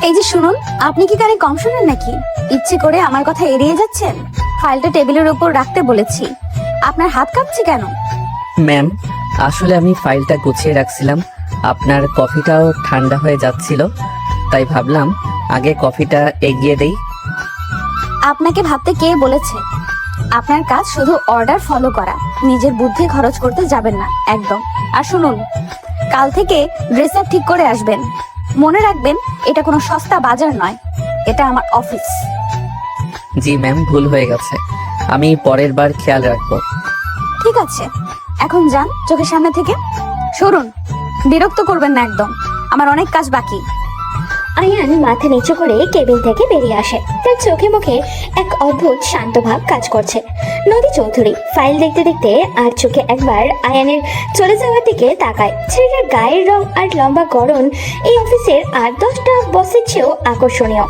এই যে শুনুন, আপনি কি কানে কম শুনেন নাকি? ইচ্ছে করে আমার কথা এড়িয়ে যাচ্ছেন। ফাইলটা টেবিলের উপর রাখতে বলেছি, আপনার হাত কাঁপছে কেন? ম্যাম, আসলে আমি ফাইলটা গুছিয়ে রাখছিলাম, আপনার কফিটাও ঠান্ডা হয়ে যাচ্ছিল, তাই ভাবলাম আগে কফিটা এগিয়ে দেই। আপনাকে ভাবতে কে বলেছে? আপনার কাজ শুধু অর্ডার ফলো করা, নিজের বুদ্ধি খরচ করতে যাবেন না একদম। আর শুনুন, কাল থেকে ড্রেস আপ ঠিক করে আসবেন। মনে রাখবেন, এটা কোনো সস্তা বাজার নয়, এটা আমার অফিস। জি ম্যাম, ভুল হয়ে গেছে, আমি পরের বার খেয়াল রাখবো। ঠিক আছে, এখন যান চোখের সামনে থেকে সরুন। বিরক্ত করবেন না একদম, আমার অনেক কাজ বাকি। আয়ান মাথা নিচু করে কেবিন থেকে বেরিয়ে আসে। তার চোখে মুখে এক অদ্ভুত শান্ত ভাব কাজ করছে। নদী চৌধুরী ফাইল দেখতে দেখতে আর চোখে একবার আয়ানের চলে যাওয়ার দিকে তাকায়। ছেলেটার গায়ের রং আর লম্বা গড়ন এই অফিসের 8-10টা বসের চেয়েও আকর্ষণীয়।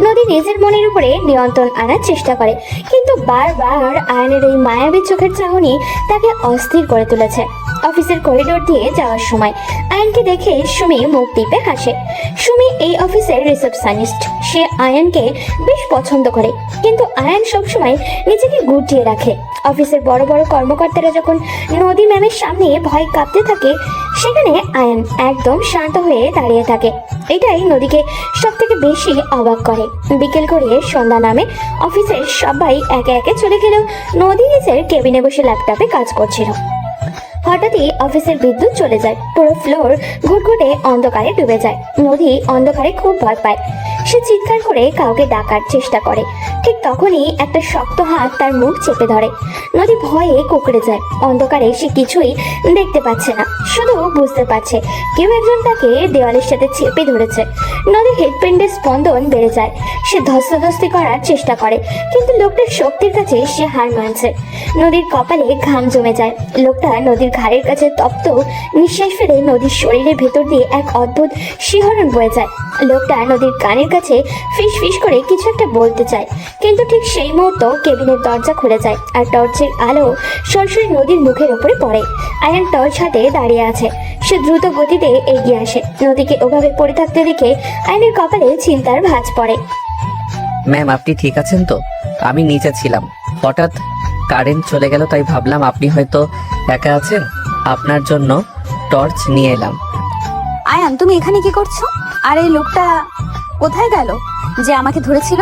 নদী নিজের মনের উপরে নিয়ন্ত্রণ আনার চেষ্টা করে, কিন্তু বারবার আয়নের এই মায়াবী চোখের চাহনি তাকে অস্থির করে তুলেছে। অফিসের করিডোর দিয়ে যাওয়ার সময় আয়নকে দেখে সুমি মুখ টিপে হাসে। সুমি এই অফিসের রিসেপশনিস্ট। সে আয়নকে বেশ পছন্দ করে, কিন্তু আয়ন সবসময় নিজেকে গুটিয়ে রাখে। অফিসের বড় বড় কর্মকর্তারা যখন নদী ম্যামের সামনে ভয় কাঁপতে থাকে, সেখানে আয়ন একদম শান্ত হয়ে দাঁড়িয়ে থাকে। এটাই নদীকে সব থেকে বেশি অবাক করে। বিকেল করে সন্ধ্যা নামে অফিসের সবাই একে একে চলে গেলেও নদী নিজের কেবিনে বসে ল্যাপটপে কাজ করছিল। হঠাৎই অফিসের বিদ্যুৎ চলে যায়, পুরো ফ্লোর ঘুটঘুটে অন্ধকারে ডুবে যায়। নদী অন্ধকারে খুব ভয় পায়। সে চিৎকার করে কাউকে ডাকার চেষ্টা করে, ঠিক তখনই একটা শক্ত হাত তার মুখ চেপে ধরে। নদী ভয়ে কুঁকড়ে যায়। অন্ধকারে সে কিছুই দেখতে পাচ্ছে না, শুধু বুঝতে পারছে কেউ একজন তাকে দেওয়ালের সাথে চেপে ধরেছে। নদীর হৃৎপিণ্ডের স্পন্দন বেড়ে যায়। সে ধস্তাধস্তি করার চেষ্টা করে, কিন্তু লোকটার শক্তির কাছে সে হার মানছে। নদীর কপালে ঘাম জমে যায়। লোকটা নদীর ঘাড়ের কাছে তপ্ত নিঃশ্বাস ফেলে নদীর শরীরের ভেতর দিয়ে এক অদ্ভুত শিহরণ বয়ে যায়। লোকটা নদীর কানের কাছে ফিস ফিস করে কিছু একটা বলতে চায়, কিন্তু ঠিক সেই মুহূর্তে কেবিনের দরজা খুলে যায় আর টর্চের আলো সরাসরি নদীর মুখের উপরে পড়ে। আয়ান টর্চ হাতে দাঁড়িয়ে আছে। সে দ্রুত গতিতে এগিয়ে আসে। নদীকে ওভাবে পড়ে থাকতে দেখে আয়নের কপালে চিন্তার ভাঁজ পড়ে। ম্যাম, আপনি ঠিক আছেন তো? আমি নিচে ছিলাম, হঠাৎ কারেন্ট চলে গেল, তাই ভাবলাম আপনি হয়তো একা আছেন, আপনার জন্য টর্চ নিয়ে এলাম। আয়ান, তুমি এখানে কি করছো? আর এই লোকটা কোথায় গেল যে আমাকে ধরেছিল?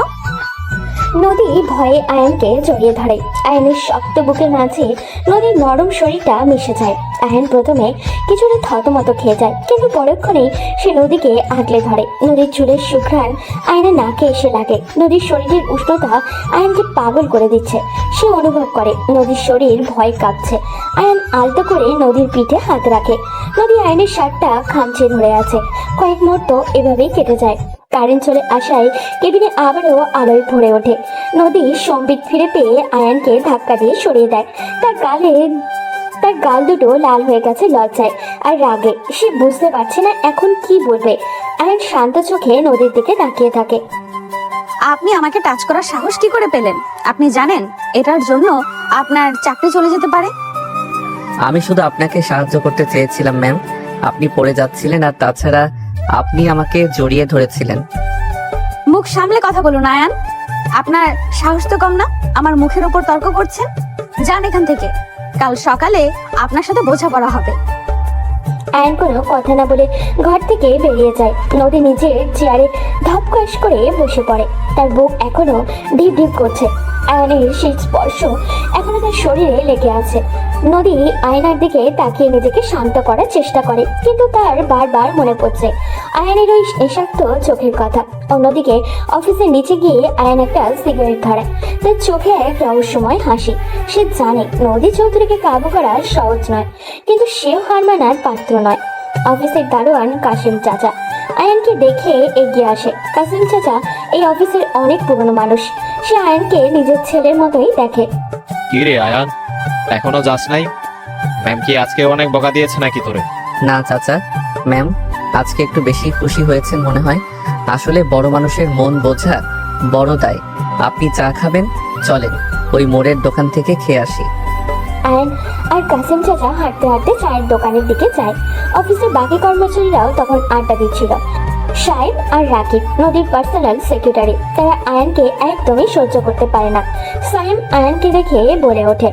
নদী ভয়ে আয়নকে জড়িয়ে ধরে। আয়নের শক্ত বুকের মাঝে নদীর নরম শরীরটা মিশে যায়। আয়ন প্রথমে কিছুটা থতমত খেয়ে যায়, কিন্তু পরক্ষণেই সে নদীকে আগলে ধরে। নদীর চুলের সুঘ্রাণ আয়নের নাকে এসে লাগে। নদীর শরীরের উষ্ণতা আয়নকে পাগল করে দিচ্ছে। সে অনুভব করে নদীর শরীর ভয় কাঁপছে। আয়ন আলতো করে নদীর পিঠে হাত রাখে। নদী আয়নের শার্টটা খামচে ধরে আছে। কয়েক মুহূর্ত এভাবেই কেটে যায়। কারেন্ট চলে আসায় কেবিনে আবারও আলোয় ভরে ওঠে। নদী সম্বিত ফিরে পেয়ে আয়ানকে ধাক্কা দিয়ে সরিয়ে দেয়। তার গাল দুটো লাল হয়ে গেছে লজ্জায় আর রাগে। সে বুঝতে পারছে না এখন কি বলবে। আয়ান শান্ত চোখে নদীর দিকে তাকিয়ে থাকে। আপনি আমাকে টাচ করার সাহস কি করে পেলেন? আপনি জানেন এটার জন্য আপনার চাকরি চলে যেতে পারে। আমি শুধু আপনাকে সাহায্য করতে চেয়েছিলাম ম্যাম, আপনি পড়ে যাচ্ছিলেন, আর তাছাড়া আপনি আমাকে জড়িয়ে ধরেছিলেন। মুখ সামলে কথা বলুন আয়ান, আপনার সাহস তো কম না। আমার মুখের ওপর তর্ক করছেন। যান এখান থেকে, কাল সকালে আপনার সাথে বোঝাপড়া হবে। আয়ন কোনো কথা না বলে ঘর থেকে বেরিয়ে যায়। নদী নিজের চেয়ারে ধপকস করে বসে পড়ে। তার বুক এখনো ঢিপ ঢিপ করছে। আয়নের সেই স্পর্শ এখনো তার শরীরে লেগে আছে। নদী আয়নার দিকে তাকিয়ে নিজেকে শান্ত করার চেষ্টা করে, কিন্তু তার বারবার মনে পড়ছে আয়নের ওই নেশাক্ত চোখের কথা। অন্যদিকে অফিসের নিচে গিয়ে আয়ন একটা সিগারেট ধরে। তার চোখে এক রহস্যময় হাসি। সে জানে নদী চৌধুরীকে কাবু করা সহজ নয়, কিন্তু সেও হার মানার পাত্র নয়। অফিসের দারোয়ান কাসিম চাচা আয়নকে দেখে এগিয়ে আসে। কাসিম চাচা এই অফিসের অনেক পুরনো মানুষ। সে আয়নকে নিজের ছেলের মতোই দেখে। কি রে আয়ান, এখনো যাস নাই? ম্যাম কি আজকে অনেক বকা দিয়েছে নাকি তোরে? না চাচা, ম্যাম আজকে একটু বেশি খুশি হয়েছেন মনে হয়। আসলে বড় মানুষের মন বোঝা বড় দায়। আপনি চা খাবেন? চলেন ওই মোড়ের দোকান থেকে খেয়ে আসি। আয়ন আর কাসিম চাচা হাঁটতে হাঁটতে চায়ের দোকানের দিকে যায়। অফিসের বাকি কর্মচারীরাও তখন আড্ডা দিচ্ছিল। সাহেব আর রাকিব নদীর পার্সোনাল সেক্রেটারি। তারা আয়ানকে একদমই সহ্য করতে পারে না। সাইম আয়ানকে দেখে বলে ওঠে,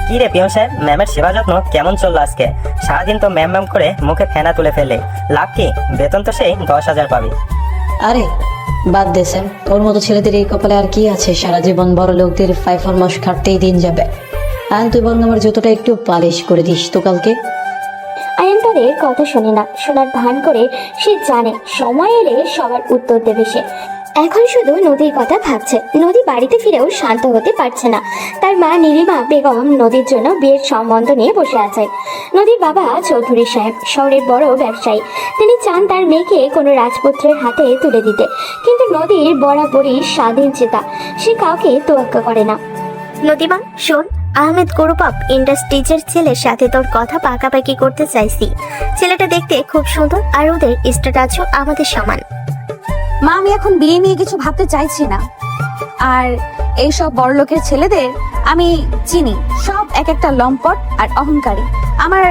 কি রে পিয়ন সাহেব, ম্যামের সেবা যত্ন কেমন চললো আজকে? সারাদিন তো ম্যাম ম্যাম করে মুখে ফেনা তুলে ফেলে, লাভ কি? বেতন তো সেই 10,000 পাবি। আরে বাদ দে স্যার, তোর মতো ছেলেদের এই কপালে আর কি আছে? সারা জীবন বড় লোকদের 5 মাস খাটতেই দিন যাবে। আর তুই বরং আমার জুতোটা একটু পালিশ করে দিস তো কালকে। আয়ান তাদের কথা শোনে না, শোনার ভান করে সে জানে সময় এলে সবার উত্তর দেবে সে। এখন শুধু নদীর কথা ভাবছে। নদী বাড়িতে ফিরেও শান্ত হতে পারছে না। তার মা নীলিমা বেগম নদীর জন্য বিয়ের সম্বন্ধ নিয়ে বসে আছে। নদীর বাবা চৌধুরী সাহেব শহরের বড় ব্যবসায়ী। তিনি চান তার মেয়েকে কোনো রাজপুত্রের হাতে তুলে দিতে, কিন্তু নদীর বরাবরই স্বাধীন চেতা, সে কাউকে তোয়াক্কা করে না। নদীমা শোন, আহমেদ গ্রুপ অফ ইন্ডাস্ট্রিজের ছেলের সাথে তোর কথা পাকাপাকি করতে চাইছি। ছেলেটা দেখতে খুব সুন্দর আর ওদের স্ট্যাটাসও আমাদের সমান। মা, আমি এখন বিয়ে নিয়ে কিছু ভাবতে চাইছি না। আর এইসব বড়লোকের ছেলেদের আমি চিনি, সব এক একটা লম্পট আর অহংকারী। আমার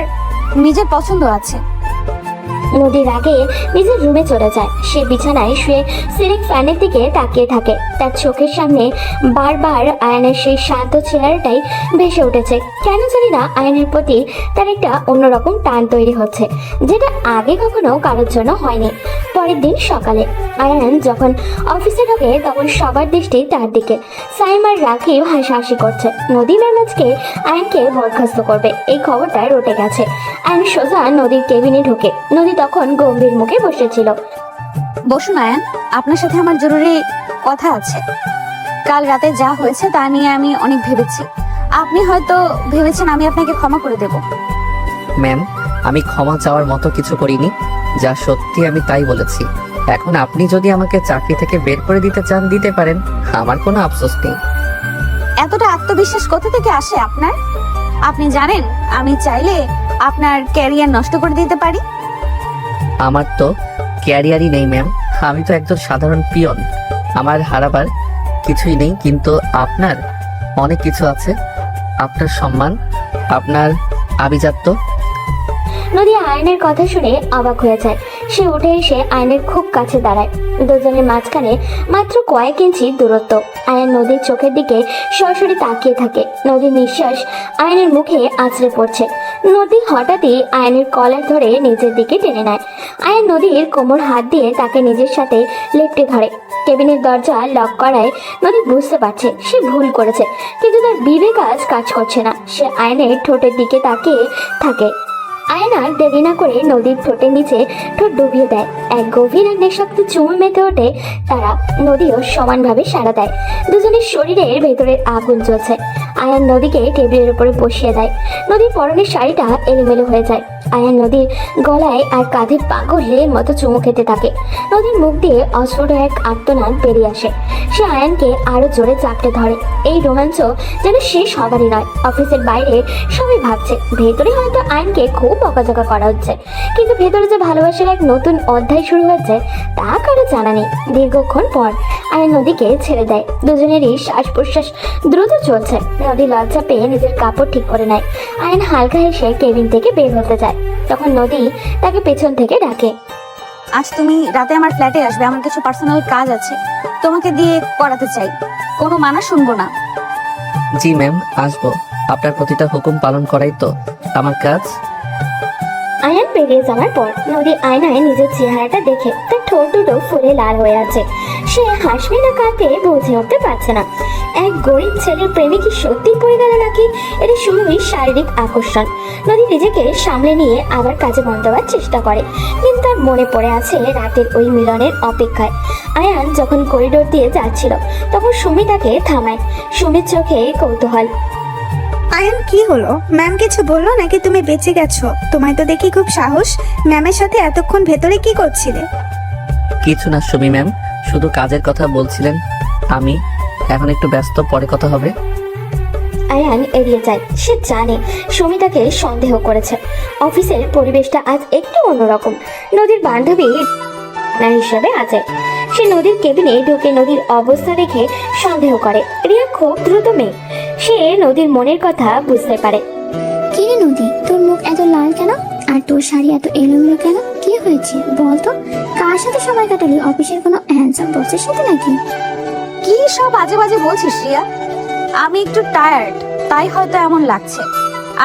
নিজের পছন্দ আছে। নদীর আগে নিজের রুমে চলে যায়। সে বিছানায় শুয়ে সিলিং ফ্যানের দিকে তাকিয়ে থাকে। তার চোখের সামনে বারবার আয়নের সেই শান্ত চেহারাটাই ভেসে উঠেছে। কেন জানি না আয়নের প্রতি তার একটা অন্যরকম টান তৈরি হচ্ছে, যেটা আগে কখনো কারোর জন্য হয়নি। পরের দিন সকালে আয়ান যখন অফিসে ঢোকে তখন সবার দৃষ্টি তার দিকে। সাইম আর রাকিব হাসাহাসি করছে। নদী ম্যাম আজকে আয়ানকে বরখাস্ত করবে, এই খবরটা রটে গেছে। আয়ান সোজা নদীর কেবিনে ঢোকে। নদী তখন গম্ভীর মুখে বসেছিল। বসুন আয়ান, আপনার সাথে আমার জরুরি কথা আছে। কাল রাতে যা হয়েছে তা নিয়ে আমি অনেক ভেবেছি। আপনি হয়তো ভেবেছেন আমি আপনাকে ক্ষমা করে দেব। ম্যাম, আমি ক্ষমা চাওয়ার মতো কিছু করিনি, যা সত্যি আমি তাই বলেছি। এখন আপনি যদি আমাকে চাকরি থেকে বের করে দিতে চান দিতে পারেন, আমার কোনো আফসোস নেই। এতটা আত্মবিশ্বাস কোথা থেকে আসে আপনার? আপনি জানেন আমি চাইলে আপনার ক্যারিয়ার নষ্ট করে দিতে পারি। আমার তো ক্যারিয়ারই নেই ম্যাম, আমি তো একজন সাধারণ পিয়ন। আমার হারাবার কিছুই নেই, কিন্তু আপনার অনেক কিছু আছে। আপনার সম্মান, আপনার আভিজাত্য। নদী আয়নের কথা শুনে অবাক হয়ে যায়। সে উঠে এসে আয়নের খুব কাছে দাঁড়ায়। দুজনের মাঝখানে মাত্র কয়েক ইঞ্চি দূরত্ব। আয়ন নদীর চোখের দিকে সরাসরি তাকিয়ে থাকে। নদীর নিঃশ্বাস আয়নের মুখে আছড়ে পড়ছে। নদী হঠাৎই আয়নের কলার ধরে নিজের দিকে টেনে নেয়। আয়ন নদীর কোমর হাত দিয়ে তাকে নিজের সাথে লেপ্টে ধরে। কেবিনের দরজা লক করায় নদী বুঝতে পারছে সে ভুল করেছে, কিন্তু তার বিবেক আজ কাজ করছে না। সে আয়নের ঠোঁটের দিকে তাকিয়ে থাকে। আয়ন আর দেরি না করে নদীর ঠোঁটের নিচে ঠোঁট ডুবিয়ে দেয়। এক গভীর আর নেশাক্ত চুমু মেতে ওঠে তারা। নদীও সমানভাবে সাড়া দেয়। দুজনের শরীরের ভেতরের আগুন জ্বলছে। আয়ান নদীকে টেবিলের উপরে বসিয়ে দেয়। নদীর পরনের শাড়িটা এলোমেলো হয়ে যায়। আয়ান নদীর গলায় আর কাঁধে পাগলের মতো চুমু খেতে থাকে। নদীর মুখ দিয়ে অস্ফুট এক আর্তনাদ বেরিয়ে আসে। সে আয়ানকে আরো জোরে চাপটে ধরে। এই রোমাঞ্চ যেন শেষ হবারই নয়। অফিসের বাইরে সবাই ভাবছে ভেতরে হয়তো আয়ানকে খুব বকাঝকা করা হচ্ছে, কিন্তু ভেতরে যে ভালোবাসার এক নতুন অধ্যায় শুরু হয়েছে তা কারো জানা নেই। দীর্ঘক্ষণ পর আয়ান নদীকে ছেড়ে দেয়। দুজনেরই শ্বাস প্রশ্বাস দ্রুত চলছে। নদী লজ্জা পেয়ে নিজের কাপড় ঠিক করে নেয়। আয়ান হালকা হেসে কেবিন থেকে বের হতে যায়। তখন নদী তাকে পেছন থেকে ডাকে। আজ তুমি রাতে আমার ফ্ল্যাটে আসবে, আমার কিছু পার্সোনাল কাজ আছে, তোমাকে দিয়ে করাতে চাই। কোনো মানা শুনবো না। জি ম্যাম, আসবো। আপনার প্রতিটা হুকুম পালন করাই তো আমার কাজ। আয়ান বেরিয়ে যাওয়ার পর নদী আয়নায় নিজের চেহারাটা দেখে তার ঠোঁট দুটো ফুলে লাল হয়ে আছে। সে হাসবে না কাঁদবে বুঝে উঠতে পারছে না। এক গরিব ছেলের প্রেমে কি সত্যি পড়ে গেল নাকি এটা শুধুই শারীরিক আকর্ষণ? নদী নিজেকে সামলে নিয়ে আবার কাজে মন দেওয়ার চেষ্টা করে, কিন্তু তার মনে পড়ে আছে রাতের ওই মিলনের অপেক্ষায়। আয়ান যখন করিডোর দিয়ে যাচ্ছিল তখন সুমি তাকে থামায়। সুমির চোখে কৌতূহল। আয়ান, কি হলো? ম্যাম কিছু বললো নাকি তুমি বেঁচে গেছো? তোমায় তো দেখি খুব সাহস। ম্যামের সাথে এতক্ষণ ভেতরে কি করছিলে? কিছু না সুমি ম্যাম, শুধু কাজের কথা বলছিলেন। আমি এখন একটু ব্যস্ত, পরে কথা হবে। আয়ান এড়িয়ে যায়। সে জানে সুমি তাকে সন্দেহ করেছে। অফিসের পরিবেশটা আজ একটু অন্যরকম। নদীর বান্ধবী হিসেবে আছে। সে নদীর কেবিনে ঢুকে নদীর অবস্থা দেখে সন্দেহ করে। রিয়া খুব দ্রুত মেয়ে, সে নদীর মনের কথা বুঝতে পারে। কি রে নদী, তোর মুখ এত লাল কেন? আর তোর শাড়ি এত এলোমেলো কেন? কি হয়েছে বলতো? কার সাথে সময় কাটালি? অফিসের কোনো হ্যান্ডসাম বসের সাথে নাকি? কি সব বাজে বাজে বলছিস রিয়া? আমি একটু টায়ার্ড, তাই হয়তো এমন লাগছে।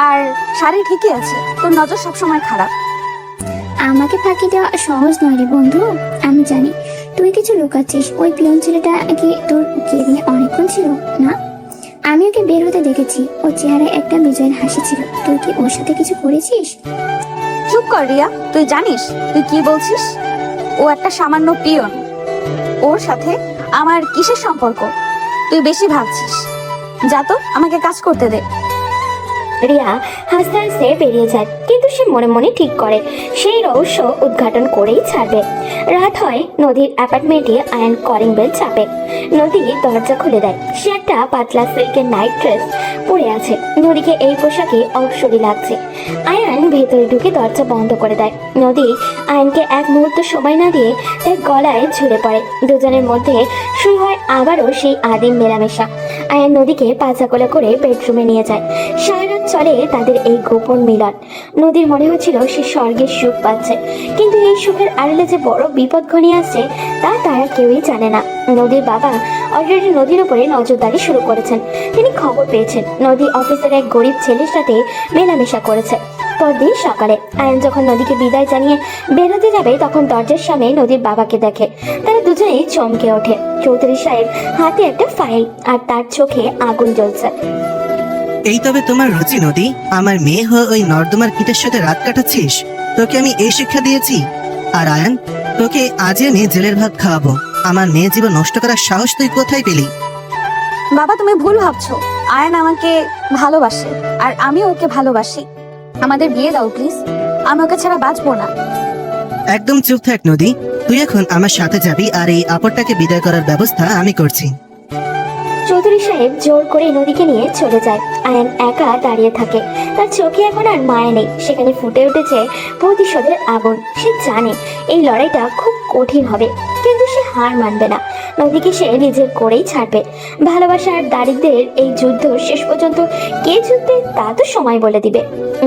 আর শাড়ি ঠিকই আছে, তোর নজর সবসময় খারাপ। আমাকে ফাঁকি দেওয়া সহজ নয় রে বন্ধু। আমি জানি তুই কিছু লুকাচ্ছিস। ওই পিয়ন ছেলেটা কি তোর কেবিনে অনেকক্ষণ ছিল না? আমি ওকে বের হতে দেখেছি। ওর চেহারায় একটা বিজয়ের হাসি ছিল। তুই কি ওর সাথে কিছু করেছিস? চুপ কর রিয়া, তুই জানিস তুই কি বলছিস? ও একটা সামান্য পিয়ন, ওর সাথে আমার কিসের সম্পর্ক? তুই বেশি ভাবছিস। যা তো, আমাকে কাজ করতে দে। রিয়া হাসতে হাসতে বেরিয়ে যায়, কিন্তু সে মনে মনে ঠিক করে সেই রহস্য উদ্ঘাটন করেই ছাড়বে। রাত হয়, নদীর অ্যাপার্টমেন্টে আয়ান কলিং বেল চাপে। নদী দরজা খুলে দেয়। সে একটা পাতলা সিল্কের নাইট ড্রেস পরে আছে। নদীকে এই পোশাকে অপসরী লাগছে। আয়ান ভেতরে ঢুকে দরজা বন্ধ করে দেয়। নদী আয়ানকে এক মুহূর্ত সময় না দিয়ে তার গলায় ঝুলে পড়ে। দুজনের মধ্যে শুরু হয় আবারও সেই আদিম মেলামেশা। আয়ান নদীকে পাজা কোলে করে বেডরুমে নিয়ে যায়। সারা রাত চলে তাদের এই গোপন মিলন। নদীর মনে হচ্ছিল সে স্বর্গের সুখ পাচ্ছে, কিন্তু এই সুখের আড়ালে যে বড় বিপদ ঘনিয়ে আসছে তা তারা কেউই জানে না। নদীর বাবা অলরেডি নদীর উপরে নজরদারি শুরু করেছেন। তিনি খবর পেয়েছেন নদী অফিসের এক গরিব ছেলের সাথে মেলামেশা করেছে। পরদিন সকালে আয়ান যখন নদীকে বিদায় জানিয়ে বেরোতে যাবে, তখন দরজার সামনে নদীর বাবাকে দেখে। তারা দুজনেই চমকে ওঠে। চৌধুরী সাহেব হাতে একটা ফাইল, আর তার চোখে আগুন জ্বলছে। এই তবে তোমার রুচি নদী, আমার মেয়ে হয়ে ওই নর্দমার কীটের সাথে রাত কাটাচ্ছিস? তোকে আমি এই শিক্ষা দিয়েছি? আর আয়ান, তোকে আজ আমি জেলের ভাত খাওয়াবো। আমার মেয়ে জীবন নষ্ট করার সাহস তুই কোথায় পেলি? বাবা, তুমি ভুল ভাবছো। আয়ান আমাকে ভালোবাসে, আর আমি ওকে ভালোবাসি। আমাদের বিয়ে দাও প্লিজ, আমি ওকে ছাড়া বাঁচবো না। একদম চুপ থাক নদী, তুই এখন আমার সাথে যাবি, আর এই আপরটাকে বিদায় করার ব্যবস্থা আমি করছি। চৌধুরী সাহেব জোর করে নদীকে নিয়ে চলে যায়। আয়ান একা দাঁড়িয়ে থাকে। তার চোখে এখন আর মায়া নেই, সেখানে ফুটে উঠেছে প্রতিশোধের আগুন। সে জানে এই লড়াইটা খুব কঠিন হবে, কিন্তু সে হার মানবে না। নদীকে সে নিজের করেই ছাড়বে। ভালোবাসা আর দারিদ্রের এই যুদ্ধ শেষ পর্যন্ত কে জিতবে তা তো সময় বলে দিবে।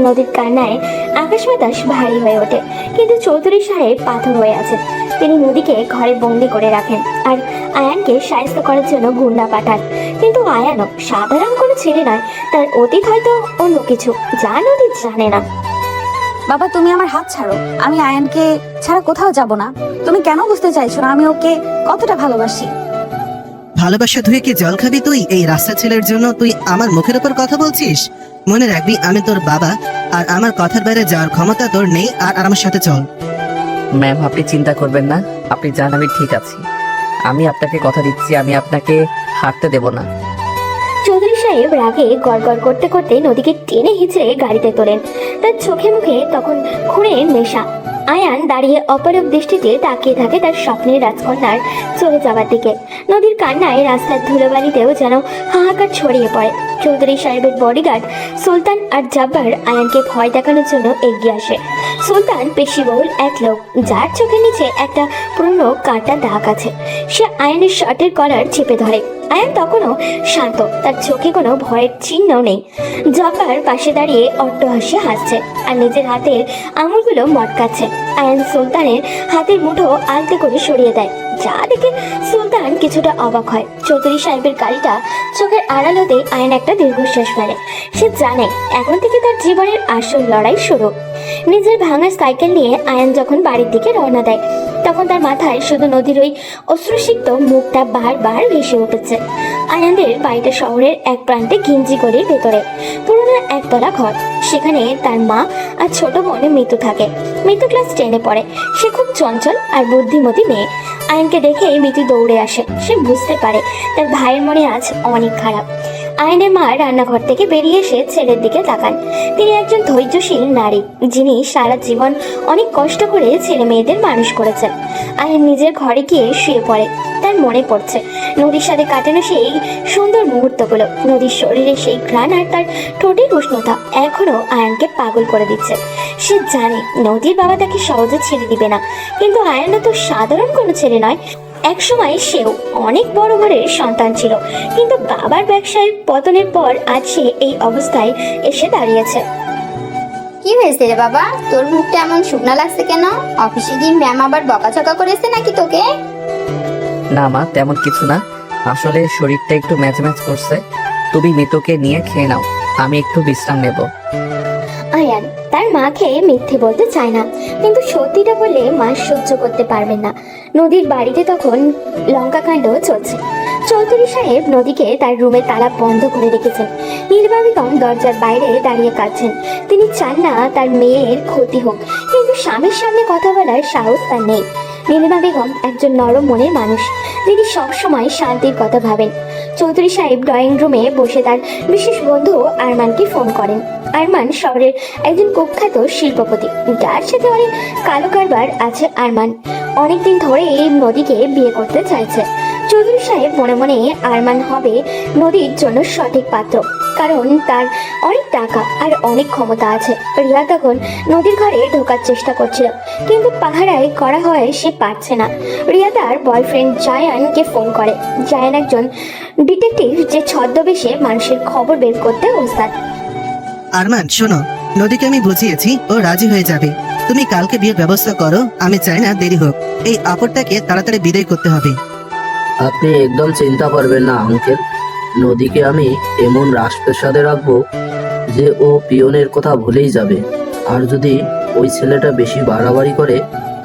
নদীর কান্নায় আকাশ বাতাস ভারী হয়ে ওঠে, কিন্তু চৌধুরী সাহেব পাথর হয়ে আছেন। তিনি নদীকে ঘরে বন্দি করে রাখেন আর আয়ানকে সাহায্য করার জন্য গুন্ডা পাঠান। কিন্তু আয়ানও সাধারণ কোনো ছেলে নয়, তার অতীত হয়তো অন্য কিছু, যা নদী জানে না। বাবা, তুমি আমার হাত ছাড়ো। আমি আয়ানকে ছাড়া কোথাও যাব না। তুমি কেন বুঝতে চাইছো না আমি ওকে কতটা ভালোবাসি? ভালোবাসা ধুয়ে কি জল খাবি তুই? এই রাস্তা ছেলের জন্য তুই আমার মুখের উপর কথা বলছিস? মনে রাখবি আমি তোর বাবা, আর আমার কথার বাইরে যাওয়ার ক্ষমতা তোর নেই। আর আমার সাথে চল। ম্যাম, আপনি চিন্তা করবেন না, আপনি জান আমি ঠিক আছি। আমি আপনাকে কথা দিচ্ছি, আমি আপনাকে হাঁটতে দেব না। চৌধুরী সাহেব রাগে গড়গড় করতে করতে নদীকে টেনে হিঁচড়ে গাড়িতে তোলেন। তার চোখে মুখে তখন খুনের নেশা। আয়ান দাঁড়িয়ে অপলক দৃষ্টিতে তাকিয়ে থাকে তার স্বপ্নের রাজকন্যার চলে যাওয়ার দিকে। নদীর কান্নায় রাস্তার ধুলোবালিতেও যেন হাহাকার ছড়িয়ে পড়ে। চৌধুরী সাহেবের বডিগার্ড সুলতান আর জব্বার আয়ানকে ভয় দেখানোর জন্য এগিয়ে আসে। সুলতান পেশিবহুল এক লোক, যার চোখের নিচে একটা পুরনো কাটা দাগ আছে। সে আয়ানের শার্টের কলার চেপে ধরে। আয়ান তখনও শান্ত, তার চোখে কোনো ভয়ের চিহ্ন নেই। জব্বার পাশে দাঁড়িয়ে অট্টহাসি হাসছে আর নিজের হাতের আঙুলগুলো মটকাচ্ছে। আয়ান সুলতানের হাতের মুঠো আলতে করে সরিয়ে দেয়, যা দেখে সুলতান কিছুটা অবাক হয়। চৌধুরী সাহেবের গাড়িটা চোখের আড়াল হতে আয়ান একটা দীর্ঘশ্বাস ফেলে। সে জানে এখন থেকে তার জীবনের আসল লড়াই শুরু। নিজের ভাঙা সাইকেল নিয়ে আয়ান যখন বাড়ির দিকে রওনা দেয়, তখন তার মাথায় শুধু নদীর ওই অশ্রুসিক্ত মুখটা বারবার ভেসে উঠেছে। আয়ানদের বাড়িটা শহরের এক প্রান্তে ঘিঞ্জি গলির ভেতরে, পুরোনো একতলা ঘর। সেখানে তার মা আর ছোট বোন মৃত্যু থাকে। মৃত্যু ক্লাস 10-এ পড়ে। সে খুব চঞ্চল আর বুদ্ধিমতী মেয়ে। আয়ানকে দেখে মৃত্যু দৌড়ে আসে। সে বুঝতে পারে তার ভাইয়ের মনে আজ অনেক খারাপ। আয়ানের মা রান্নাঘর থেকে বেরিয়ে এসে ছেলের দিকে তাকান। তিনি একজন ধৈর্যশীল নারী, যিনি সারা জীবন অনেক কষ্ট করে ছেলে মেয়েদের মানুষ করেছেন। আয়ান নিজের ঘরে গিয়ে শুয়ে পড়ে। তার মনে পড়ছে নদীর সাথে কাটানো সেই সুন্দর মুহূর্তগুলো। নদীর শরীরে সেই ঘ্রাণ আর তার ঠোঁটের উষ্ণতা এখনো আয়ানকে পাগল করে দিচ্ছে। সে জানে নদীর বাবা তাকে সহজে ছেড়ে দিবে না, কিন্তু আয়ানও তো সাধারণ কোনো ছেলে নয়। একসময় সেও অনেক বড় ঘরের সন্তান ছিল, কিন্তু বাবার ব্যবসায় পতনের পর আজ সে এই অবস্থায় এসে দাঁড়িয়েছে। কি হয়েছে রে বাবা, তোর মুখটা এমন শুকনা লাগছে কেন? অফিসে গিয়ে ম্যাম আবার বকাঝকা করেছে নাকি তোকে? না মা, তেমন কিছু না। আসলে শরীরটা একটু ম্যাচ ম্যাচ করছে। তুমি মিতুকে নিয়ে খেয়ে নাও, আমি একটু বিশ্রাম নেব। আয়ান তার মাকে মিথ্যে বলতে চায় না, কিন্তু সত্যিটা বললে মা সহ্য করতে পারবেন না। নদীর বাড়িতে তখন লঙ্কাকাণ্ড চলছে। চৌধুরী সাহেব নদীকে তার রুমে তালা বন্ধ করে রেখেছেন। নীলিমা বেগম দরজার বাইরে দাঁড়িয়ে কাঁদছেন। তিনি চান না তার মেয়ের ক্ষতি হোক, কিন্তু স্বামীর সামনে কথা বলার সাহস তার নেই। নীলিমা বেগম একজন নরম মনের মানুষ, যিনি সবসময় শান্তির কথা ভাবেন। চৌধুরী সাহেব ড্রয়িং রুমে বসে তার বিশেষ বন্ধু আরমানকে ফোন করেন। আরমান শহরের একজন কুখ্যাত শিল্পপতি, যার সাথে অনেক কালো কারবার আছে। আরমান অনেকদিন ধরে এই নদীকে বিয়ে করতে চাইছে। চৌধুরী সাহেব মনে মনে আরমান হবে নদীর জন্য সঠিক পাত্র, কারণ তার অনেক টাকা আর অনেক ক্ষমতা আছে। রিয়া তখন নদীর ঘরে ঢোকার চেষ্টা করছিল, কিন্তু পাহারায় করা হয় সে পারছে না। রিয়া তার বয়ফ্রেন্ড জায়ানকে ফোন করে। জায়ান একজন ডিটেকটিভ, যে ছদ্মবেশে মানুষের খবর বের করতে ওস্তাদ। আরমান শোনো, নদীকে আমি বুঝিয়েছি, ও রাজি হয়ে যাবে। তুমি কালকে বিয়ের ব্যবস্থা করো, আমি চাই না দেরি হোক। এই আপদটাকে তাড়াতাড়ি বিদায় করতে হবে। আপনি একদম চিন্তা করবেন না আঙ্কেল, নদীকে আমি এমন রাজপ্রাসাদে রাখবো যে ও পিয়নের কথা ভুলেই যাবে। আর যদি ওই ছেলেটা বেশি বাড়াবাড়ি করে,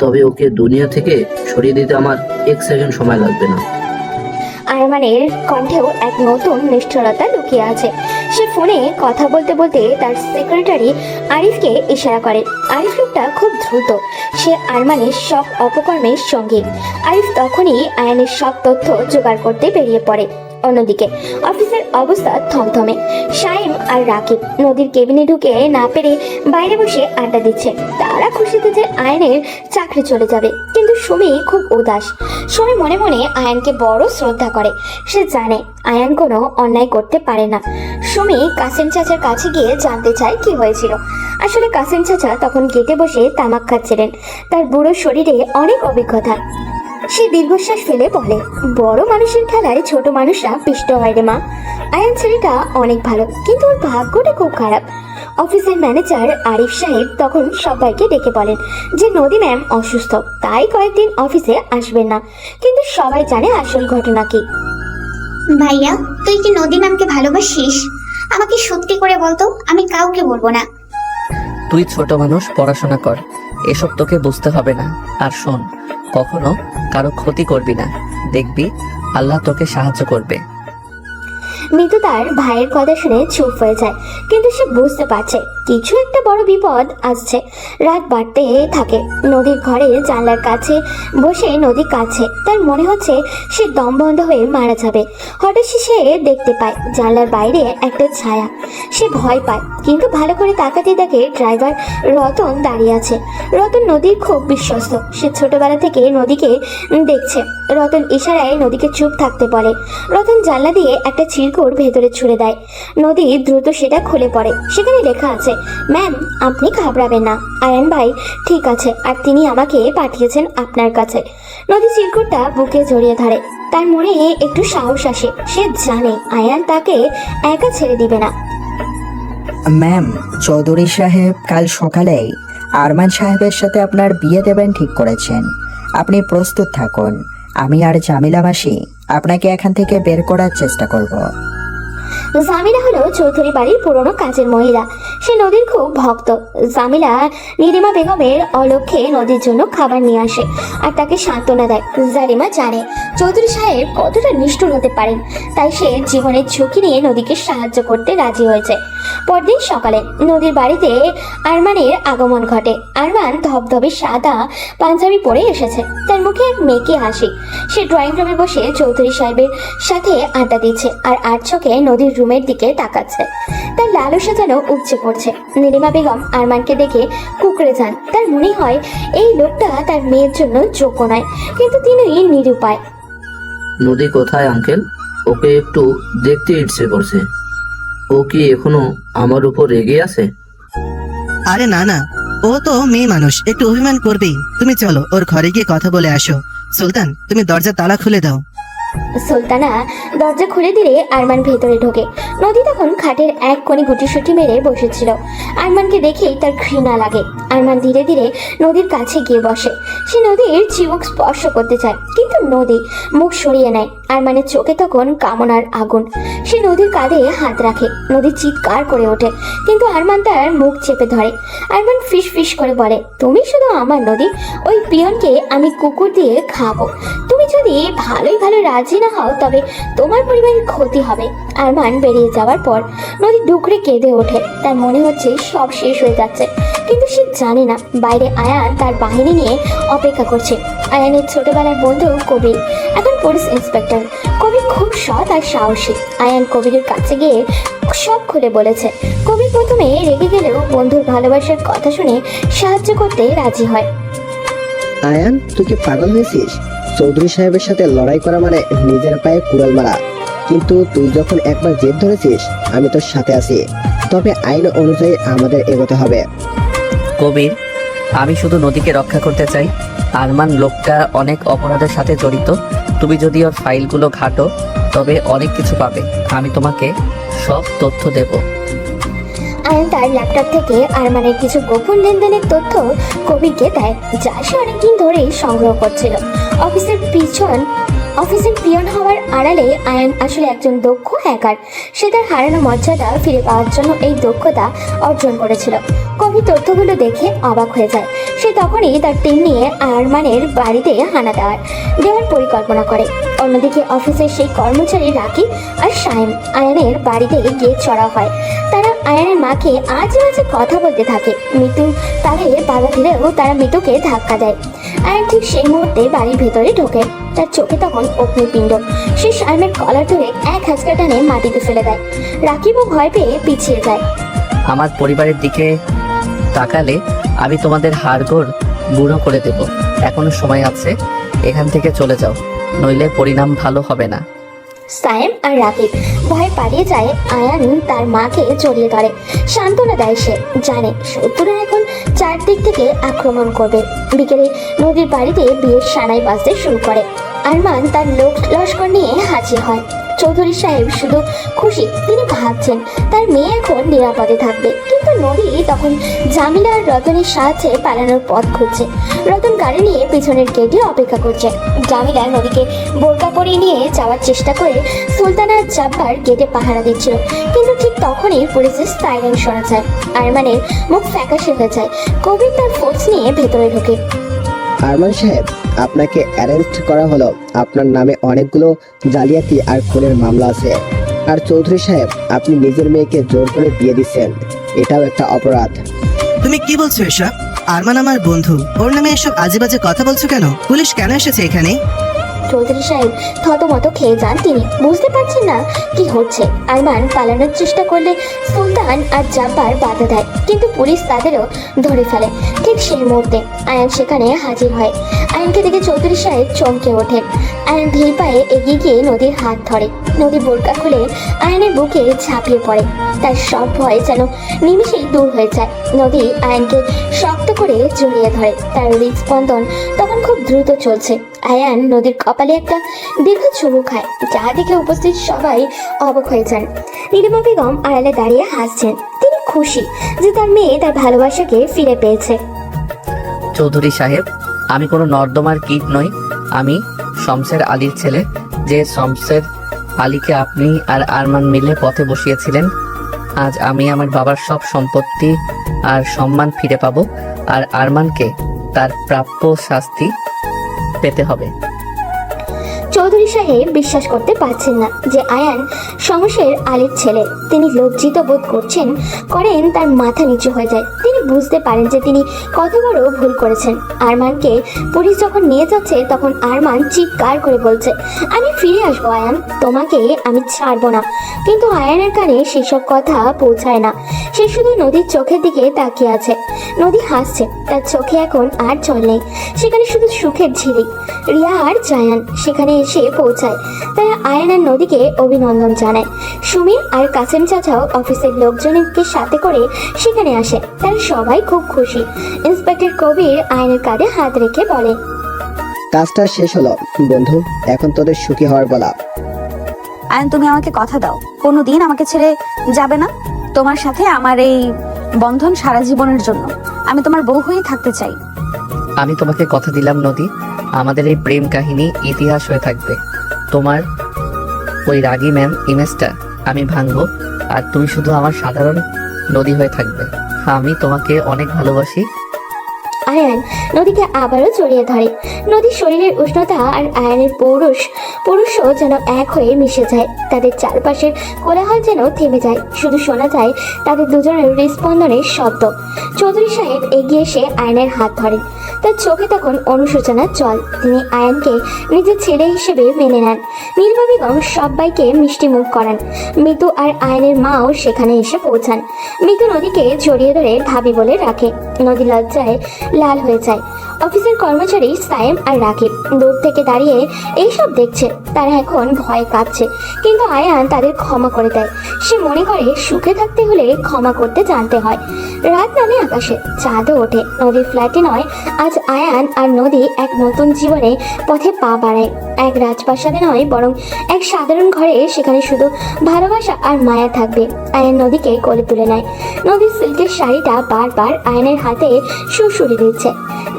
তবে ওকে দুনিয়া থেকে সরিয়ে দিতে আমার 1 সেকেন্ড সময় লাগবে না। আরমানের কণ্ঠেও এক নতুন নিষ্ঠুরতা লুকিয়ে আছে। সে ফোনে কথা বলতে বলতে তার সেক্রেটারি আরিফকে ইশারা করে। আরিফ লোকটা খুব দ্রুত, সে আরমানের সব অপকর্মের সঙ্গী। আরিফ তখনই আয়ানের সব তথ্য জোগাড় করতে বেরিয়ে পড়ে। অন্যদিকে অফিসের অবস্থা থমথমে। শাইম আর রাকিব নদীর কেবিনে ঢুকে না পেরে বাইরে বসে আড্ডা দিচ্ছে। তারা খুশিতে যে আয়নের চাকরি চলে যাবে, কিন্তু সুমি খুব উদাস। সুমি মনে মনে আয়ানকে বড় শ্রদ্ধা করে। সে জানে আয়ান কোনো অন্যায় করতে পারে না। সুমি কাসিম চাচার কাছে গিয়ে জানতে চায় কি হয়েছিল। আসলে কাসিম চাচা তখন গেটে বসে তামাক খাচ্ছিলেন। তার বুড়ো শরীরে অনেক অভিজ্ঞতা। সে দীর্ঘশ্বাস ফেলে বলে, বড় মানুষের খেলায় ছোট মানুষরা পিষ্ট হয় রে মা। আয়ান ছেলেটা অনেক ভালো, কিন্তু ওর ভাগ্যটা খুব খারাপ। অফিসের ম্যানেজার আরিফ সাহেব তখন সবাইকে ডেকে বলেন যে নদী ম্যাম অসুস্থ, তাই কয়েকদিন অফিসে আসবেন না। কিন্তু সবাই জানে আসল ঘটনা কি। ভাইয়া, তুই কি নদী ম্যামকে ভালোবাসিস? আমাকে সত্যি করে বলতো, আমি কাউকে বলবো না। তুই ছোট মানুষ, পড়াশোনা কর, এসব তোকে বুঝতে হবে না। আর শোন, কখনো কারো ক্ষতি করবি না, দেখবি আল্লাহ তোকে সাহায্য করবে। মিতু তার ভাইয়ের কথা শুনে চুপ হয়ে যায়, কিন্তু সে বুঝতে পারছে কিছু একটা বড় বিপদ আসছে। রাত বাড়তে থাকে। নদীর ঘরে জানলার কাছে বসে নদী কাছে, তার মনে হচ্ছে সে দম বন্ধ হয়ে মারা যাবে। হঠাৎ সে দেখতে পায় জানলার বাইরে একটা ছায়া। সে ভয় পায়, কিন্তু ভালো করে তাকাতে দেখে ড্রাইভার রতন দাঁড়িয়ে আছে। রতন নদীর খুব বিশ্বস্ত, সে ছোটবেলা থেকে নদীকে দেখছে। রতন ইশারায় নদীকে চুপ থাকতে বলে। রতন জানলা দিয়ে একটা চিরকুট ভেতরে ছুড়ে দেয়। নদী দ্রুত সেটা খুলে পড়ে। সেখানে লেখা আছে, ম্যাম আপনি ঘাবড়াবেন না, আয়ান ভাই ঠিক আছে, আর তিনি আমাকে পাঠিয়েছেন আপনার কাছে। নদী চিরকুটটা বুকে জড়িয়ে ধরে। তার মনে একটু সাহস আসে। সে জানে আয়ান তাকে একা ছেড়ে দিবে না। ম্যাম, চৌধুরী সাহেব কাল সকালেই আরমান সাহেবের সাথে আপনার বিয়ে দেবেন ঠিক করেছেন। আপনি প্রস্তুত থাকুন। আমি আর জামিলা মাসি আপনাকে এখান থেকে বের করার চেষ্টা করব। জামিলা হলো চৌধুরী বাড়ির পুরনো কাজের মহিলা। সে নদীর খুব ভক্ত। জামিলা নীলিমা বেগমের অলক্ষ্যে নদীর জন্য খাবার নিয়ে আসে আর তাকে সান্ত্বনা দেয়। জালিমা জানে চৌধুরী সাহেব কতটা নিষ্ঠুর হতে পারেন, তাই সে জীবনের ঝুঁকি নিয়ে নদীকে সাহায্য করতে রাজি হয়েছে। পরদিন সকালে নদীর বাড়িতে আরমানের আগমন ঘটে। আরমান ধবধবে সাদা পাঞ্জাবি পরে এসেছে, তার মুখে এক মেকি হাসি। সে ড্রয়িং রুমে বসে চৌধুরী সাহেবের সাথে আড্ডা দিচ্ছে আর আর চোখে নদীর রুমের দিকে তাকাচ্ছে। তার লালসা যেন উপচে পড়ছে। নীলিমা বেগম আরমানকে দেখে কুকড়ে যান। তার মনে হয় এই লোকটা তার মেয়ের জন্য যোগ্য নয়, কিন্তু তিনি নিরুপায়। নদী কোথায় আঙ্কেল? ওকে একটু দেখতে ইচ্ছে করছে। ও কি এখনো আমার উপর রেগে আছে? আরে না না, ও তো মেয়ে মানুষ, একটু অভিমান করবেই। তুমি চলো ওর ঘরে গিয়ে কথা বলে আসো। সুলতান, তুমি দরজা তালা খুলে দাও। সুলতানা দরজা খুলে দিলে আরমান ভেতরে ঢোকে। নদী তখন খাটের এক কোণে গুটিসুটি মেরে বসেছিল। আরমানকে দেখেই তার ঘৃণা লাগে। আরমান ধীরে ধীরে নদীর কাছে গিয়ে বসে। সে নদীর চিবুক স্পর্শ করতে চায়, কিন্তু নদী মুখ সরিয়ে নেয়। আরমানের চোখে তখন কামনার আগুন। সে নদীর কাঁধে হাত রাখে। নদী চিৎকার করে ওঠে, কিন্তু আরমান তার মুখ চেপে ধরে। আরমান ফিস ফিস করে বলে, তুমি শুধু আমার নদী, ওই পিয়নকে আমি কুকুর দিয়ে খাবো। তুমি যদি ভালোই ভালো রাজি না হও তবে তোমার পরিবারের ক্ষতি হবে। আরমান বেরিয়ে যাওয়ার পর নদী ডুকরে কেঁদে ওঠে। তার মনে হচ্ছে সব শেষ হয়ে যাচ্ছে, কিন্তু সে জানে না বাইরে আয়ান তার বাহিনী নিয়ে অপেক্ষা করছে। আয়ানের ছোটবেলার বন্ধু কবির এখন পুলিশ ইন্সপেক্টর। কবির খুব সৎ আর সাহসী। আয়ান কবিরের কাছে গিয়ে সব খুলে বলেছে। কবির প্রথমে রেগে গেলেও বন্ধুর ভালোবাসার কথা শুনে সাহায্য করতে রাজি হয়। আয়ান, তুই কি পাগল হয়েছিস? চৌধুরী সাহেবের সাথে লড়াই করা মানে নিজের পায়ে কুড়াল মারা। কিন্তু তুই যখন একবার জেদ ধরেছিস, আমি তোর সাথে আছি। তবে আইন অনুযায়ী আমাদের এগোতে হবে। কবির, আমি শুধু নদীকে রক্ষা করতে চাই। আরমান লোকটা অনেক অপরাধের সাথে জড়িত। তুমি যদি ওর ফাইলগুলো ঘাটো তবে অনেক কিছু পাবে। আমি তোমাকে সব তথ্য দেব। আয়ান তার ল্যাপটপ থেকে আরমানের কিছু গোপন লেনদেনের তথ্য কবিরকে দেয়, যা সে অনেকদিন ধরেই সংগ্রহ করছিল। অফিসের পিয়ন হওয়ার আড়ালে আয়ান আসলে একজন দক্ষ হ্যাকার। সে তার হারানো মর্যাদা ফিরে পাওয়ার জন্য এই দক্ষতা অর্জন করেছিল। কবি তথ্যগুলো দেখে অবাক হয়ে যায়। সে তখনই তার টিম নিয়ে আরমানের বাড়িতে হানা দেওয়ার পরিকল্পনা করে। অন্যদিকে অফিসের সেই কর্মচারী রাকিব আর সায়েম আয়ানের বাড়িতে গিয়ে চড়া হয়। তারা আয়ানের মাকে আজে বাজে কথা বলতে থাকে। মিতু তাদের বাধা দিলেও তারা মিতুকে ধাক্কা দেয়। আয়ান ঠিক সেই মুহূর্তে বাড়ির ভেতরে ঢোকে। তার চোখে তখন অগ্নিপিণ্ড। সে সায়েমের কলার ধরে এক হাঁচকা টানে মাটিতে ফেলে দেয়। রাকিবও ভয় পেয়ে পিছিয়ে যায়। আমার পরিবারের দিকে তাকালে আমি তোমাদের হাড়গোড় বুড়ো করে দেব। এখনো সময় আছে, এখান থেকে চলে যাও, নইলে পরিণাম ভালো হবে না। সায়েম আর রাকিব ভয় পালিয়ে যায়। আয়ান তার মাকে জড়িয়ে ধরে, সান্ত্বনা দেয়। সে জানে শত্রুরা এখন চারদিক থেকে আক্রমণ করবে। বিকেলে নদীর বাড়িতে বিয়ের সানাই বাজতে শুরু করে। আরমান তার লস্কর নিয়ে হাজির হয়। চৌধুরী সাহেব শুধু খুশি। তিনি ভাবছেন তার মেয়ে এখন নিরাপদে থাকবে। কিন্তু নদী তখন জামিলা আর রতনের সাহায্যে পালানোর পথ খুঁজছে। রতন গাড়ি নিয়ে পিছনের গেটে অপেক্ষা করছে। জামিলা নদীকে বোরকা পরিয়ে নিয়ে যাওয়ার চেষ্টা করে সুলতানা জাব্বার গেটে পাহারা দিচ্ছিল, কিন্তু ঠিক তখনই পুলিশের সাইরেন শোনা যায়। আরমানের মুখ ফ্যাকাশে হয়ে যায়। কবির তার ফোর্স নিয়ে ভেতরে ঢোকে। আরমান সাহেব, আপনাকে অ্যারেস্ট করা হলো। আপনার নামে অনেকগুলো জালিয়াতি আর খুনের মামলা আছে। আর চৌধুরী সাহেব, আপনি নিজের মেয়েকে জোর করে বিয়ে দিচ্ছেন, এটাও একটা অপরাধ। তুমি কি বলছো এসব? আরমান আমার বন্ধু, ওর নামে এসব আজে বাজে কথা বলছো কেন? পুলিশ কেন এসেছে এখানে? চৌধুরী সাহেব থতমত খেয়ে যান। তিনি বুঝতে পারছেন না কি হচ্ছে। আরমান পালানোর চেষ্টা করলে সুলতান আর জাব্বার বাধা দেয়, কিন্তু পুলিশ তাদেরও ধরে ফেলে। ঠিক সেই মুহূর্তে আয়ান সেখানে হাজির হয়। আয়ানকে দেখে চৌধুরী সাহেব চমকে ওঠেন। আয়ান ধীর পায়ে এগিয়ে গিয়ে নদীর হাত ধরে। নদী বোরকা খুলে আয়ানের বুকে ঝাঁপিয়ে পড়ে। তার সব ভয় যেন নিমিষেই দূর হয়ে যায়। নদী আয়ানকে শক্ত করে জড়িয়ে ধরে। তার হৃদস্পন্দন তখন খুব দ্রুত চলছে। আয়ান নদীর কপালে একটা দীর্ঘ চুমু খায়, যা দেখে উপস্থিত সবাই অবাক হয়ে যান। নীলিমা বেগম আড়ালে দাঁড়িয়ে হাসছেন। তিনি খুশি যে তার মেয়ে তার ভালোবাসাকে ফিরে পেয়েছে। চৌধুরী সাহেব, আমি কোনো নর্দমার কীট নই। আমি শমশের আলীর ছেলে, যে শমশের আলীকে আপনি আর আরমান মিলে পথে বসিয়েছিলেন। আজ আমি আমার বাবার সব সম্পত্তি আর সম্মান ফিরে পাবো, আর আরমানকে তার প্রাপ্য শাস্তি পেতে হবে। চৌধুরী সাহেব বিশ্বাস করতে পারছেন না যে আয়ান শমশের আলীর ছেলে। তিনি লজ্জিত বোধ করেন। তার মাথা নিচু হয়ে যায়। তিনি বুঝতে পারেন যে তিনি কত বড় ভুল করেছেন। আরমানকে পুলিশ যখন নিয়ে যাচ্ছে তখন আরমান চিৎকার করে বলছে, আমি ফিরে আসবো আয়ান, তোমাকে আমি ছাড়বো না। কিন্তু আয়ানের কানে সেসব কথা পৌঁছায় না। সে শুধু নদীর চোখের দিকে তাকিয়ে আছে। নদী হাসছে, তার চোখে এখন আর জল নেই। সেখানে শুধু সুখের ঝিলিক। রিয়া আর জায়ান সেখানে এসে পৌঁছায়। তারা আয়ান আর নদীকে অভিনন্দন জানায়। সুমির আর কাসেম চাচাও অফিসের লোকজনকে সাথে করে সেখানে আসে। তারা সবাই খুব খুশি। ইন্সপেক্টর কবির আয়ানের কাঁধে হাত রেখে বলে, কাজটা শেষ হলো বন্ধু, এখন তোদের সুখী হওয়ার বলা। আয়ন, তুমি আমাকে কথা দাও, কোনোদিন আমাকে ছেড়ে যাবে না। তোমার সাথে আমার এই বন্ধন সারা জীবনের জন্য। আমি তোমার বউ হয়েই থাকতে চাই। আমি তোমাকে কথা দিলাম নদী, আমাদের এই প্রেম কাহিনী ইতিহাস হয়ে থাকবে। তোমার ওই রাগী ম্যাম ইমেজটা আমি ভাঙবো, আর তুমি শুধু আমার সাধারণ নদী হয়ে থাকবে। আমি তোমাকে অনেক ভালোবাসি। আয়ান নদীকে আবারও জড়িয়ে ধরে। নদীর শরীরের উষ্ণতা আর আয়ানের পৌরুষও যেন এক হয়ে মিশে যায়। তাদের চারপাশের কোলাহল যেন থেমে যায়, শুধু শোনা যায় তাদের দুজনের হৃদস্পন্দনের শব্দ। চৌধুরী সাহেব এগিয়ে এসে আয়ানের হাত ধরেন। তার চোখে তখন অনুশোচনার জল। তিনি আয়ানকে নিজের ছেলে হিসেবে মেনে নেন। নীলমা বেগম সবাইকে মিষ্টি মুখ করান। মিতু আর আয়ানের মাও সেখানে এসে পৌঁছান। মিতু নদীকে জড়িয়ে ধরে ভাবি বলে রাখে। নদী লজ্জায় লাল হয়ে যায়। অফিসের কর্মচারী সায়েম আর রাকিব দূর থেকে দাঁড়িয়ে এইসব দেখছে। তারা এখন ভয়ে কাঁপছে, কিন্তু আয়ান তাদের ক্ষমা করে দেয়। সে মনে করে সুখে থাকতে হলে ক্ষমা করতে জানতে হয়। রাত নামে আকাশে, চাঁদও ওঠে। নদীর ফ্ল্যাটে নয়, আজ আয়ান আর নদী এক নতুন জীবনে পথে পা বাড়ায়। এক রাজপ্রাসাদে নয়, বরং এক সাধারণ ঘরে। সেখানে শুধু ভালোবাসা আর মায়া থাকবে। আয়ান নদীকে কোলে তুলে নেয়। নদীর সিল্কের শাড়িটা বারবার আয়ানের হাতে সুরসুরি দিচ্ছে।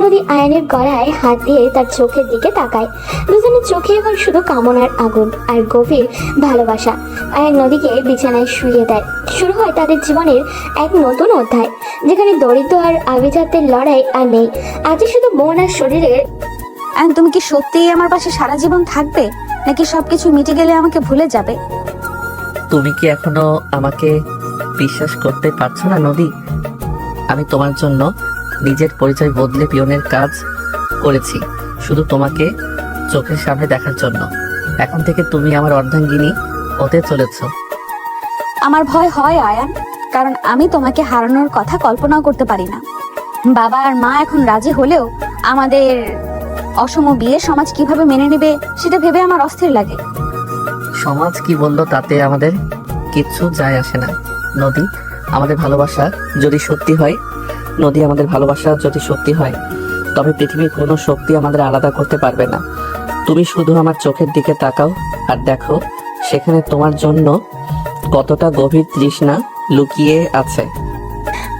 নদী আয়ানের গলায় হাত দিয়ে তার চোখের দিকে তাকায়। দুজনের চোখে এখন শুধু কামনার আগুন আর গভীর ভালোবাসা। আয়ান নদীকে বিছানায় শুইয়ে দেয়। শুরু হয় তাদের জীবনের এক নতুন অধ্যায়, যেখানে দরিদ্র আর আভিজাত্যের লড়াই আর নেই। আজ শুধু মন আর শরীরের। আয়ন, তুমি কি সত্যিই আমার পাশে সারা জীবন থাকবে, নাকি সবকিছু মিটে গেলে আমাকে ভুলে যাবে? তুমি কি এখনো আমাকে বিশ্বাস করতে পারছো না নদী? আমি তোমার জন্য নিজের পরিচয় বদলে পিয়নের কাজ করেছি, শুধু তোমাকে চোখের সামনে দেখার জন্য। এখন থেকে তুমি আমার অর্ধাঙ্গিনী হতে চলেছ। আমার ভয় হয় আয়ান, কারণ আমি তোমাকে হারানোর কথা কল্পনাও করতে পারি না। বাবা আর মা এখন রাজি হলেও আমাদের অসম বিয়ে সমাজ কিভাবে মেনে নেবে সেটা ভেবে আমার অস্থির লাগে। সমাজ কি বললো তাতে আমাদের কিচ্ছু যায় আসে না নদী। আমাদের ভালোবাসা যদি সত্যি হয়, নদী আমাদের ভালোবাসা যদি সত্যি হয়, তবে পৃথিবীর কোনো শক্তি আমাদের আলাদা করতে পারবে না। তুমি শুধু আমার চোখের দিকে তাকাও আর দেখো সেখানে তোমার জন্য কতটা গভীর তৃষ্ণা লুকিয়ে আছে।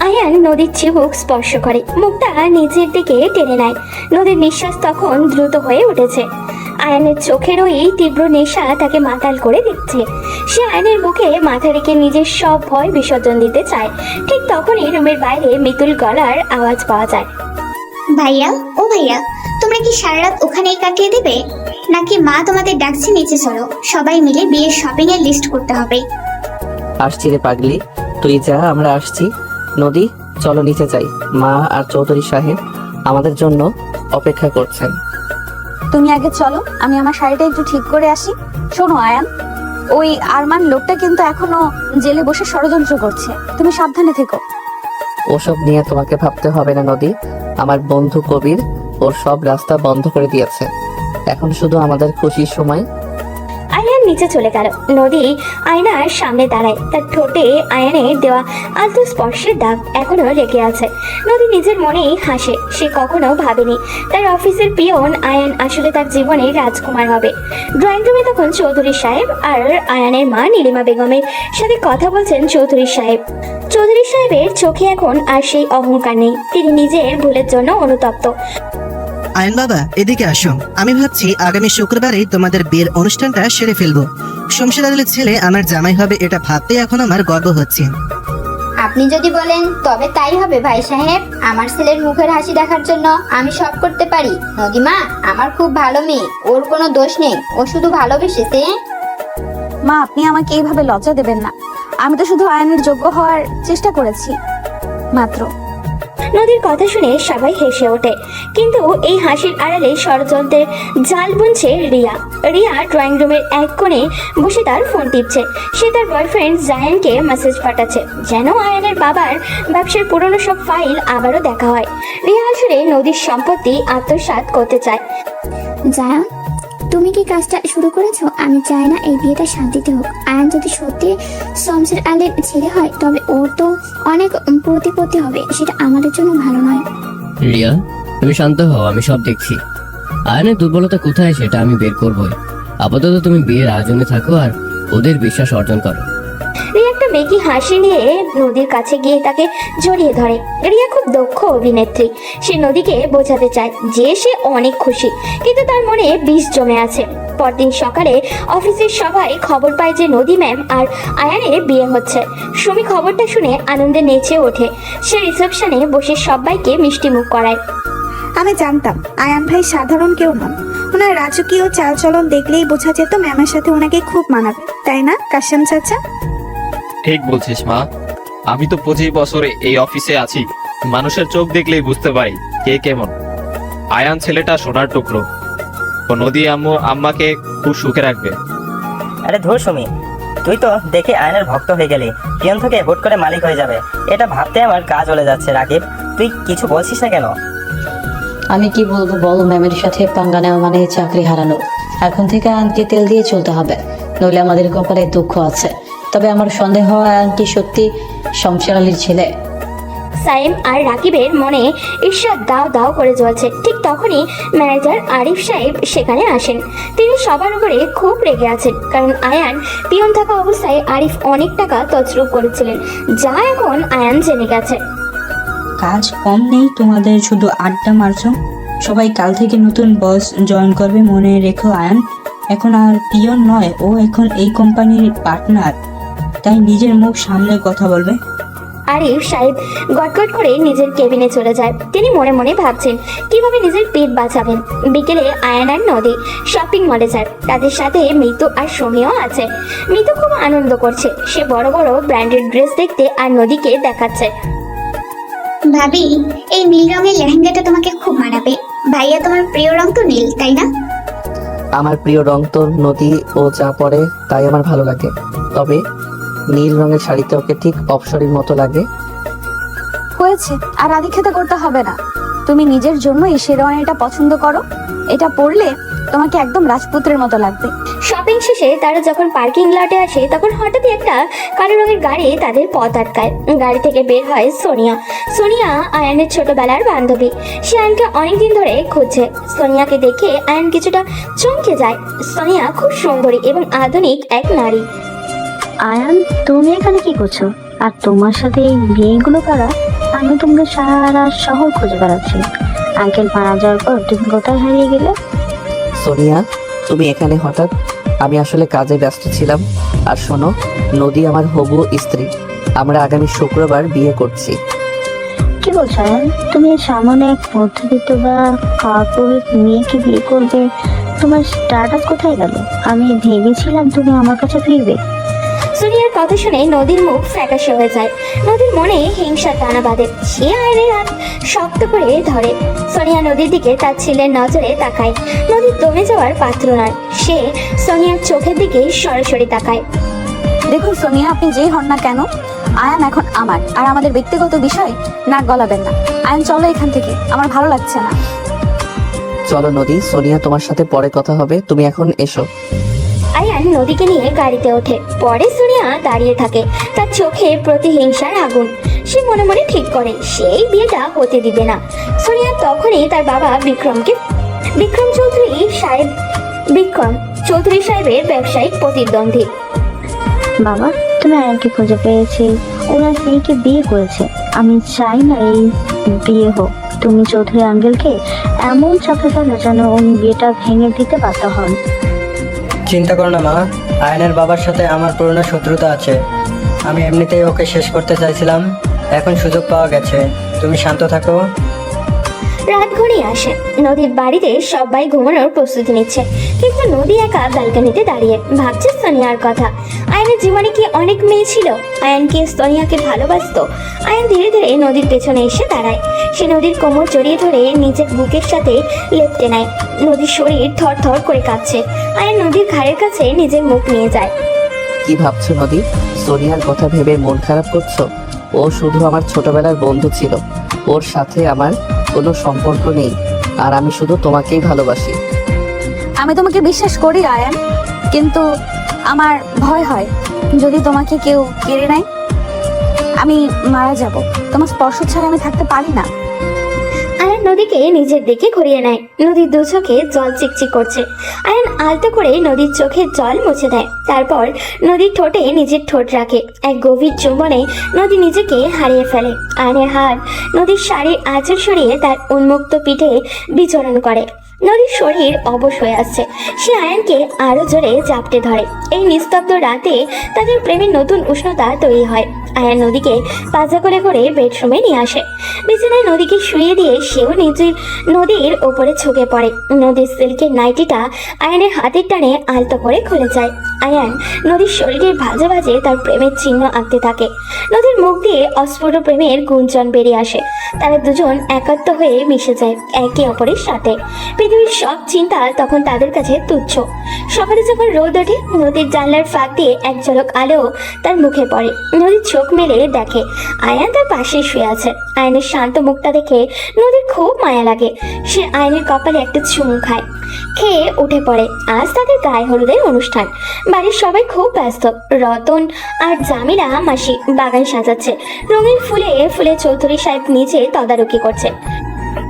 আয়ান নদীর চিবুক স্পর্শ করে, মুখটা নিচের দিকে টেনে নেয়। নদীর নিঃশ্বাস তখন দ্রুত হয়ে উঠেছে। আয়ানের চোখের ওই তীব্র নেশা তাকে মাতাল করে দিচ্ছে। সে আয়ানের মুখে মাথা রেখে নিজের সব ভয় বিসর্জন দিতে চায়। ঠিক তখনই রুমের বাইরে মিতুল গলার আওয়াজ পাওয়া যায়। ভাইয়া, ও ভাইয়া, তোমরা কি সারা রাত ওখানেই কাটিয়ে দেবে, নাকি মা তোমাদের ডাকছে নিচে চলো, সবাই মিলে বিয়ের শপিং এর লিস্ট করতে হবে? আসছি রে পাগলি, তুই যা, আমরা আসছি। নদী চলো নিচে যাই, মা আর চৌধুরী সাহেব আমাদের জন্য অপেক্ষা করছেন। তুমি আগে চলো, আমি আমার শাড়িটা একটু ঠিক করে আসি। শোনো আয়ান, ওই আরমান লোকটা কিন্তু এখনো জেলে বসে ষড়যন্ত্র করছে, তুমি সাবধানে থেকো। ওসব নিয়ে তোমাকে ভাবতে হবে না নদী। আমার বন্ধু কবির ওর সব রাস্তা বন্ধ করে দিয়েছে। এখন শুধু আমাদের খুশির সময়। আয়ান নিচে চলে গেল। নদী আয়নার সামনে দাঁড়ায়। তার ঠোঁটে আয়ানের দেওয়া আলতো স্পর্শের দাগ এখনো রেখে আছে। নদী নিজের মনেই হাসে। সে কখনো ভাবেনি তার অফিসের পিয়ন আয়ান আসলে তার জীবনে রাজকুমার হবে। ড্রয়িং রুমে তখন চৌধুরী সাহেব আর আয়ানের মা নীলিমা বেগমের সাথে কথা বলছেন চৌধুরী সাহেব। চৌধুরী সাহেবের চোখে এখন আর সেই অহংকার নেই। তিনি নিজের ভুলের জন্য অনুতপ্ত। আয়ন বাবা, এদিকে আসো। আমি ভাবছি আগামী শুক্রবারে তোমাদের বিয়ের অনুষ্ঠানটা সেরে ফেলবো। শমশের আলীর ছেলে আমার জামাই হবে, এটা ভাবতে এখন আমার গর্ব হচ্ছে। আপনি যদি বলেন তবে তাই হবে ভাই সাহেব। আমার ছেলের মুখের হাসি দেখার জন্য আমি সব করতে পারি। নদীমা আমার খুব ভালো মেয়ে, ওর কোনো দোষ নেই, ও শুধু ভালোবেসেছে। মা, আপনি আমাকে এইভাবে লজ্জা দেবেন না। আমি তো শুধু আয়নের যোগ্য হওয়ার চেষ্টা করেছি মাত্র। নদীর কথা শুনে সবাই হেসে ওঠে, কিন্তু এই হাসির আড়ালে ষড়যন্ত্রের জাল বুনছে রিয়া। রিয়া ড্রয়িং রুমের এক কোণে বসে তার ফোন টিপছে। সে তার বয়ফ্রেন্ড জায়ানকে মেসেজ পাঠাচ্ছে, যেন আয়ানের বাবার ব্যবসার পুরনো সব ফাইল আবারও দেখা হয়। রিয়া আসলে নদীর সম্পত্তি আত্মসাৎ করতে চায়। জায়ান, তুমি কি কাজটা শুরু করেছো? আমি চাই না এই বিয়েটা শান্তিতে হোক। আয়ান যদি সত্যি শমশের আলীর ছেলে হয়, তবে ওর তো অনেক প্রতিপত্তি হবে, সেটা আমাদের জন্য ভালো নয়। রিয়া, তুমি শান্ত হও, আমি সব দেখছি। আয়নের দুর্বলতা কোথায় সেটা আমি বের করবই। আপাতত তুমি বিয়ের আয়োজনে থাকো আর ওদের বিশ্বাস অর্জন করো। রিয়া একটা মেকি হাসি নিয়ে নদীর কাছে গিয়ে তাকে জড়িয়ে ধরে। রিয়া খুব দক্ষ অভিনেত্রী। সে নদীকে বোঝাতে চায় যে সে অনেক খুশি, কিন্তু তার মনে বিষ জমে আছে। পরদিন সকালে অফিসের সবাই খবর পায় যে নদী ম্যাম আর আয়ানের বিয়ে হচ্ছে। সুমি খবরটা শুনে আনন্দে নেচে ওঠে। সে রিসেপশনে বসে সবাইকে মিষ্টি মুখ করায়। আমি জানতাম আয়ান ভাই সাধারণ কেউ নন। ওনার রাজকীয় চালচলন দেখলেই বোঝা যেত ম্যামের সাথে ওনাকে খুব মানাবে, তাই না কাশেম চাচা? ঠিক বলছিস মা, আমি তো 25 বছরে এই অফিসে আছি, মানুষের চোখ দেখলেই বুঝতে পারি কে কেমন। আয়ান ছেলেটা সোনার টুকরো, ও নদী আম্মাকে খুব সুখে রাখবে। আরে ধুর সুমি, তুই তো দেখে আয়নের ভক্ত হয়ে গেলি, পিয়ন থেকে হুট করে মালিক হয়ে যাবে, এটা ভাবতে আমার গা জ্বলে যাচ্ছে। রাকিব, তুই কিছু বলছিস না কেন? আমি কি বলবো বল, ম্যামের সাথে পাঙ্গা নেওয়া মানে চাকরি হারানো। এখন থেকে আয়ানকে তেল দিয়ে চলতে হবে, নইলে আমাদের কপালে দুঃখ আছে। তবে আমার সন্দেহ আয়ান কি সত্যি শমশের আলীর ছেলে। সাইম আর রাকিবের মনে ঈর্ষা দাও দাও করে জ্বলছে। ঠিক তখনই ম্যানেজার আরিফ সাহেব সেখানে আসেন। তিনি সবার উপরে খুব রেগে আছেন, কারণ আয়ান পিয়ন থাকা অবস্থায় আরিফ অনেক টাকা তছরূপ করেছিলেন, যা এখন আয়ান জেনে গেছে। কাজ কম নেই তোমাদের, শুধু আড্ডা মারছো। সবাই কাল থেকে নতুন বস জয়েন করবে, মনে রেখো আয়ান এখন আর পিয়ন নয়, ও এখন এই কোম্পানির পার্টনার, তাই নিজের মুখ সামলে কথা বলবে। আরিফ সাহেব গটগট করে নিজের কেবিনে চলে যায়। তিনি মনে মনে ভাবছেন কিভাবে নিজের পেট বাঁচাবেন। বিকেলে আয়ান আর নদী শপিং মলে যায়। তাদের সাথে মিতু আর সুমিও আছে। মিতু খুব আনন্দ করছে, সে বড় বড় ব্র্যান্ডেড ড্রেস দেখতে আর নদীকে দেখাচ্ছে। ভাবি, এই নীল রঙের লেহেঙ্গাটা তোমাকে খুব মানাবে। ভাইয়া তোমার প্রিয় রং তো নীল, তাই না? আমার প্রিয় রং তো নদী, ও যা পরে তাই আমার ভালো লাগে। তবে নীল রঙের শাড়িতে ওকে ঠিক অপসরীর মতো লাগে। হয়েছে, আর আদিক্ষেতা করতে হবে না। তুমি নিজের জন্য এই শেরওয়ানিটা পছন্দ করো, এটা পরলে তোমাকে একদম রাজপুত্রের মতো লাগবে। শপিং শেষে তারা যখন পার্কিং লটে আসে, তখন হঠাৎই একটা কালো রঙের গাড়ি তাদের পথ আটকায়। গাড়ি থেকে বের হয় সোনিয়া। সোনিয়া আয়ানের ছোটবেলার বান্ধবী। সে আয়ানকে অনেকদিন ধরে খুঁজছে। সোনিয়াকে দেখে আয়ান কিছুটা চমকে যায়। সোনিয়া খুব সুন্দরী এবং আধুনিক এক নারী। আয়ান, তুমি এখানে কি করছো? আর তোমার সাথে এই বিয়েগুলো করা? আমি তোমাকে সারা শহর খুঁজে বেড়াচ্ছি। আঙ্কেল মারা যাওয়ার পর তুমি কোথায় হারিয়ে গেলে? সোনিয়া, তুমি এখানে হঠাৎ? আমি আসলে কাজে ব্যস্ত ছিলাম। আর শোনো, নদী আমার হবু স্ত্রী। আমরা আগামী শুক্রবার বিয়ে করছি। কি বলছো আয়ান? তুমি সামনে এক মধ্যবিত্ত বা কর্পোরেট মেয়েকে বিয়ে করবে? তোমার স্ট্যাটাস কোথায় গেল? আমি ভেবেছিলাম তুমি আমার কাছে ফিরবে। সোনিয়ার কথা শুনে নদীর মুখ ফ্যাকাশে হয়ে যায়। নদীর মনে হিংসার টানা বাঁধে। সে আয়নের হাত শক্ত করে ধরে। সোনিয়া নদীর দিকে তার ছেলের নজরে তাকায়। নদীর দমে যাওয়ার পাত্র নয়। সে সোনিয়ার চোখের দিকে সরাসরি তাকায়। দেখুন সোনিয়া, আপনি যেই হন না কেন, আয়ান এখন আমার, আর আমাদের ব্যক্তিগত বিষয় নাক গলাবেন না। আয়ান চলো এখান থেকে, আমার ভালো লাগছে না। চলো নদী, সোনিয়া তোমার সাথে পরে কথা হবে, তুমি এখন এসো। আয়ান নদীকে নিয়ে গাড়িতে ওঠে। পরে সোনিয়া দাঁড়িয়ে থাকে, তার চোখে প্রতিহিংসার আগুন। সে মনে মনে ঠিক করে সেই বিয়েটা হতে দিবে না। সোনিয়া তখনই তার বাবা বিক্রম চৌধুরী সাহেবের ব্যবসায়িক প্রতিদ্বন্দ্বী। বাবা, তুমি আয়ানকে খুঁজে পেয়েছি, ওরা মেয়েকে বিয়ে করেছে। আমি চাই না এই বিয়ে হোক। তুমি চৌধুরী আঙ্কেলকে এমন চাপে ফেলো যেন উনি বিয়েটা ভেঙে দিতে বাধ্য হন। চিন্তা করো না মা, আয়নের বাবার সাথে আমার পুরনো শত্রুতা আছে। আমি এমনিতেই ওকে শেষ করতে চাইছিলাম, এখন সুযোগ পাওয়া গেছে। তুমি শান্ত থাকো। রাত ঘনিয়ে আসে। নদীর বাড়িতে সবাই ঘুমানোর প্রস্তুতি নিচ্ছে, কিন্তু নদী একা ব্যালকনিতে দাঁড়িয়ে ভাবছে সোনিয়ার কথা। আয়নের জীবনে কি অনেক মেয়ে ছিল? আয়ান কি সোনিয়াকে ভালোবাসতো? আয়ান ধীরে ধীরে নদীর পেছনে এসে দাঁড়ায়। সে নদীর কোমর জড়িয়ে ধরে নিজের বুকের সাথে লেপটে নেয়। নদীর শরীর থর থর করে কাঁপছে। আয়ান নদীর ঘাড়ের কাছে নিজের মুখ নিয়ে যায়। কি ভাবছো নদী? সোনিয়ার কথা ভেবে মন খারাপ করছো? ও শুধু আমার ছোটবেলার বন্ধু ছিল, ওর সাথে আমার কোনো সম্পর্ক নেই, আর আমি শুধু তোমাকেই ভালোবাসি। আমি তোমাকে বিশ্বাস করি আয়ান, কিন্তু আমার ভয় হয় যদি তোমাকে কেউ কেড়ে নেয়, আমি মারা যাব। তোমার স্পর্শ ছাড়া আমি থাকতে পারি না। আয়ান নদীকে নিজের দিকে ঘুরিয়ে নেয়। নদীর দু চোখে জল চিকচিক করছে। আয়ান আলতো করে নদীর চোখের জল মুছে দেয়। তারপর নদীর ঠোঁটে নিজের ঠোঁট রাখে। এক গভীর চুম্বনে নদী নিজেকে হারিয়ে ফেলে। আয়নের হাত নদীর শাড়ির আঁচল সরিয়ে তার উন্মুক্ত পিঠে বিচরণ করে। নদীর শরীর অবশ হয়ে আসছে। সে আয়ানকে আরো জোরে জাপটে ধরে। এই নিস্তব্ধ রাতে তাদের প্রেমের নতুন উষ্ণতা তৈরি হয়। আয়ান নদীকে পাজা করে করে বেডরুমে নিয়ে আসে। বিছানায় নদীকে শুয়ে দিয়ে সেও নদীর ওপরে ঝুঁকে পড়ে। নদীর সিল্কের নাইটিটা আয়ানের হাতের টানে আলতো করে খুলে যায়। আয়ান নদীর শরীরের ভাঁজে ভাঁজে তার প্রেমের চিহ্ন আঁকতে থাকে। নদীর মুখ দিয়ে অস্ফুট প্রেমের গুঞ্জন বেরিয়ে আসে। তারা দুজন একাত্ম হয়ে মিশে যায় একে অপরের সাথে। পৃথিবীর সব চিন্তা তখন তাদের কাছে তুচ্ছ। সকালে যখন রোদ ওঠে, নদীর জানলার ফাঁক দিয়ে এক ঝলক আলো তার মুখে পড়ে। নদীর চোখ মেলে দেখে আয়ান তার পাশে শুয়ে আছে। আয়নের শান্ত মুখটা দেখে নদীর খুব মায়া লাগে। সে আয়নের কপালে একটা চুমু খায়, খেয়ে উঠে পড়ে। আজ তাদের গায়ে হলুদের অনুষ্ঠান। বাড়ির সবাই খুব ব্যস্ত। রতন আর জামিলা মাসি বাগান সাজাচ্ছে। রঙিন ফুলে ফুলে চৌধুরী সাহেব নিচে তদারকি করছে।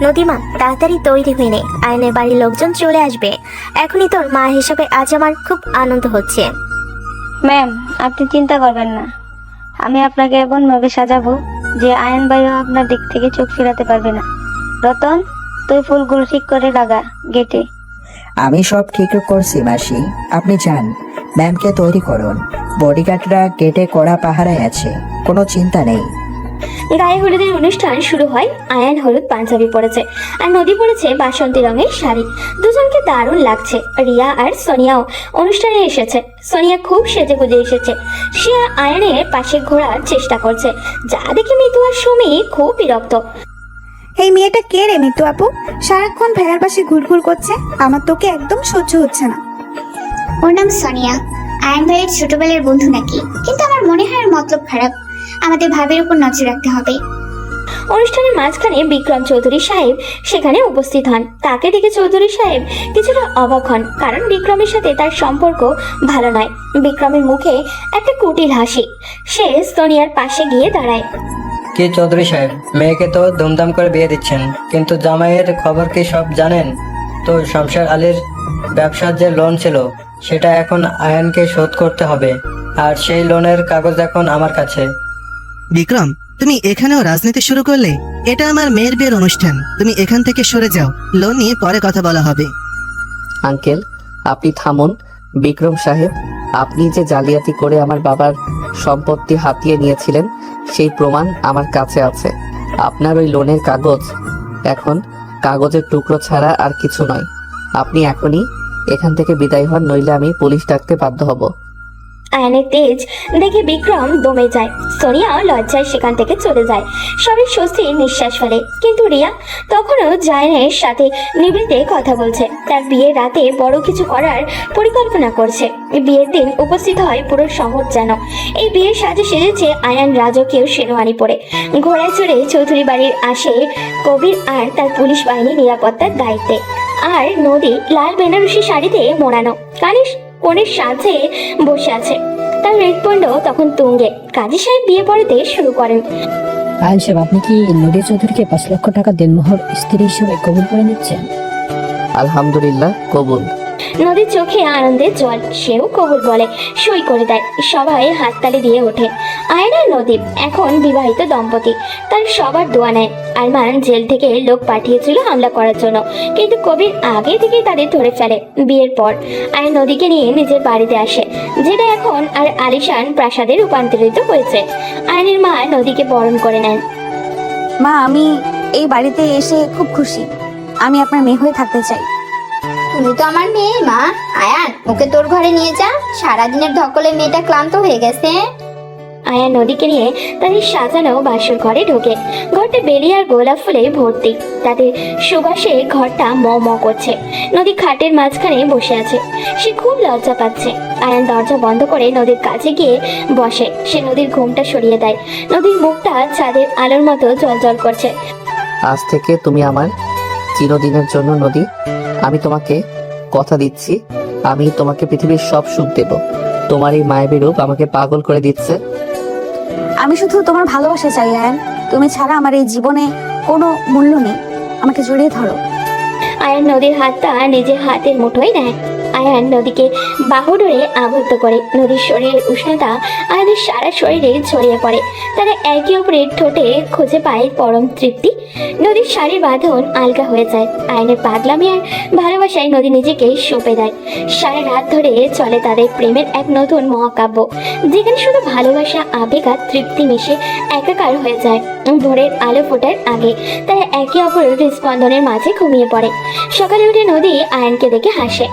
নদীমা, তাড়াতাড়ি তৈরি হয়ে নে, আয়নের বাড়ির লোকজন চলে আসবে। এখনই তোর মা হিসাবে আজ আমার খুব আনন্দ হচ্ছে। ম্যাম, আপনি চিন্তা করবেন না। আমি আপনাকে এমনভাবে সাজাবো যে আয়ন ভাইও আপনার দিক থেকে চোখ ফেরাতে পারবে না। রতন, তুই ফুলগুলো ঠিক করে লাগা গেটে। আমি সব ঠিক করছি মাসি, আপনি যান, ম্যামকে তৈরি করুন। বডিগার্ডরা গেটে কড়া পাহারায় আছে, কোনো চিন্তা নেই। গায়ে হলুদের অনুষ্ঠান শুরু হয়। আয়ান হলুদ পাঞ্জাবি পরেছে আর নদী পরেছে বাসন্তী রঙের শাড়ি। দুজনকে দারুণ লাগছে। রিয়া আর সোনিয়াও অনুষ্ঠানে এসেছে। সোনিয়া খুব সেজে গুজে এসেছে। সে আয়ানের পাশে ঘোরার চেষ্টা করছে, যা দেখে মিতু আর সুমি খুব বিরক্ত। এই মেয়েটা কে রে মিতু আপু? সারাক্ষণ ভেড়ার পাশে ঘুরঘুর করছে, আমার তোকে একদম সহ্য হচ্ছে না। ওর নাম সোনিয়া, আয়ন ভাইয়ের ছোটবেলার বন্ধু নাকি, কিন্তু আমার মনে হয় ওর মতলব খারাপ। আমাদের ভাবের উপর নজর রাখতে হবে। অনুষ্ঠানের মাঝখানে বিক্রম চৌধুরী সাহেব সেখানে উপস্থিত হন। তাকে দেখে চৌধুরী সাহেব কিছুটা অবাক হন, কারণ বিক্রমের সাথে তার সম্পর্ক ভালো নয়। বিক্রমের মুখে একটা কুটিল হাসি। সে সোনিয়ার পাশে গিয়ে দাঁড়ায়। কি চৌধুরী সাহেব, মেয়েকে তো ধুমধাম করে বিয়ে দিচ্ছেন, কিন্তু জামাইয়ের খবর কি সব জানেন? তো শমশের আলীর ব্যবসার যে লোন ছিল সেটা এখন আয়ানকে শোধ করতে হবে, আর সেই লোনের কাগজ এখন আমার কাছে। বিক্রম, তুমি এখানেও রাজনীতি শুরু করলে? এটা আমার মেয়ের বিয়ের অনুষ্ঠান, তুমি এখান থেকে সরে যাও, লোন নিয়ে পরে কথা বলা হবে। আঙ্কেল, আপনি থামুন। বিক্রম সাহেব, আপনি যে জালিয়াতি করে আমার বাবার সম্পত্তি হাতিয়ে নিয়েছিলেন সেই প্রমাণ আমার কাছে আছে। আপনার ওই লোনের কাগজ এখন কাগজের টুকরো ছাড়া আর কিছু নয়। আপনি এখনই এখান থেকে বিদায় হন, নইলে আমি পুলিশ ডাকতে বাধ্য হব। আয়নের তেজ দেখে বিক্রম দমে যায়। সোনিয়াও লজ্জায় সেখান থেকে চলে যায়। সবাই স্বস্তির নিঃশ্বাস ফেলে, কিন্তু রিয়া তখনও জায়নের সাথে নিভৃতে কথা বলছে। তার বিয়ের রাতে বড় কিছু করার পরিকল্পনা করছে। বিয়ের দিন উপস্থিত হয় পুরো শহর যেন। এই বিয়ের সাজে সেজেছে আয়ান রাজকীয় শেরওয়ানি পরে। ঘোড়ায় চড়ে চৌধুরী বাড়ির আসে কবির আর তার পুলিশ বাহিনী নিরাপত্তার দায়িত্বে। আর নদী লাল বেনারসি শাড়িতে মোড়ানো, কনের সাজে বসে আছে। তার হৃৎপিণ্ড তখন তুঙ্গে। কাজী সাহেব বিয়ে পড়াতে শুরু করেন। আয়ন সাহেব, আপনি কি নদী চৌধুরীকে ৫ লক্ষ টাকা দেনমোহর স্ত্রী হিসেবে কবুল করে নিচ্ছেন? আলহামদুলিল্লাহ, কবুল। নদীর চোখে আনন্দের জল, সেও কবুল বলে সই করে দেয়। সবাই হাততালি দিয়ে ওঠে। আয়ন আর নদী এখন বিবাহিত দম্পতি। তার সবার দোয়া নেয়। আরমান জেল থেকে লোক পাঠিয়েছিল হামলা করার জন্য, কিন্তু কবির আগে থেকেই তাদের ধরে ফেলে। বিয়ের পর আয়ন নদীকে নিয়ে নিজের বাড়িতে আসে, যেটা এখন আর আলিশান প্রাসাদে রূপান্তরিত হয়েছে। আয়নের মা নদীকে বরণ করে নেন। মা, আমি এই বাড়িতে এসে খুব খুশি। আমি আপনার মেয়ে হয়ে থাকতে চাই। তুমি তো আমার মেয়ে মা। আয়ান, ওকে তোর ঘরে নিয়ে যা, সারাদিনের ধকলে মেয়েটা ক্লান্ত হয়ে গেছে। আয়া নদীকে নিয়ে তাদের সাজানো বাসর ঘরে ঢোকে। ঘরটা বেলি আর গোলাপ ফুলে ভর্তি। তাদের সুবাসে ঘরটা ম ম করছে। নদী খাটের মাঝখানে বসে আছে। সে খুব লজ্জা পাচ্ছে। আয়ান দরজা বন্ধ করে নদীর কাছে গিয়ে বসে। সে নদীর ঘুমটা সরিয়ে দেয়। নদীর মুখটা চাঁদের আলোর মতো জলজল করছে। আজ থেকে তুমি আমার চিরদিনের জন্য নদী। আমি তোমাকে কথা দিচ্ছি, আমি তোমাকে পৃথিবীর সব সুখ দেব। তোমার এই মায়াবী রূপ আমাকে পাগল করে দিচ্ছে। আমি শুধু তোমার ভালোবাসা চাই আয়ান। তুমি ছাড়া আমার এই জীবনে কোনো মূল্য নেই। আমাকে জড়িয়ে ধরো। আয়ান নদীর হাতটা নিজের হাতের মুঠোয় নেয়। আয়ান নদীকে বাহুডোরে আবদ্ধ করে। নদীর শরীরের উষ্ণতা আয়ানের সারা শরীরে ছড়িয়ে পড়ে। তারা একে অপরের ঠোঁটে খুঁজে পায় পরম তৃপ্তি। নদীর শাড়ির বাঁধন আলগা হয়ে যায়। আয়ানের পাগলামি আর ভালোবাসায় নদী নিজেকে সঁপে দেয়। সারা রাত ধরে চলে তাদের প্রেমের এক নতুন মহাকাব্য, যেখানে শুধু ভালোবাসা, আবেগ আর তৃপ্তি মিশে একাকার হয়ে যায়। ভোরের আলো ফোটার আগে তারা একে অপরের হৃদস্পন্দনের মাঝে ঘুমিয়ে পড়ে। সকালে উঠে নদী আয়ানকে দেখে হাসে।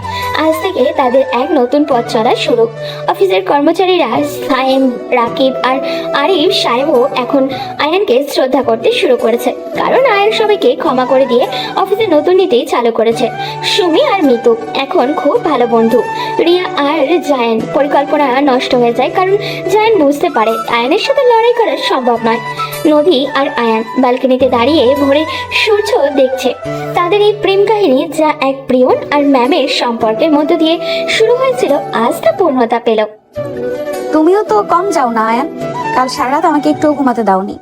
আজ থেকে তাদের এক নতুন পথ চলা শুরু। অফিসের কর্মচারীরা সাইম, রাকিব আর আরিফ সাহেবও এখন আয়ানকে শ্রদ্ধা করতে শুরু করেছে, কারণ আয়ান সবাইকে ক্ষমা করে দিয়ে অফিসে নতুন নীতি চালু করেছে। সুমি আর মিতু এখন খুব ভালো বন্ধু। রিয়া আর জায়ান পরিকল্পনা নষ্ট হয়ে যায়, কারণ জায়ান বুঝতে পারে আয়ানের সাথে লড়াই করা সম্ভব নয়। নদী আর আয়ান ব্যালকনিতে দাঁড়িয়ে ভোরে সূর্য দেখছে। তাদের এই প্রেম কাহিনী, যা এক প্রিয়ন আর ম্যামের সম্পর্কের মধ্য দিয়ে শুরু হয়েছিল, আজ তা পূর্ণতা পেল। তুমিও তো কম যাও না আয়ান, কাল সারা রাত আমাকে একটু ঘুমাতে দাওনি।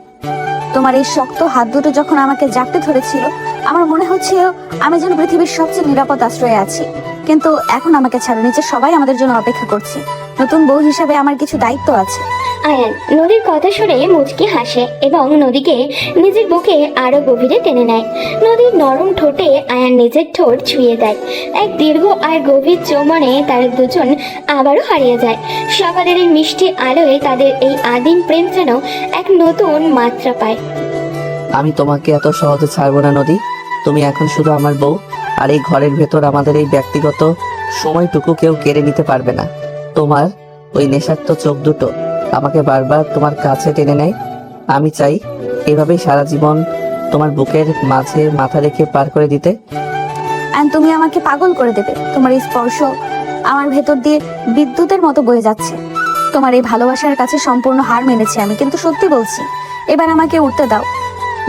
তোমার এই শক্ত হাত দুটো যখন আমাকে জাপটে ধরেছিল, আমার মনে হচ্ছিল আমি যেন পৃথিবীর সবচেয়ে নিরাপদ আশ্রয়ে আছি। কিন্তু এখন আমাকে ছাড়ো, নিচে সবাই আমাদের জন্য অপেক্ষা করছে। নতুন বউ হিসাবে আমার কিছু দায়িত্ব আছে। আয়ান নদীর কথা শুনে মুচকি হাসে এবং নদীকে নিজের বুকে আরো গভীরে টেনে নেয়। নদীর নরম ঠোঁটে আয়ান নিজের ঠোঁট ছুঁয়ে দেয়। এক দীর্ঘ আর গভীর চুম্বনে তারা দুজন আবারও হারিয়ে যায়। সকালের এই মিষ্টি আলোয় তাদের এই আদিম প্রেম যেন এক নতুন মাত্রা পায়। আমি তোমাকে এত সহজে ছাড়বো না নদী। তুমি এখন শুধু আমার বউ, আর এই ঘরের ভেতর আমাদের এই ব্যক্তিগত সময়টুকু কেউ কেড়ে নিতে পারবে না। তোমার ওই নেশাক্ত চোখ দুটো আমাকে বারবার তোমার কাছে টেনে নেয়। আমি চাই এভাবেই সারা জীবন তোমার বুকের মাঝে মাথা রেখে পার করে দিতে। আর তুমি আমাকে পাগল করে দেবে। তোমার এই স্পর্শ আমার ভেতর দিয়ে বিদ্যুতের মতো বয়ে যাচ্ছে। তোমার এই ভালোবাসার কাছে সম্পূর্ণ হার মেনেছি আমি, কিন্তু সত্যি বলছি, এবার আমাকে উঠতে দাও।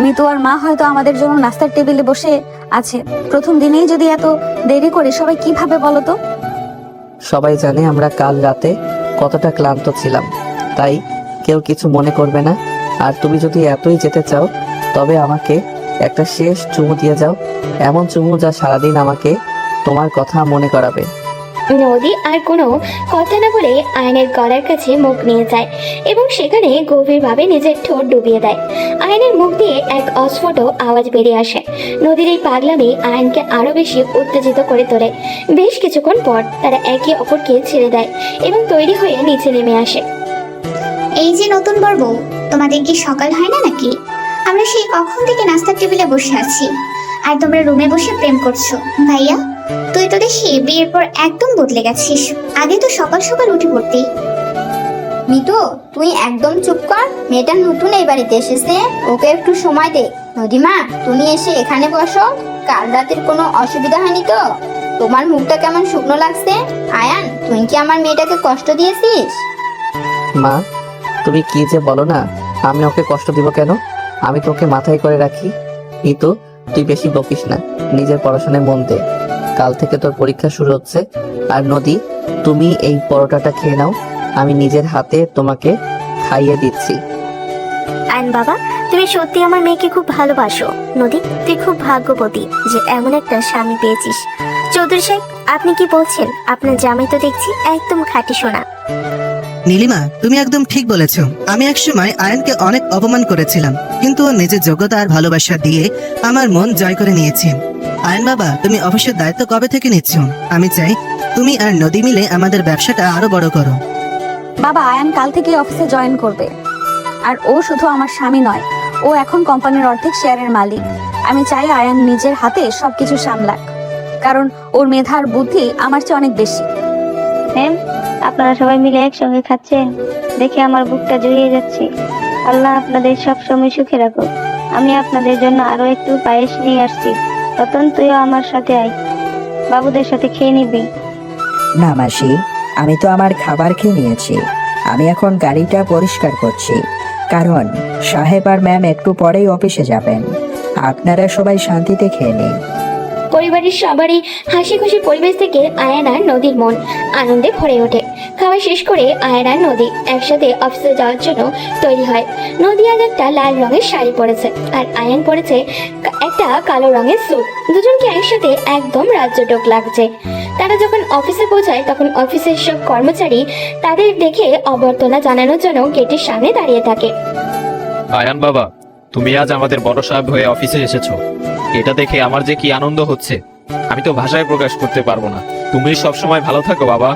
মিতু আর মা হয়তো আমাদের জন্য নাস্তার টেবিলে বসে আছে। প্রথম দিনেই যদি এত দেরি করে, সবাই কিভাবে বলো তো? সবাই জানে আমরা কাল রাতে কতটা ক্লান্ত ছিলাম, তাই কেউ কিছু মনে করবে না। আর তুমি যদি এতই যেতে চাও, তবে আমাকে একটা শেষ চুমু দিয়ে যাও, এমন চুমু যা সারাদিন আমাকে তোমার কথা মনে করাবে। নদী আর কোনো কথা না বলে আয়নের গলার কাছে মুখ নিয়ে যায় এবং সেখানে গভীরভাবে নিজের ঠোঁট ডুবিয়ে দেয়। আয়নের মুখ দিয়ে এক অস্ফুট আওয়াজ বেরিয়ে আসে। নদীর এই পাগলামি আয়নকে আরো বেশি উত্তেজিত করে তোলে। বেশ কিছুক্ষণ পর তারা একে অপরকে ছেড়ে দেয় এবং তৈরি হয়ে নিচে নেমে আসে। এই যে নতুন বর বউ, তোমাদের কি সকাল হয় না নাকি? আমরা সেই কখন থেকে নাস্তার টেবিলে বসে আছি, আর তোমরা রুমে বসে প্রেম করছো। ভাইয়া, তুই তো দেখি বিয়ের পর একদম বদলে গেছিস। আগে তো সকাল সকাল উঠে পড়তি। মিতু, তুই একদম চুপ কর। মেয়েটা নতুন এই বাড়িতে এসেছে, ওকে একটু সময় দে। নদীমা, তুমি এসে এখানে বসো। কাল রাতের কোনো অসুবিধা হয়নি তো? তোমার মুখটা কেমন শুকনো লাগছে? আয়ান, তুই কি আমার মেয়েটাকে কষ্ট দিয়েছিস? মা, তুমি কি যে বলো না, আমি ওকে কষ্ট দিব কেন? আমি তোকে মাথায় করে রাখি। কিন্তু তুই বেশি বকিস না, নিজের পড়াশোনায় মন দে। কাল থেকে তোর পরীক্ষা শুরু হচ্ছে। আর নদী, তুমি এই পরোটাটা খেয়ে নাও, আমি নিজের হাতে তোমাকে খাইয়ে দিচ্ছি। আয়ন বাবা, তুমি সত্যি আমার মেয়েকে খুব ভালোবাসো। নদী, তুই খুব ভাগ্যবতী যে এমন একটা স্বামী পেয়েছিস। চৌধুরী সাহেব, আপনি কি বলছেন? আপনার জামাই তো দেখছি একদম খাঁটি সোনা। নীলিমা, তুমি একদম ঠিক বলেছ। আমি একসময় আয়নকে অনেক অপমান করেছিলাম, কিন্তু ও নিজের যোগ্যতা আর ভালোবাসা দিয়ে আমার মন জয় করে নিয়েছে। আয়ন বাবা, তুমি অফিসের দায়িত্ব কবে থেকে নিচ্ছ? আমি চাই তুমি আর নদী মিলে আমাদের ব্যবসাটা আরো বড় করো। বাবা, আয়ান কাল থেকে অফিসে জয়েন করবে। আর ও শুধু আমার স্বামী নয়, ও এখন কোম্পানির অর্ধেক শেয়ারের মালিক। আমি চাই আয়ান নিজের হাতে সবকিছু সামলাক, কারণ ওর মেধার বুদ্ধি আমার চেয়ে অনেক বেশি। ম্যাম, আপনারা সবাই মিলে একসঙ্গে খাচ্ছেন দেখে আমার বুকটা জড়িয়ে যাচ্ছে। আল্লাহ আপনাদের সব সময় সুখে রাখুক। আমি আপনাদের জন্য আরো একটু পায়েস নিয়ে আসছি। রতন, তুইও আমার সাথে আয়, বাবুদের সাথে খেয়ে নিবি। না মাসি, আমি তো আমার খাবার খেয়ে নিয়েছি। আমি এখন গাড়িটা পরিষ্কার করছি, কারণ সাহেব আর ম্যাম একটু পরেই অফিসে যাবেন। আপনারা সবাই শান্তিতে খেয়ে নিন। পরিবারের সবারই হাসি খুশি পরিবেশ থেকে আয়ান আর নদীর মন আনন্দে ভরে ওঠে। খাওয়া শেষ করে আয়ান আর নদী একসাথে অফিসে যাওয়ার জন্য তৈরি হয়। নদী আজ একটা লাল রঙের শাড়ি পরেছে আর আয়ান পরেছে একটা কালো রঙের স্যুট। দুজনকে একসাথে একদম রাজ্যটক লাগছে। তারা যখন অফিসে পৌঁছায় তখন অফিসের সব কর্মচারী তাদের দেখে অভ্যর্থনা জানানোর জন্য গেটের সামনে দাঁড়িয়ে থাকে। আয়ান বাবা, তুমি আজ আমাদের বড় সাহেব হয়ে অফিসে এসেছো, এটা দেখে আমার যে কি আনন্দ হচ্ছে আমি তো ভাষায় প্রকাশ করতে পারবো না। তুমি সব সময় ভালো থাকো বাবা।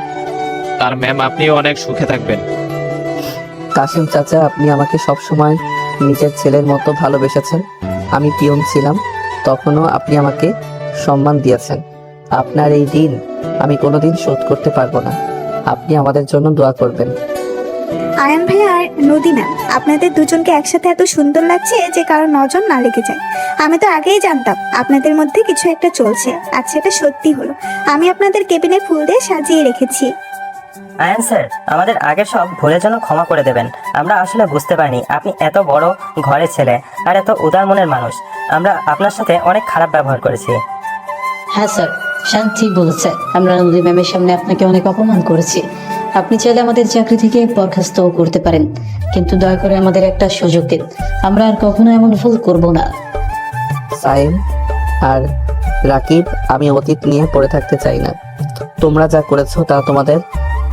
আর ম্যাম, আপনিও অনেক সুখে থাকবেন। কাশিম চাচা, আপনি আমাকে সবসময় নিজের ছেলের মতো ভালোবেসেছেন। আমি পিয়ন ছিলাম, তখনও আপনি আমাকে সম্মান দিয়েছেন। আপনার এই দিন আমি কোনোদিন শোধ করতে পারবো না। আপনি আমাদের জন্য দোয়া করবেন। আয়ান ভাই আর নদী ম্যাম, আপনাদের দুজনকে একসাথে এত সুন্দর লাগছে যে কারো নজর না লেগে যায়। আমি তো আগেই জানতাম আপনাদের মধ্যে কিছু একটা চলছে, আর সেটা সত্যি হলো। আমি আপনাদের কেবিনে ফুল দিয়ে সাজিয়ে রেখেছি। আয়ান স্যার, আমাদের আগের সব ভুলের জন্য ক্ষমা করে দেবেন। আমরা আসলে বুঝতে পারিনি আপনি এত বড় ঘরের ছেলে আর এত উদার মনের মানুষ। আমরা আপনার সাথে অনেক খারাপ ব্যবহার করেছি। হ্যাঁ স্যার, শান্ত ঠিক বলেছে। আমরা নদী ম্যামের সামনে আপনাকে অনেক অপমান করেছি। আপনি চাইলে আমাদের চাকরি থেকে বরখাস্তও করতে পারেন, কিন্তু দয়া করে আমাদের একটা সুযোগ দিন। আমরা আর কখনো এমন ভুল করব না। সাইম আর রাকিব, আমি অতীত নিয়ে পড়ে থাকতে চাই না। তোমরা যা করেছো তা তোমাদের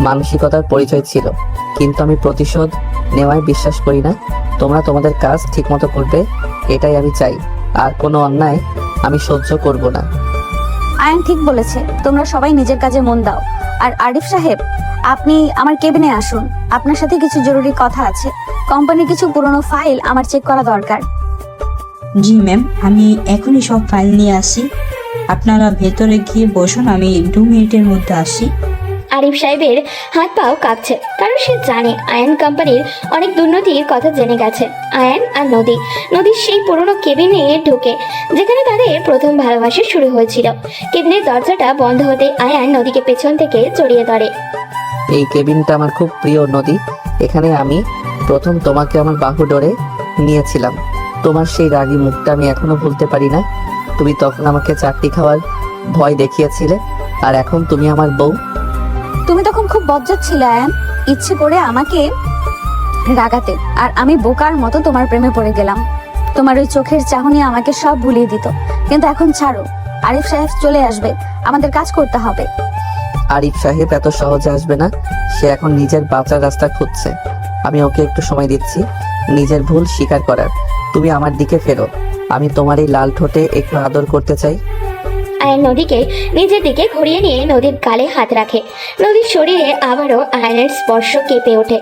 মানসিকতার পরিচয় ছিল, কিন্তু আমি প্রতিশোধ নেওয়ায় বিশ্বাস করি না। তোমরা তোমাদের কাজ ঠিকমতো করবে, এটাই আমি চাই। আর কোনো অন্যায় আমি সহ্য করব না। আয়ান ঠিক বলেছে, তোমরা সবাই নিজের কাজে মন দাও। আর আরিফ সাহেব, আপনি আমার কেবিনে আসুন, আপনার সাথে কিছু জরুরি কথা আছে। কোম্পানির কিছু পুরনো ফাইল আমার চেক করা দরকার। জি ম্যাম, আমি এখনই সব ফাইল নিয়ে আসি। আপনারা ভেতরে গিয়ে বসুন, আমি 2 মিনিটের মধ্যে আসি। আরিফ সাহেবের হাত পাও কাঁপছে, কারণ সে জানে আয়ান কোম্পানির অনেক দুর্নীতির কথা জেনে গেছে। আয়ান আর নদীর সেই পুরনো কেবিনে ঢুকে, যেখানে তাদের প্রথম ভালোবাসা শুরু হয়েছিল। কেবিনের দরজাটা বন্ধ হতে আয়ান নদীকে পেছন থেকে জড়িয়ে ধরে। এই কেবিনটা আমার খুব প্রিয় নদী। এখানে আমি প্রথম তোমাকে আমার বাহু ডোরে নিয়েছিলাম। তোমার সেই রাগী মুখটা আমি এখনো ভুলতে পারি না। তুমি তখন আমাকে চাকরি খাওয়ার ভয় দেখিয়েছিলে, আর এখন তুমি আমার বউ। তুমি তখন খুব বজ্জাত ছিলে আয়ান, ইচ্ছে করে আমাকে রাগাতে, আর আমি বোকার মতো তোমার প্রেমে পড়ে গেলাম। তোমার ওই চোখের চাহনি আমাকে সব ভুলিয়ে দিত। কিন্তু এখন ছাড়ো, আরিফ সাহেব চলে আসবে, আমাদের কাজ করতে হবে। আরিফ সাহেব এত সহজে আসবে না, সে এখন নিজের বাঁচার রাস্তা খুঁজছে। আমি ওকে একটু সময় দিচ্ছি নিজের ভুল স্বীকার করার। তুমি আমার দিকে ফেরো, আমি তোমার এই লাল ঠোঁটে একটু আদর করতে চাই। আয়ান নদীকে নিজের দিকে ঘুরিয়ে নিয়ে নদীর গালে হাত রাখে। নদীর শরীরে আবারও আয়ানের স্পর্শ কেঁপে ওঠে।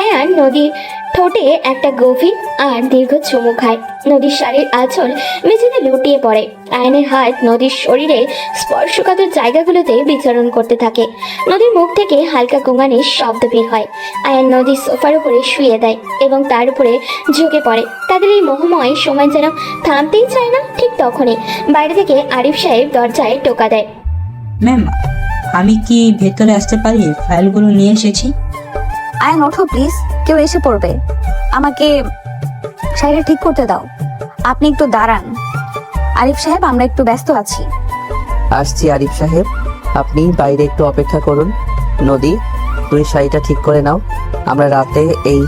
আয়ান নদীর ঠোঁটে একটা গভীর আর দীর্ঘ চুমু খায়। নদীর শাড়ির আঁচল মেঝেতে লুটিয়ে পড়ে। আয়ানের হাত নদীর শরীরে স্পর্শকাতর জায়গাগুলোতে বিচরণ করতে থাকে। নদীর মুখ থেকে হালকা গোঙানির শব্দ বের হয়। আয়ান নদীর সোফার উপরে শুয়ে দেয় এবং তার উপরে ঝুঁকে পড়ে। তাদের এই মোহময় সময় যেন থামতেই চায় না। ঠিক তখনই বাইরে থেকে আরিফ সাহেব দরজায় টোকা দেয়। ম্যাম, আমি কি ভেতরে আসতে পারি? ফাইলগুলো নিয়ে এসেছি। আয়ান ওঠো প্লিজ, কেউ এসে পড়বে। আমাকে শাড়িটা ঠিক করতে দাও। আপনি একটু দাঁড়ান আরিফ সাহেব, আমরা একটু ব্যস্ত আছি। আসছি আরিফ সাহেব, আপনি বাইরে একটু অপেক্ষা করুন। নদী, তুমি শাড়িটা ঠিক করে নাও, আমরা রাতে এই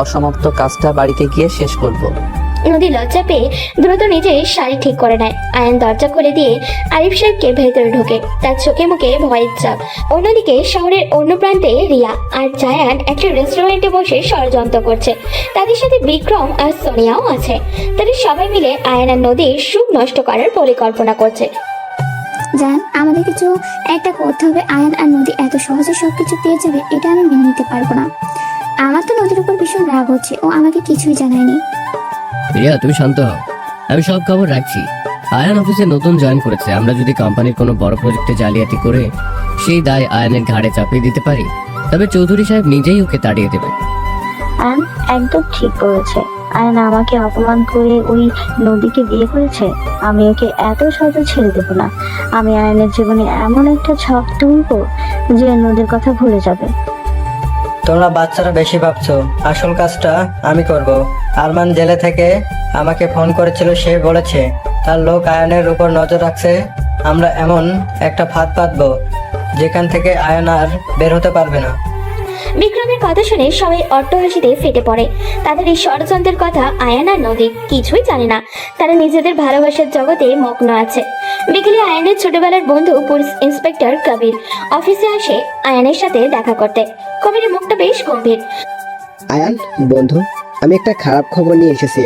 অসমাপ্ত কাজটা বাড়িতে গিয়ে শেষ করব। নদী লজ্জা পেয়ে দ্রুত নিজের শাড়ি ঠিক করে নেয়। আয়ান দরজা খুলে দিয়ে আরিফ সাহেবকে ভেতরে ঢোকে, তার চোখে মুখে ভয়ের চাপ। অন্যদিকে শহরের অন্য প্রান্তে রিয়া আর জায়ান একটা রেস্টুরেন্টে বসে ষড়যন্ত্র করছে। তাদের সাথে বিক্রম আর সোনিয়াও আছে। তাদের সবাই মিলে আয়ান আর নদীর সুখ নষ্ট করার পরিকল্পনা করছে। জান, আমাদের কিছু একটা করতে হবে। আয়ান আর নদী এত সহজে সবকিছু পেয়ে যাবে, এটা আমি মেনে নিতে পারবো না। আমার তো নদীর উপর ভীষণ রাগ হচ্ছে, ও আমাকে কিছুই জানায়নি। রিয়া, তুমি শান্ত হও, আমি সব খবর রাখছি। আয়ান অফিসে নতুন জয়েন করেছে। আমরা যদি কোম্পানির কোনো বড় প্রজেক্টে জালিয়াতি করে সেই দায় আয়ানের ঘাড়ে চাপিয়ে দিতে পারি, তবে চৌধুরী সাহেব নিজেই ওকে তাড়িয়ে দেবে। আয়ান একদম ঠিক বলেছে। আয়ান আমাকে অপমান করে ওই নদীকে বিয়ে করেছে। আমি ওকে এত সহজে ছেড়ে দেবো না। আমি আয়ানের জীবনে এমন একটা ছক তুলবো যে নদীর কথা ভুলে যাবে। তোমরা বাচ্চারা বেশি ভাবছো, আসল কাজটা আমি করব। আরমান জেলে থেকে আমাকে ফোন করেছিল, সে বলেছে তার লোক আয়ানের উপর নজর রাখছে। আমরা এমন একটা ফাঁদ পাতবো যেখান থেকে আয়ন আর বের হতে পারবে না। বিক্রমের কথা শুনে সবাই অট্টহাসিতে ফেটে পড়ে। তাদের এই ষড়যন্ত্রের কথা আয়ান আর নদী কিছুই জানে না। তারা নিজেদের ভালোবাসার জগতে মগ্ন আছে। বিকেলে আয়ানের ছোটবেলার বন্ধু পুলিশ ইন্সপেক্টর কবির অফিসে আসে আয়ানের সাথে দেখা করতে। কবিরের মুখটা বেশ গম্ভীর। আয়ান বন্ধু, আমি একটা খারাপ খবর নিয়ে এসেছি।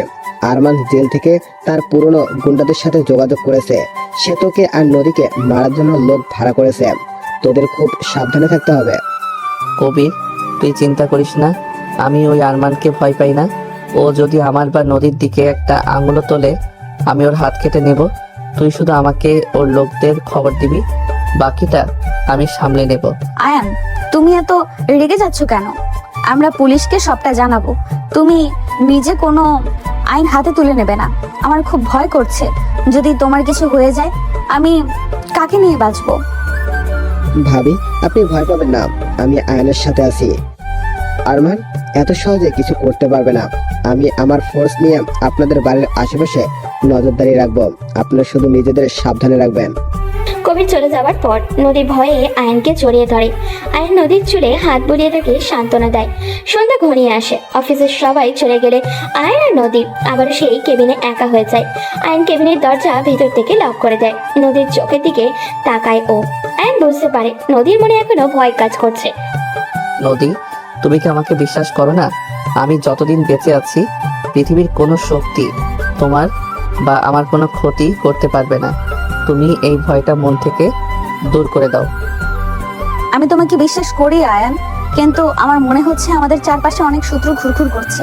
আরমান জেল থেকে তার পুরনো গুন্ডাদের সাথে যোগাযোগ করেছে। সে তোকে আর নদীকে মারার জন্য লোক ভাড়া করেছে। তোদের খুব সাবধানে থাকতে হবে। কবির, তুই চিন্তা করিস না, আমি ওই আরমানকে ভয় পাই না। ও যদি আমার বা নদীর দিকে একটা আঙুলও তোলে, আমি ওর হাত কেটে নেব। তুই শুধু আমাকে ওর লোকদের খবর দিবি, বাকিটা আমি সামলে নেব। আয়ান, তুমি এত রেগে যাচ্ছ কেন? আমরা পুলিশকে সবটা জানাবো। তুমি নিজে কোনো আইন হাতে তুলে নেবে না। আমার খুব ভয় করছে, যদি তোমার কিছু হয়ে যায় আমি কাকে নিয়ে বাঁচবো? ভাবি, আপনি ভয় পাবেন না, আমি আয়নের সাথে আছি। আরমান এত সহজে কিছু করতে পারবে না। আমি আমার ফোর্স নিয়ে আপনাদের বাড়ির আশেপাশে নজরদারি রাখবো। আপনারা শুধু নিজেদের সাবধানে রাখবেন। কবির চলে যাওয়ার পর নদী ভয়ে আয়নকে জড়িয়ে ধরে। আয়ন নদীর চুলে হাত বুলিয়ে তাকে সান্ত্বনা দেয়। সন্ধ্যা ঘনিয়ে আসে। অফিসের সবাই চলে গেলে আয়ন আর নদী আবার সেই কেবিনে একা হয়ে যায়। আয়ন কেবিনের দরজা ভেতর থেকে লক করে দেয়। নদীর চোখের দিকে তাকায় ও। আয়ন বুঝতে পারে নদীর মনে এখনো ভয় কাজ করছে। নদী, তুমি কি আমাকে বিশ্বাস করো না? আমি যতদিন বেঁচে আছি পৃথিবীর কোনো শক্তি তোমার বা আমার কোনো ক্ষতি করতে পারবে না। তুমি এই ভয়টা মন থেকে দূর করে দাও। আমি তোমাকে বিশ্বাস করি আয়ান, কিন্তু আমার মনে হচ্ছে আমাদের চারপাশে অনেক শত্রু ঘুরঘুর করছে।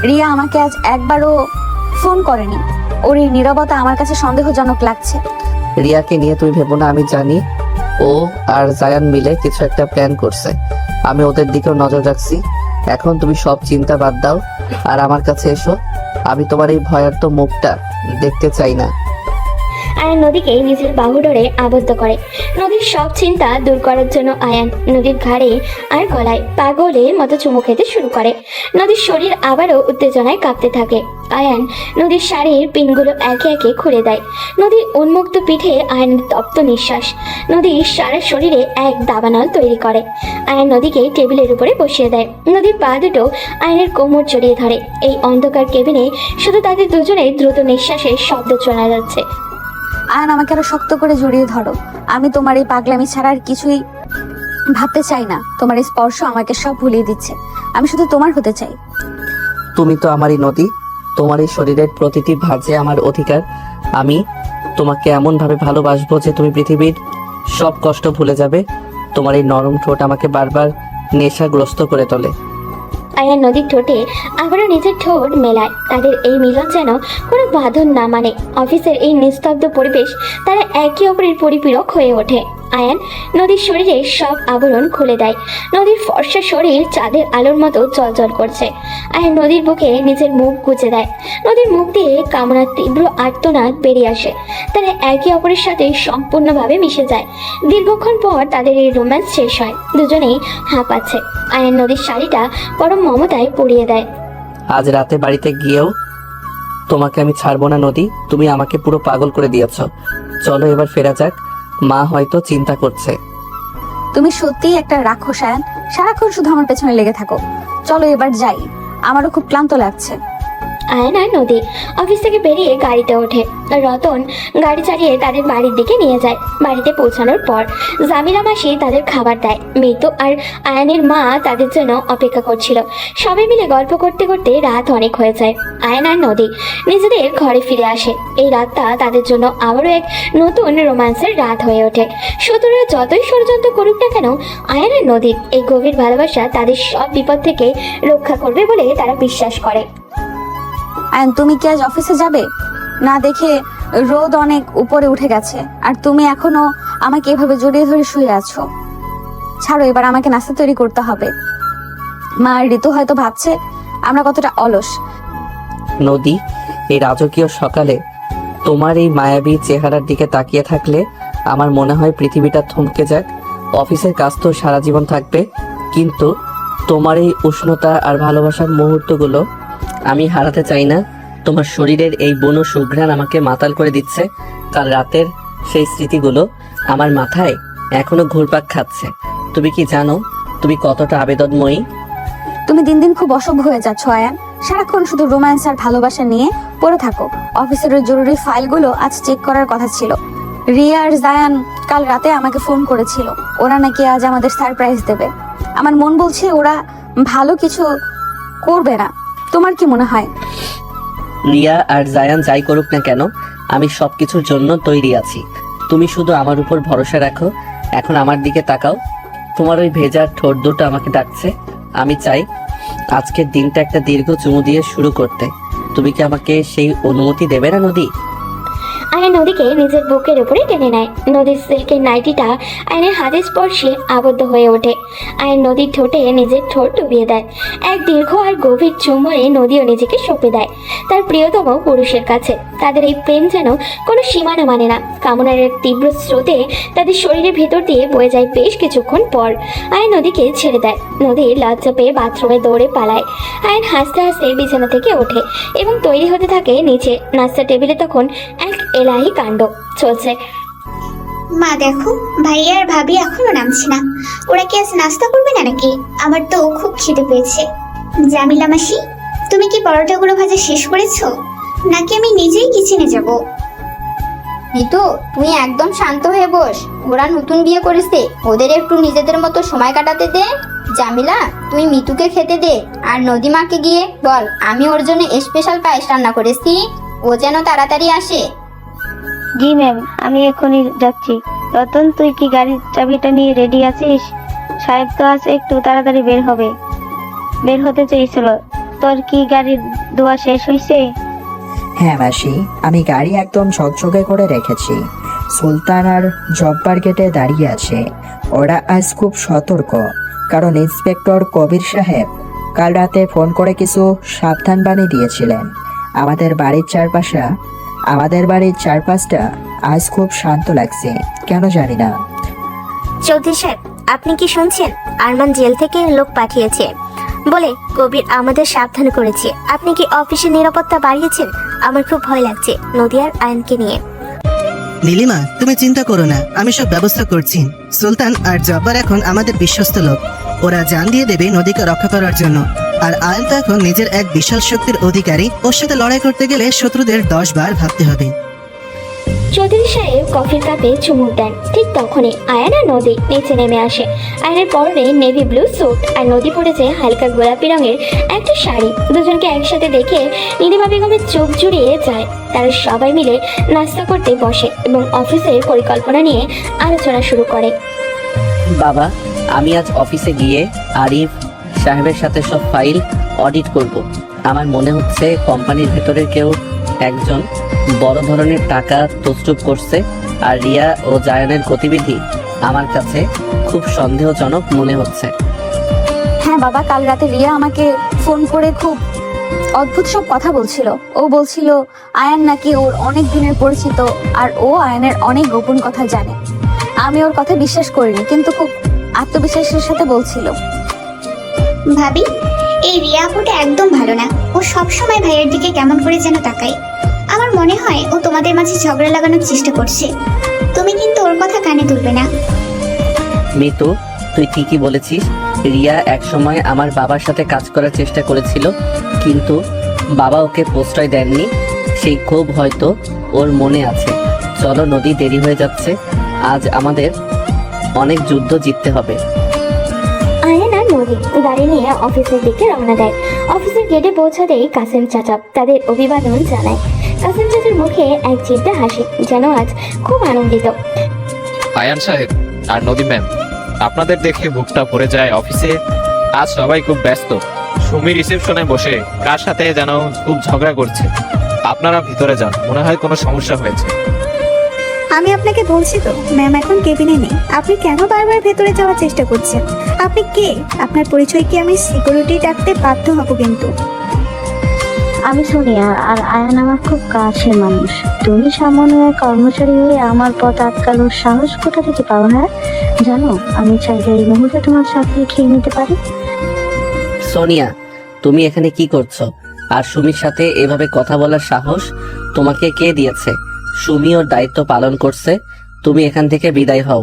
রিয়া আমাকে আজ একবারও ফোন করেনি। ওর এই নীরবতা আমার কাছে সন্দেহজনক লাগছে। রিয়াকে নিয়ে তুমি ভেবো না, আমি জানি ও আর জায়ান মিলে কিছু একটা প্ল্যান করছে। আমি ওদের দিকেও নজর রাখছি। এখন তুমি সব চিন্তা বাদ দাও আর আমার কাছে এসো। আমি তোমার এই ভয়ার্ত মুখটা দেখতে চাই না। আয়ান নদীকে নিজের বাহুডোরে আবদ্ধ করে। নদীর সব চিন্তা দূর করার জন্য আয়ান নদীর ঘাড়ে আর গলায় পাগলের মতো চুমু খেতে শুরু করে। নদীর শরীর আবারও উত্তেজনায় কাঁপতে থাকে। আয়ান নদীর শাড়ির পিনগুলো একে একে খুলে দেয়। নদীর উন্মুক্ত পিঠে আয়ানের তপ্ত নিঃশ্বাস নদীর সারা শরীরে এক দাবানল তৈরি করে। আয়ান নদীকে টেবিলের উপরে বসিয়ে দেয়। নদীর পা দুটো আয়নের কোমর জড়িয়ে ধরে। এই অন্ধকার কেবিনে শুধু তাদের দুজনের দ্রুত নিঃশ্বাসের শব্দ শোনা যাচ্ছে। আয়ান, আমাকে আরো শক্ত করে জড়িয়ে ধরো। আমি তোমার এই পাগলামি ছাড়া আর কিছুই ভাবতে চাই না। তোমার এই স্পর্শ আমাকে সব ভুলিয়ে দিচ্ছে। আমি শুধু তোমার হতে চাই। তুমি তো আমারই নদী, তোমার এই শরীরের প্রতিটি ভাঁজে আমার অধিকার। আমি তোমাকে এমন ভাবে ভালোবাসবো যে তুমি পৃথিবীর সব কষ্ট ভুলে যাবে। তোমার এই নরম ঠোঁট আমাকে বারবার নেশাগ্রস্ত করে তোলে। আয়ান নদীর ঠোঁটে আবারও নিজের ঠোঁট মেলায়। তাদের এই মিলন যেন কোনো বাঁধন না মানে। অফিসের এই নিস্তব্ধ পরিবেশ তারা একে অপরের পরিপূরক হয়ে ওঠে। আয়ান নদীর শরীরে সব আবরণ খুলে দেয়। নদীর ফর্সা শরীর চাঁদের আলোর মতো জ্বলজ্বল করছে। আয়ান নদীর বুকে নিজের মুখ গুজে দেয়। নদীর মুখ দিয়ে কামনার তীব্র আর্তনাদ বেরিয়ে আসে। তারা একে অপরের সাথে সম্পূর্ণভাবে মিশে যায়। দীর্ঘক্ষণ পর তাদের এই রোম্যান্স শেষ হয়। দুজনেই হাঁপাচ্ছে। আয়ান নদীর শাড়িটা পরম মমতায় পরিয়ে দেয়। আজ রাতে বাড়িতে গিয়েও তোমাকে আমি ছাড়বো না নদী। তুমি আমাকে পুরো পাগল করে দিয়েছ। চলো এবার ফেরা যাক, মা হয়তো চিন্তা করছে। তুমি সত্যিই একটা রাক্ষস আয়ান, সারাক্ষণ শুধু আমার পেছনে লেগে থাকো। চলো এবার যাই, আমারও খুব ক্লান্ত লাগছে। আয়ান আর নদী অফিস থেকে বেরিয়ে গাড়িতে ওঠে। রতন গাড়ি চালিয়ে তাদের বাড়ির দিকে নিয়ে যায়। বাড়িতে পৌঁছানোর পর জামিলা মাসি তাদের খাবার দেয়। মৃত্যু আর আয়ানের মা তাদের জন্য অপেক্ষা করছিল। সবাই মিলে গল্প করতে করতে রাত অনেক হয়ে যায়। আয়ান আর নদী নিজেদের ঘরে ফিরে আসে। এই রাতটা তাদের জন্য আবারও এক নতুন রোমান্সের রাত হয়ে ওঠে। শত্রুরা যতই ষড়যন্ত্র করুক না কেন, আয়ান আর নদীর এই গভীর ভালোবাসা তাদের সব বিপদ থেকে রক্ষা করবে বলে তারা বিশ্বাস করে। আয়ান, তুমি কি আজ অফিসে যাবে না? দেখে রোদ অনেক উপরে উঠে গেছে, আর তুমি এখনো আমাকে এভাবে জড়িয়ে ধরে শুয়ে আছো। ছাড়ো, এবার আমাকে নাস্তা তৈরি করতে হবে। মা আর ঋতু হয়তো ভাবছে আমরা কতটা অলস। নদী, এই রাজকীয় সকালে তোমার এই মায়াবী চেহারার দিকে তাকিয়ে থাকলে আমার মনে হয় পৃথিবীটা থমকে যাক। অফিসের কাজ তো সারা জীবন থাকবে, কিন্তু তোমার এই উষ্ণতা আর ভালোবাসার মুহূর্তগুলো আমি হারাতে চাই না। তোমার শরীরের এই বন সুঘ্রাণ আমাকে মাতাল করে দিচ্ছে। কাল রাতের সেই স্মৃতিগুলো আমার মাথায় এখনো ঘুরপাক খাচ্ছে। তুমি কি জানো তুমি কতটা আবেদনময়ী? তুমি দিন দিন খুব অসভ্য হয়ে যাচ্ছ আয়ান। সারাক্ষণ শুধু রোম্যান্স আর ভালোবাসা নিয়ে পড়ে থাকো। অফিসের ওই জরুরি ফাইলগুলো আজ চেক করার কথা ছিল। রিয়া আর জায়ান কাল রাতে আমাকে ফোন করেছিল, ওরা নাকি আজ আমাদের সারপ্রাইজ দেবে। আমার মন বলছে ওরা ভালো কিছু করবে না। তোমার কি মনে হয়? রিয়া আর জায়ান যাই করুক না কেন, আমি সবকিছুর জন্য তৈরি আছি। তুমি শুধু আমার উপর ভরসা রাখো। এখন আমার দিকে তাকাও, তোমার ওই ভেজা ঠোঁট দুটো আমাকে ডাকছে। আমি চাই আজকের দিনটা একটা দীর্ঘ চুমু দিয়ে শুরু করতে। তুমি কি আমাকে সেই অনুমতি দেবে না নদী? আয়ন নদীকে নিজের বুকের উপরে টেনে নেয়। নদীর সিল্কের নাইটিটা আয়নের হাতের স্পর্শে আবদ্ধ হয়ে ওঠে। আয়ন নদীর ঠোঁটে নিজের ঠোঁট ডুবিয়ে দেয়। এক দীর্ঘ আর গভীর চুম্বনে নদীও নিজেকে সঁপে দেয় তার প্রিয়তম পুরুষের কাছে। তাদের এই প্রেম যেন কোনো সীমানা মানে না। কামনার এক তীব্র স্রোতে তাদের শরীরের ভেতর দিয়ে বয়ে যায়। বেশ কিছুক্ষণ পর আয়ন নদীকে ছেড়ে দেয়। নদী লজ্জা পেয়ে বাথরুমে দৌড়ে পালায়। আয়ন হাসতে হাসতে বিছানা থেকে ওঠে এবং তৈরি হতে থাকে নিচে। নাস্তা টেবিলে তখন এক এলাহি কাণ্ড চলছে। মা দেখো, ভাইয়া আর ভাবি এখনো নামছে না। ওরা কি আজ নাস্তা করবে না নাকি? আমার তো খুব খিদে পেয়েছে। জামিলা মাসি, তুমি কি পরোটাগুলো ভাজা শেষ করেছো, নাকি আমি নিজেই কিচেনে যাব? মিতু, তুই একদম শান্ত হয়ে বস। ওরা নতুন বিয়ে করেছে, ওদের একটু নিজেদের মতো সময় কাটাতে দে। জামিলা, তুই মিতুকে খেতে দে। আর নদীমাকে গিয়ে বল আমি ওর জন্য স্পেশাল পায়েস রান্না করেছি, ও যেন তাড়াতাড়ি আসে। জি ম্যাম, আমি এখনই যাচ্ছি। রতন, তুই কি গাড়ির চাবিটা নিয়ে রেডি আছিস? সাহেব তো আজ একটু তাড়াতাড়ি বের হতে চেয়েছিল। তোর কি গাড়ির দোয়া শেষ হয়েছে? হ্যাঁ মাসি, আমি গাড়ি একদম ঝকঝকে করে রেখেছি। সুলতান আর জব্বার গেটে দাঁড়িয়ে আছে। ওরা আজ খুব সতর্ক, কারণ ইন্সপেক্টর কবির সাহেব কাল রাতে ফোন করে কিছু সাবধান বাণী দিয়েছিলেন। আমাদের বাড়ির চারপাশটা আজ খুব শান্ত লাগছে, কেন জানি না। চৌধুরী সাহেব, আপনি কি শুনছেন? আরমান জেল থেকে লোক পাঠিয়েছে বলে কবির আমাদের সাবধান করেছে। আপনি কি অফিসের নিরাপত্তা বাড়িয়েছেন? আমার খুব ভয় লাগছে নদী আর আয়নকে নিয়ে। নীলিমা, তুমি চিন্তা করো না, আমি সব ব্যবস্থা করছি। সুলতান আর জব্বার এখন আমাদের বিশ্বস্ত লোক। ওরা জান দিয়ে দেবে নদীকে রক্ষা করার জন্য। আর আয়ন তো এখন নিজের এক বিশাল শক্তির অধিকারী। ওর সাথে লড়াই করতে গেলে শত্রুদের 10 বার ভাবতে হবে। চৌধুরী সাহেব কফির কাপে চুমুক দেন। ঠিক তখনই আয়ন আর নদী নিচে নেমে আসে। আয়নের পরনে নেভি ব্লু স্যুট আর নদী পড়েছে হালকা গোলাপি রঙের একটা শাড়ি। দুজনকে একসাথে দেখে নীলিমা বেগমের চোখ জুড়িয়ে যায়। তারা সবাই মিলে নাস্তা করতে বসে এবং অফিসের পরিকল্পনা নিয়ে আলোচনা শুরু করে। বাবা, আমি আজ অফিসে গিয়ে আরিফ সাহেবের সাথে সব ফাইল অডিট করব। আমার মনে হচ্ছে কোম্পানির ভেতরে কেউ একজন বড় ধরনের টাকা তছরূপ করছে। আর রিয়া ও জায়ানের গতিবিধি আমার কাছে খুব সন্দেহজনক মনে হচ্ছে। হ্যাঁ বাবা, কাল রাতে রিয়া আমাকে ফোন করে খুব অদ্ভুত সব কথা বলছিল। ও বলছিল আয়ান নাকি ওর অনেক দিনের পরিচিত আর ও আয়ানের অনেক গোপন কথা জানে। আমি ওর কথা বিশ্বাস করিনি, কিন্তু খুব আত্মবিশ্বাসের সাথে বলছিল। ভাবি, এই রিয়া আপুটা একদম ভালো না। ও সব সময় ভাইয়ের দিকে কেমন করে যেন তাকায়। আমার মনে হয় ও তোমাদের মাঝে ঝগড়া লাগানোর চেষ্টা করছে। তুমি কিন্তু ওর কথা কানে তুলবে না। মিতু, তুই ঠিকই বলেছিস। রিয়া একসময় আমার বাবার সাথে কাজ করার চেষ্টা করেছিল, কিন্তু বাবা ওকে প্রশ্রয় দেননি। সেই ক্ষোভ হয়তো ওর মনে আছে। চলো নদী, দেরি হয়ে যাচ্ছে। আজ আমাদের অনেক যুদ্ধ জিততে হবে। আয়ন আর নদী গাড়ি নিয়ে অফিসের দিকে রওনা দেয়। অফিসের গেটে পৌঁছাতেই কাসেম চাচা তাদের অভিবাদন জানায়। কাসেম চাচার মুখে এক চিন্তা হাসি, যেন আজ খুব আনন্দিত। আয়ান সাহেব আর নদী ম্যাম, আপনাদের দেখে বুকটা ভরে যায়। অফিসে আজ সবাই খুব ব্যস্ত। সুমি রিসেপশনে বসে কার সাথে যেন খুব ঝগড়া করছে। আপনারা ভিতরে যান, মনে হয় কোনো সমস্যা হয়েছে। আমি আপনাকে বলছি তো, ম্যাম এখন কেবিনে নেই। আপনি কেন বারবার ভেতরে যাওয়ার চেষ্টা করছেন? আপনি কে? আপনার পরিচয় কি? আমি সিকিউরিটি ডাকতে বাধ্য হব কিন্তু। আমি সোনিয়া, আর আয়ান আমার খুব কাছের মানুষ। তুমি সামান্য এক কর্মচারী হয়ে আমার পথ আটকানোর সাহস কোথা থেকে পাও? হ্যাঁ জানো, আমি চাইলে এই মুহূর্তে তোমার সাথে খেয়ে নিতে পারি। সোনিয়া, তুমি এখানে কি করছো? আর সুমির সাথে এভাবে কথা বলার সাহস তোমাকে কে দিয়েছে? সুমি ওর দায়িত্ব পালন করছে। তুমি এখান থেকে বিদায় হও,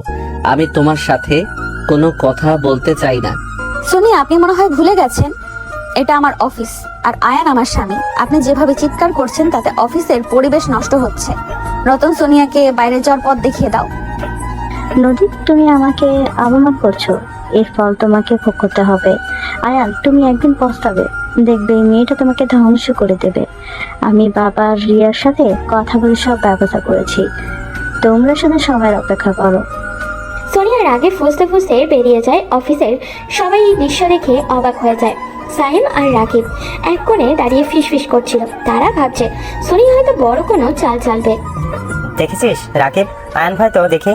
আমি তোমার সাথে কোনো কথা বলতে চাই না। সোনিয়া, আপনি মনে হয় ভুলে গেছেন এটা আমার অফিস আর আয়ান আমার স্বামী। আপনি যেভাবে চিৎকার করছেন তাতে অফিসের পরিবেশ নষ্ট হচ্ছে। রতন, সোনিয়াকে বাইরে যাওয়ার পথ দেখিয়ে দাও। নদী, তুমি আমাকে অবমান করছো, এর ফল তোমাকে ভোগ করতে হবে। আয়ান, তুমি একদিন পস্তাবে, দেখবে এই মেয়েটা তোমাকে ধ্বংস করে দেবে। আমি বাবা রিয়ার সাথে কথা বলে সব ব্যবস্থা করেছি, তোমরা শুধু সময়ের অপেক্ষা করো। সোনিয়ার আগে ফুসতে ফুসতে বেরিয়ে যায় অফিসের সবাই। এই দৃশ্য দেখে অবাক হয়ে যায়। সাহিম আর রাকিব এক কোণে দাঁড়িয়ে ফিসফিস করছিল। তারা ভাবছে সোনিয়া হয়তো বড় কোনো চাল চালবে। দেখেছিস রাকিব, আয়ান ভাই তো দেখি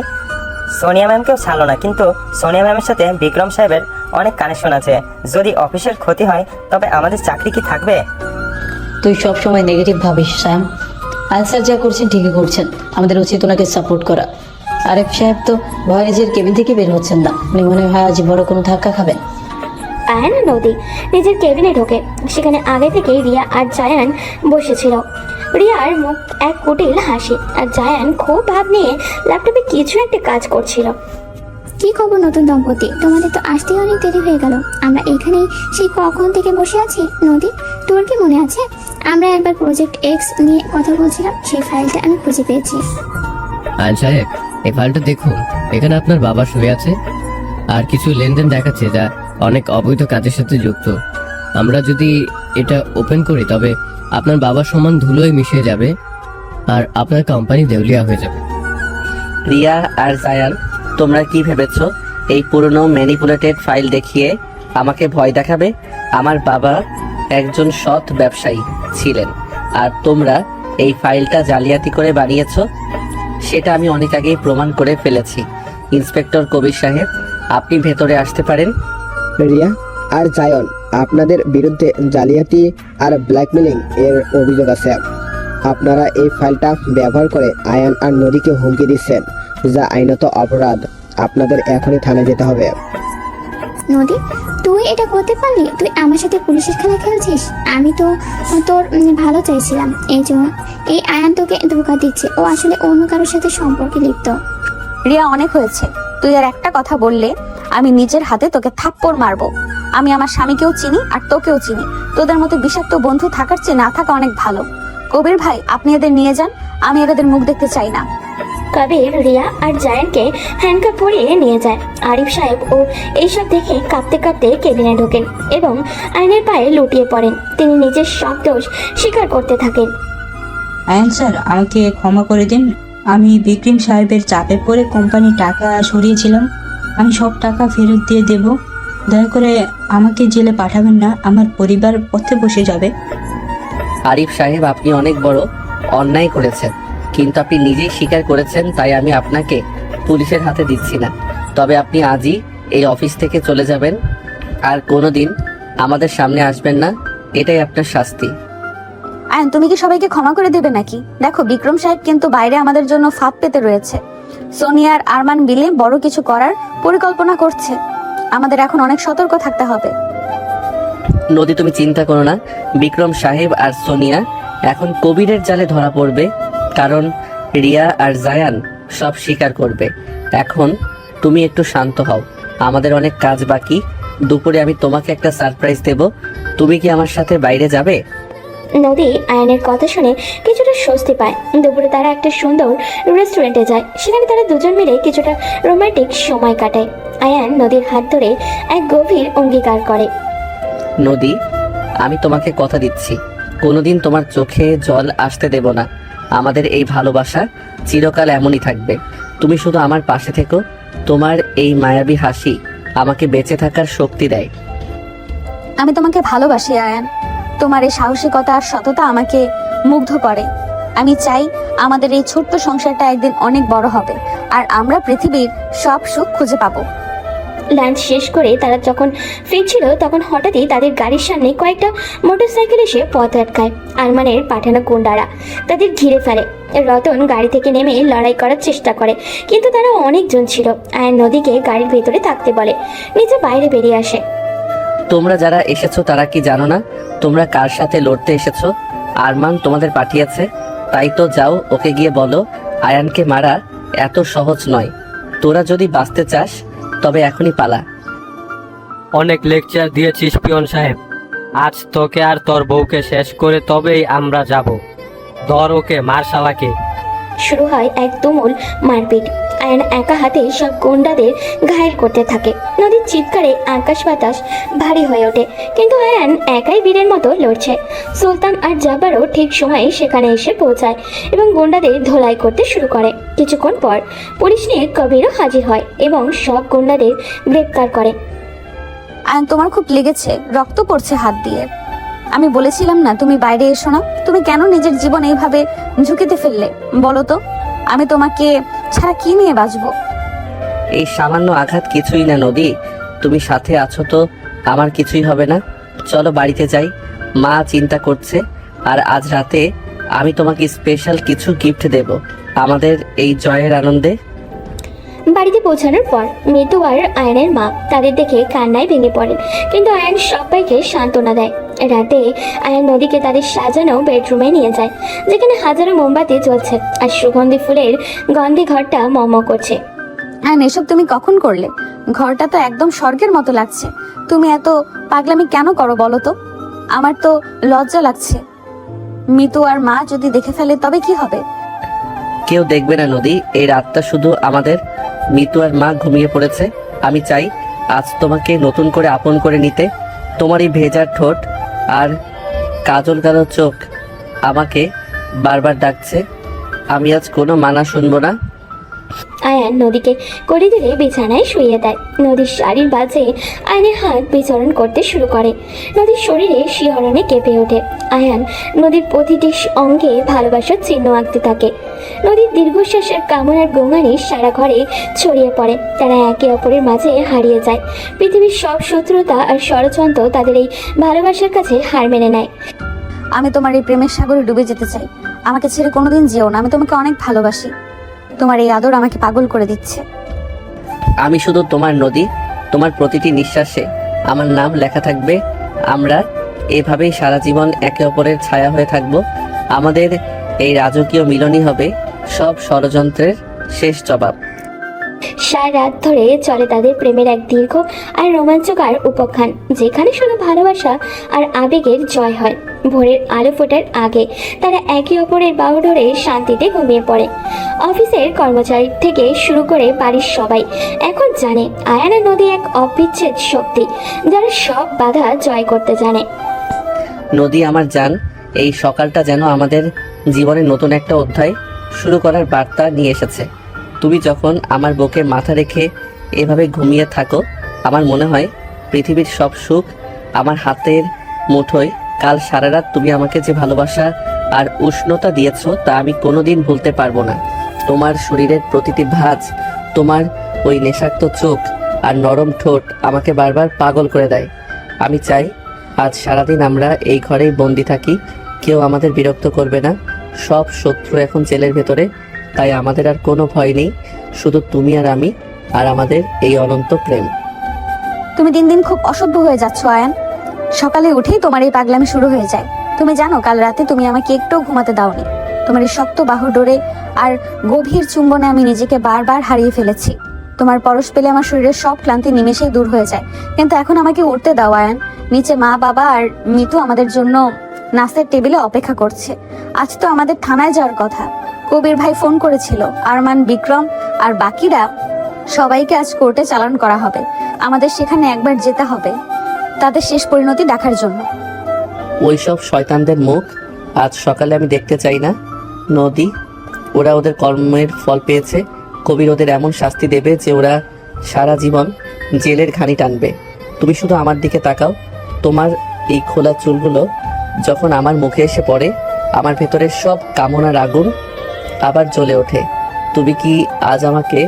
সোনিয়া ম্যামকেও ছাড়লো না, কিন্তু সোনিয়া ম্যামের সাথে বিক্রম সাহেবের অনেক কানেকশন আছে। যদি অফিসের ক্ষতি হয় তবে আমাদের চাকরি কি থাকবে? তুই সব সময় নেগেটিভ ভাবিস স্যাম। আনসার যা করছেন ঠিকই করছেন, আমাদের উচিত ওনাকে সাপোর্ট করা। আরেফ সাহেব তো ভয়েজের কেবিন থেকে বের হচ্ছেন না, উনি মনে হয় আজ বড় কোনো ধাক্কা খাবেন। আয়ান আর নদী নিজের কেবিনে ঢোকে। সেখানে আগে থেকেই রিয়া আর জায়ান বসেছিল। রিয়ার মুখ এক কুটিল হাসি, আর জায়ান খুব ভাব নিয়ে ল্যাপটপে কিছু একটা কাজ করছিল। কি খবর নতুন দম্পতি? তোমাদের তো আসতেই অনেক দেরি হয়ে গেল। আমরা এখানেই সেই কখন থেকে বসে আছি। নদী, তোর কি মনে আছে আমরা একবার প্রজেক্ট এক্স নিয়ে কথা বলছিলাম? সেই ফাইলটা আমি খুঁজে পেয়েছি। আয়ন সাহেব, এই ফাইলটা দেখুন, এখানে আপনার বাবা শুয়ে আছে আর কিছু লেনদেন দেখাচ্ছে যা অনেক অবৈধ কাজের সাথে যুক্ত। আমরা যদি এটা ওপেন করি তবে আপনার বাবার সমান ধুলোয় মিশে যাবে আর আপনার কোম্পানি দেউলিয়া হয়ে যাবে। রিয়া আর জায়ান, তোমরা কি ভেবেছো এই পুরনো ম্যানিপুলেটেড ফাইল দেখিয়ে আমাকে ভয় দেখাবে? আমার বাবা একজন সৎ ব্যবসায়ী ছিলেন, আর তোমরা এই ফাইলটা জালিয়াতি করে বানিয়েছো সেটা আমি অনেক আগেই প্রমাণ করে ফেলেছি। ইন্সপেক্টর কবির সাহেব, আপনি ভেতরে আসতে পারেন। রিয়া আর জায়ন, আপনাদের বিরুদ্ধে জালিয়াতি আর ব্ল্যাকমেলিং এর অভিযোগ আছে। আপনারা এই ফাইলটা ব্যবহার করে আয়ান আর নদীকে হুমকি দিচ্ছেন, যা আইনত অপরাধ। আপনাদের এখনই থানায় যেতে হবে। নদী, তুই এটা করতে পারলি? তুই আমার সাথে পুলিশের খেলা খেলছিস? আমি তো তোর ভালো চাইছিলাম। এই আয়ান তোকে ধোঁকা দিচ্ছে। ও আসলে অন্য কারোর সাথে সম্পর্কে লিপ্ত। রিয়া, অনেক হয়েছে। তুই আর একটা কথা বললে আমি নিজের হাতে তোকে থাপ্পড় মারবো। আমি আমার স্বামীকেও চিনি আর তোকেও চিনি। তোদের মতো বিষাক্ত বন্ধু থাকার চেয়ে না থাকা অনেক ভালো। কবির ভাই, আপনি এদের নিয়ে যান, আমি এদের মুখ দেখতে চাই না। কবির রিয়া আর জায়ানকে হ্যান্ডকাপ পরিয়ে নিয়ে যায়। আরিফ সাহেব ও এইসব দেখে কাঁপতে কাঁপতে কেবিনে ঢোকেন এবং আয়নের পায়ে লুটিয়ে পড়েন। তিনি নিজের সব দোষ স্বীকার করতে থাকেন। আয়ান স্যার, আমাকে ক্ষমা করে দিন। আমি বিক্রম সাহেবের চাপে পড়ে কোম্পানির টাকা সরিয়েছিলাম। আমি সব টাকা ফেরত দিয়ে দেব। দয়া করে আমাকে জেলে পাঠাবেন না, আমার পরিবার পথে বসে যাবে। আরিফ সাহেব, আপনি অনেক বড় অন্যায় করেছেন, কিন্তু আপনি নিজেই স্বীকার করেছেন, তাই আমি আপনাকে পুলিশের হাতে দিচ্ছি না। তবে আপনি আজই এই অফিস থেকে চলে যাবেন আর কোনোদিন আমাদের সামনে আসবেন না, এটাই আপনার শাস্তি। আয়ন, তুমি কি সবাইকে ক্ষমা করে দেবে নাকি? দেখো, বিক্রম সাহেব কিন্তু বাইরে আমাদের জন্য ফাঁদ পেতে রয়েছে। সোনিয়া আর আরমান মিলে বড় কিছু করার পরিকল্পনা করছে। আমাদের এখন অনেক সতর্ক থাকতে হবে। নদী, তুমি চিন্তা করো না, বিক্রম সাহেব আর সোনিয়া এখন কবিরের জালে ধরা পড়বে, কারণ রিয়া আর জায়ান সব স্বীকার করবে। এখন তুমি একটু শান্ত হও, আমাদের অনেক কাজ বাকি। দুপুরে আমি তোমাকে একটা সারপ্রাইজ দেব, তুমি কি আমার সাথে বাইরে যাবে? নদী আয়নের কথা শুনে কিছুটা স্বস্তি পায়। দুপুরে তারা একটা সুন্দর রেস্টুরেন্টে যায়। সেখানে তারা দুজন মিলে কিছুটা রোমান্টিক সময় কাটায়। আয়ান নদীর হাত ধরে এক গভীর অঙ্গীকার করে। নদী, আমি তোমাকে কথা দিচ্ছি, কোনোদিন তোমার চোখে জল আসতে দেব না। আমাদের এই ভালোবাসা চিরকাল এমনই থাকবে। তুমি শুধু আমার পাশে থেকো। তোমার এই মায়াবী হাসি আমাকে বেঁচে থাকার শক্তি দেয়। আমি তোমাকে ভালোবাসি আয়ান। তোমার এই সাহসিকতা আর সততা আমাকে মুগ্ধ করে। আমি চাই আমাদের এই ছোট্ট সংসারটা একদিন অনেক বড় হবে আর আমরা পৃথিবীর সব সুখ খুঁজে পাবো। লাঞ্চ শেষ করে তারা যখন ফিরছিল তখন হঠাৎই তাদের গাড়ির সামনে কয়েকটা মোটরসাইকেল এসে পথ আটকায়। আরমানের পাঠানো গুন্ডারা তাদের ঘিরে ফেলে। রতন গাড়ি থেকে নেমে লড়াই করার চেষ্টা করে, কিন্তু তারা অনেকজন ছিল। আয়ান নদীকে গাড়ির ভেতরে থাকতে বলে, নিচে বাইরে বেরিয়ে আসে। তোমরা যারা এসেছো তারা কি জানো না তোমরা কার সাথে লড়তে এসেছো? আরমান তোমাদের পাঠিয়েছে। তাই তো যাও, ওকে গিয়ে বলো আয়ানকে মারা এত সহজ নয়। তোরা যদি বাঁচতে চাস তবে এখনই পালা। অনেক লেকচার দিয়েছিস পিয়ন সাহেব, আজ তোকে আর তোর বউকে শেষ করে তবেই আমরা যাব। ধর ওকে, মার শালাকে। শুরু হয় এক তুমুল মারপিট। আয়ান একা হাতে সব গুন্ডাদের ঘায়েল করতে থাকে। নদীর চিৎকারে আকাশ বাতাস ভারী হয়ে ওঠে, কিন্তু আয়ান একাই বীরের মতো লড়ছে। সুলতান আর জাবারও ঠিক সময়ে সেখানে এসে পৌঁছায় এবং গুন্ডাদের ধোলাই করতে শুরু করে। কিছুক্ষণ পর পুলিশ নিয়ে কবিরও হাজির হয় এবং সব গুন্ডাদের গ্রেপ্তার করে। আয়ান, তোমার খুব লেগেছে, রক্ত পড়ছে হাত দিয়ে। আমি বলেছিলাম না তুমি বাইরে এসো না? তুমি কেন নিজের জীবন এইভাবে ঝুঁকিতে ফেললে বলো তো? আমি তোমাকে ছাড়া কি নিয়ে বাঁচবো? এই সামান্য আঘাত কিছুই না নদী, তুমি সাথে আছো তো আমার কিছুই হবে না। চলো বাড়িতে যাই, মা চিন্তা করছে। আর আজ রাতে আমি তোমাকে স্পেশাল কিছু গিফট দেব আমাদের এই জয়ের আনন্দে। বাড়িতে পৌঁছানোর পর মৃদু আর আয়নের মা তাদের দেখে কান্নায় ভেঙে পড়েন, কিন্তু আয়ন সবাইকে সান্ত্বনা দেয়। রাতে আয়ন নদীকে তাদের সাজানো বেডরুমে নিয়ে যায়, যেখানে হাজারো মোমবাতি জ্বলছে আর সুগন্ধি ফুলের গন্ধে ঘরটা মম করছে। আয়ান, এসব তুমি কখন করলে? ঘরটা তো একদম স্বর্গের মতো লাগছে। তুমি এত পাগলামি কেন করো বলো তো? আমার তো লজ্জা লাগছে। মিতু আর মা যদি দেখে ফেলে তবে কি হবে? কেউ দেখবে না নদী, এই রাতটা শুধু আমাদের। মিতু আর মা ঘুমিয়ে পড়েছে। আমি চাই আজ তোমাকে নতুন করে আপন করে নিতে। তোমার এই ভেজা ঠোঁট আর কাজল কালো চোখ আমাকে বারবার ডাকছে। আমি আজ কোনো মানা শুনবো না। আয়ান নদীকে করিডোরে বিছানায় শুইয়ে দেয়। নদীর শাড়ির বাজে আয়নের হাত বিচরণ করতে শুরু করে। নদীর শরীরে শিহরণে কেঁপে ওঠে। আয়ান নদীর প্রতিটি অঙ্গে ভালোবাসার চিহ্ন আঁকতে থাকে। নদীর দীর্ঘশ্বাসের কামনার গোঙানি সারা ঘরে ছড়িয়ে পড়ে। তারা একে অপরের মাঝে হারিয়ে যায়। পৃথিবীর সব শত্রুতা আর ষড়যন্ত্র তাদের এই ভালোবাসার কাছে হার মেনে নেয়। আমি তোমার এই প্রেমের সাগরে ডুবে যেতে চাই। আমাকে ছেড়ে কোনোদিন যেও না। আমি তোমাকে অনেক ভালোবাসি। তোমার এই আদর আমাকে পাগল করে দিচ্ছে। আমি শুধু তোমার নদী, তোমার প্রতিটি নিঃশ্বাসে আমার নাম লেখা থাকবে। আমরা এভাবেই সারা জীবন একে অপরের ছায়া হয়ে থাকব। আমাদের এই রাজকীয় মিলনই হবে সব ষড়যন্ত্রের শেষ জবাব। সারা রাত ধরে চলে তাদের প্রেমের এক দীর্ঘ আর রোমাঞ্চকর উপাখ্যান, যেখানে শুধু ভালোবাসা আর আবেগের জয় হয়। ভোরের আলো ফোটার আগে তারা একে অপরের বাহু ধরে শান্তিতে ঘুমিয়ে পড়ে। অফিসের কর্মচারী থেকে শুরু করে বাড়ির সবাই এখন জানে আয়ান আর নদী এক অবিচ্ছেদ শক্তি, যারা সব বাধা জয় করতে জানে। নদী আমার জান, এই সকালটা যেন আমাদের জীবনের নতুন একটা অধ্যায় শুরু করার বার্তা নিয়ে এসেছে। তুমি যখন আমার বুকে মাথা রেখে এভাবে ঘুমিয়ে থাকো, আমার মনে হয় পৃথিবীর সব সুখ আমার হাতের মুঠোয়। কাল সারা রাত তুমি আমাকে যে ভালোবাসা আর উষ্ণতা দিয়েছো তা আমি কোনোদিন ভুলতে পারবো না। তোমার শরীরের প্রতিটি ভাঁজ, তোমার ওই নেশাক্ত চোখ আর নরম ঠোঁট আমাকে বারবার পাগল করে দেয়। আমি চাই আজ সারাদিন আমরা এই ঘরেই বন্দি থাকি, কেউ আমাদের বিরক্ত করবে না। সব শত্রু এখন জেলের ভেতরে, তাই আমাদের আর কোনো ভয় নেই, শুধু তুমি আর আমি আর আমাদের এই অনন্ত প্রেম। তুমি দিন দিন খুব অসভ্য হয়ে যাচ্ছ আয়ান। সকালে উঠেই তোমার এই পাগলামি শুরু হয়ে যায়। তুমি জানো কাল রাতে তুমি আমাকে একটু ঘুমাতে দাওনি। তোমার এই শক্ত বাহু ডোরে আর গভীর চুম্বনে আমি নিজেকে বারবার হারিয়ে ফেলেছি। তোমার পরশ পেলে আমার শরীরের সব ক্লান্তি নিমেষেই দূর হয়ে যায়। কিন্তু এখন আমাকে উঠতে দাও আয়ান। নিচে মা বাবা আর মিতু আমাদের জন্য নাস্তার টেবিলে অপেক্ষা করছে। আজ তো আমাদের থানায় যাওয়ার কথা। কবির ভাই ফোন করেছিল। আরমান, বিক্রম আর বাকিরা সবাইকে আজ কোর্টে চালান করা হবে। আমাদের সেখানে একবার যেতে হবে তাদের শেষ পরিণতি দেখার জন্য। ওইসব শয়তানদের মুখ আজ সকালে আমি দেখতে চাই না নদী। ওরা ওদের কর্মের ফল পেয়েছে। কবির ওদের এমন শাস্তি দেবে যে ওরা সারা জীবন জেলের ঘানি টানবে। তুমি শুধু আমার দিকে তাকাও। তোমার এই খোলা চুলগুলো যখন আমার মুখে এসে পড়ে, আমার ভেতরের সব কামনার আগুন আবার জ্বলে ওঠে। তুমি কি আজ আমাকে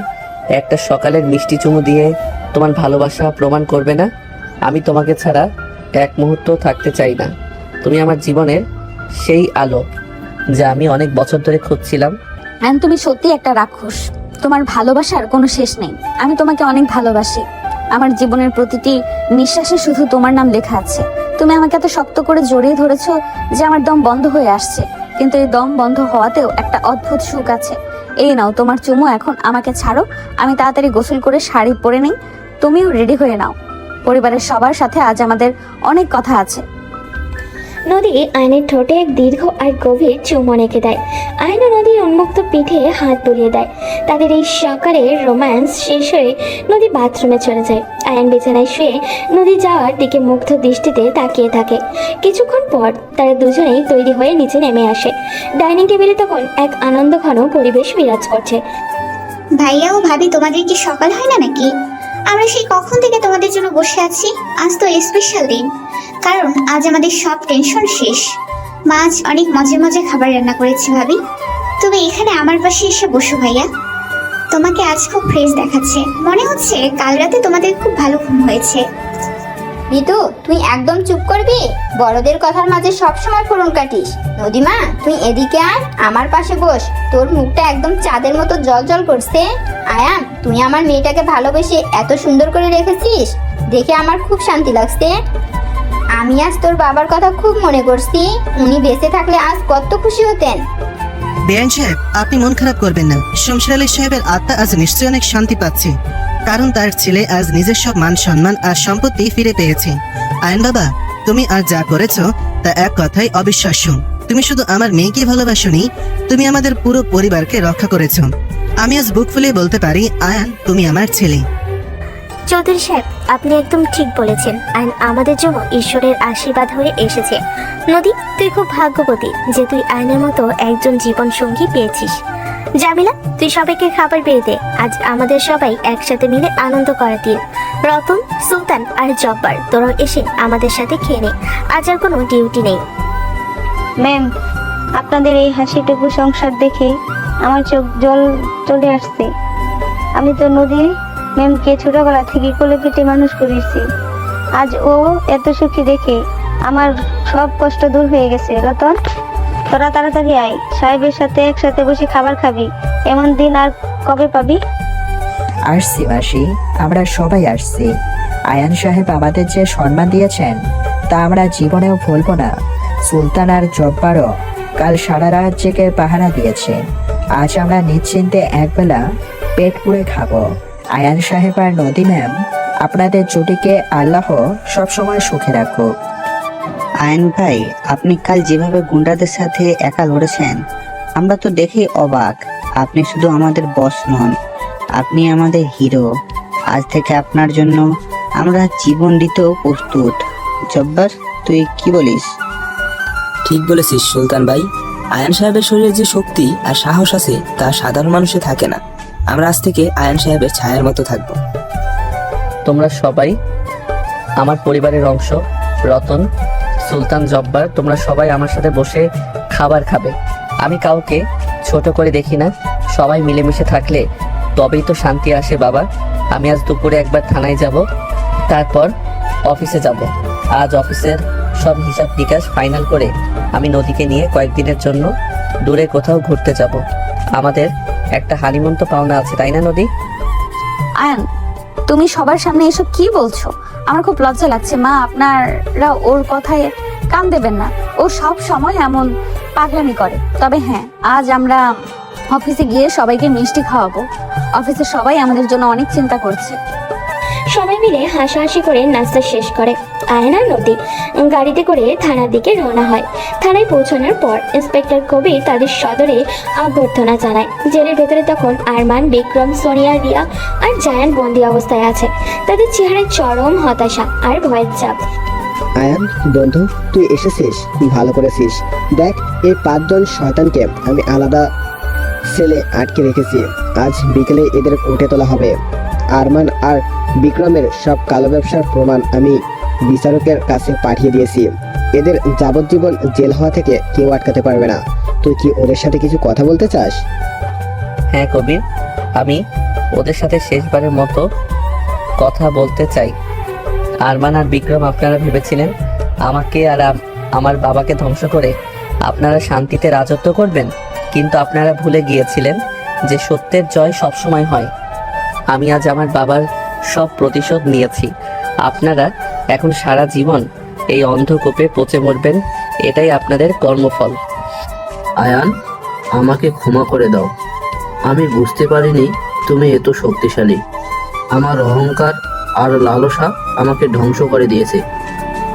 একটা সকালের মিষ্টি চুমু দিয়ে তোমার ভালোবাসা প্রমাণ করবে না? আমি তোমাকে ছাড়া এক মুহূর্ত থাকতে চাই না। তুমি আমার জীবনের সেই আলো যা আমি অনেক বছর ধরে খুঁজছিলাম। আয়ান, তুমি সত্যি একটা রাক্ষস। তোমার ভালোবাসার কোনো শেষ নেই। আমি তোমাকে অনেক ভালোবাসি। আমার জীবনের প্রতিটি নিঃশ্বাসে শুধু তোমার নাম লেখা আছে। তুমি আমাকে এত শক্ত করে জড়িয়ে ধরেছো যে আমার দম বন্ধ হয়ে আসছে। কিন্তু এই দম বন্ধ হওয়াতেও একটা অদ্ভুত সুখ আছে। এই নাও তোমার চুমু, এখন আমাকে ছাড়ো, আমি তাড়াতাড়ি গোসল করে শাড়ি পরে নেই, তুমিও রেডি হয়ে নাও। পরিবারের সবার সাথে আজ আমাদের অনেক কথা আছে। নদী আয়নের ঠোঁটে এক দীর্ঘ আর গভীর চুমন এঁকে দেয়। আয়ন ও নদীর উন্মুক্ত পিঠে হাত বুলিয়ে দেয়। তাদের এই সকালের রোম্যান্স শেষ হয়ে নদী বাথরুমে চলে যায়। আয়ন বিছানায় শুয়ে নদী যাওয়ার দিকে মুগ্ধ দৃষ্টিতে তাকিয়ে থাকে। কিছুক্ষণ পর তারা দুজনেই তৈরি হয়ে নিচে নেমে আসে। ডাইনিং টেবিলে তখন এক আনন্দঘন পরিবেশ বিরাজ করছে। ভাইয়া ও ভাবি, তোমাদের কি সকাল হয় না নাকি? আমরা সেই কখন থেকে তোমাদের জন্য বসে আছি। আজ তো স্পেশাল দিন, কারণ আজ আমাদের সব টেনশন শেষ। মা আজ অনেক মজার মজার খাবার রান্না করেছে ভাবি। তুমি এখানে আমার পাশে এসে বসো ভাইয়া। তোমাকে আজ খুব ফ্রেশ দেখাচ্ছে, মনে হচ্ছে কাল রাতে তোমাদের খুব ভালো ঘুম হয়েছে। মিতু, তুই একদম চুপ করবি? বড়দের কথার মাঝে সবসময় ফোরন কাটিস। নদীমা, তুই এদিকে আয়, আমার পাশে বস। তোর মুখটা একদম চাঁদের মতো জল জল করছে। আয়ান, তুই আমার মেয়েটাকে ভালোবেসে এত সুন্দর করে রেখেছিস, দেখে আমার খুব শান্তি লাগছে। আমি আজ তোর বাবার কথা খুব মনে করছি। উনি বেঁচে থাকলে আজ কত খুশি হতেন। বেআইন সাহেব, আপনি মন খারাপ করবেন না। শমশের আলী সাহেবের আত্মা আজ নিশ্চয়ই অনেক শান্তি পাচ্ছে, কারণ তার ছেলে আজ নিজের সব মান সম্মান আর সম্পত্তি ফিরে পেয়েছে। আয়ন বাবা, তুমি আজ যা করেছো তা এক কথায় অবিশ্বাস্য। তুমি শুধু আমার মেয়েকে ভালোবাসোনি, তুমি আমাদের পুরো পরিবারকে রক্ষা করেছো। আমি আজ বুক ফুলিয়ে বলতে পারি, আয়ান তুমি আমার ছেলে। চৌধুরী সাহেব, আপনি একদম ঠিক বলেছেন। আইন আমাদের জন্য ঈশ্বরের আশীর্বাদ হয়ে এসেছে। নদী, তুই খুব ভাগ্যবতী যে তুই আইনের মতো একজন জীবন সঙ্গী পেয়েছিস। জামিলা, তুই সবাইকে খাবার বেড়ে দে। আজ আমাদের সবাই একসাথে মিলে আনন্দ করার দিন। রতন, সুলতান আর জব্বার, তোরাও এসে আমাদের সাথে খেয়ে নে। আজ আর কোনো ডিউটি নেই। ম্যাম, আপনাদের এই হাসিটুকু সংসার দেখে আমার চোখ জল চলে আসছে। আমি তো নদী ম্যামকে ছোটবেলা থেকে কোলে পিঠে মানুষ করেছি। আজ ও এত সুখী দেখে আমার সব কষ্ট দূর হয়ে গেছে। রতন, তোরা তাড়াতাড়ি আয়, সাহেবের সাথে একসাথে বসে খাবার খাবি। এমন দিন আর কবে পাবি? আসছি মাসি, আমরা সবাই আসছি। আয়ান সাহেব আমাদের যে সম্মান দিয়েছেন তা আমরা জীবনেও ভুলব না। সুলতান আর জব্বারও কাল সারা রাত জেগে পাহারা দিয়েছে। আজ আমরা নিশ্চিন্তে একবেলা পেট পুড়ে খাবো। আয়ান সাহেব আর নদী ম্যাম, আপনাদের জুটিকে আল্লাহ সবসময় সুখে রাখুক। আয়ন ভাই, আপনি কাল যেভাবে গুন্ডাদের সাথে একা লড়েছেন, আমরা তো দেখেই অবাক। আপনি শুধু আমাদের বস নন, আপনি আমাদের হিরো। আজ থেকে আপনার জন্য আমরা জীবন দিতেও প্রস্তুত। জব্বার, তুই কি বলিস? ঠিক বলেছিস সুলতান ভাই। আয়ান সাহেবের শরীরে যে শক্তি আর সাহস আছে তা সাধারণ মানুষে থাকে না। আমরা আজ থেকে আয়ান সাহেবের ছায়ার মতো থাকবো। তোমরা সবাই আমার পরিবারের অংশ। রতন, সুলতান, জব্বার, তোমরা সবাই আমার সাথে বসে খাবার খাবে। আমি কাউকে ছোট করে দেখি না। সবাই মিলেমিশে থাকলে তবেই তো শান্তি আসে বাবা। আমি আজ দুপুরে একবার থানায় যাব, তারপর অফিসে যাব। আজ অফিসের সব হিসাব নিকাশ ফাইনাল করে আমি নদীকে নিয়ে কয়েকদিনের জন্য দূরে কোথাও ঘুরতে যাব। আমাদের একটা হানিমুন তো পাওনা আছে, তাই না নদী? আয়ান, তুমি সবার সামনে এসব কি বলছো? আমার খুব লজ্জা লাগছে। মা, আপনারা ওর কথায় কান দেবেন না। ও সব সময় এমন পাগলামি করে। তবে হ্যাঁ, আজ আমরা অফিসে গিয়ে সবাইকে মিষ্টি খাওয়াবো। অফিসে সবাই আমাদের জন্য অনেক চিন্তা করছে। সবাই মিলে হাসাহাসি করে নাস্তা শেষ করে আয়ন আর নদী গাড়িতে করে থানার দিকে রওনা হয়। থানায় পৌঁছানোর পর ইন্সপেক্টর কবির তাদের সদরে অভ্যর্থনা জানায়। জেলের ভেতরে তখন আরমান, বিক্রম, সোনিয়া, রিয়া আর জায়ান বন্দি অবস্থায় আছে। তাদের চেহারায় চরম হতাশা আর ভয়ের চাপ। আয়ান বন্ধু, তুই এসেছিস, ভালো করেছিস। দেখ, এই 5 জন শয়তানকে আমি আলাদা সেলে আটকে রেখেছি। আজ বিকেলে এদের উঠে তোলা হবে। আরমান আর বিক্রমের সব কালো ব্যবসার প্রমাণ আমি বিচারকের কাছে পাঠিয়ে দিয়েছি। এদের যাবজ্জীবন জেল হওয়া থেকে কেউ আটকাতে পারবে না। তুই কি ওদের সাথে কিছু কথা বলতে চাস? হ্যাঁ কবির, আমি ওদের সাথে শেষবারের মতো কথা বলতে চাই। আরমান আর বিক্রম, আপনারা ভেবেছিলেন আমাকে আর আমার বাবাকে ধ্বংস করে আপনারা শান্তিতে রাজত্ব করবেন, কিন্তু আপনারা ভুলে গিয়েছিলেন যে সত্যের জয় সবসময় হয়। আমি আজ আমার বাবার সব প্রতিশোধ নিয়েছি। আপনারা এখন সারা জীবন এই অন্ধকূপে পচে মরবেন, এটাই আপনাদের কর্মফল। আয়ান, আমাকে ক্ষমা করে দাও। আমি বুঝতে পারিনি তুমি এত শক্তিশালী। আমার অহংকার আর লালসা আমাকে ধ্বংস করে দিয়েছে।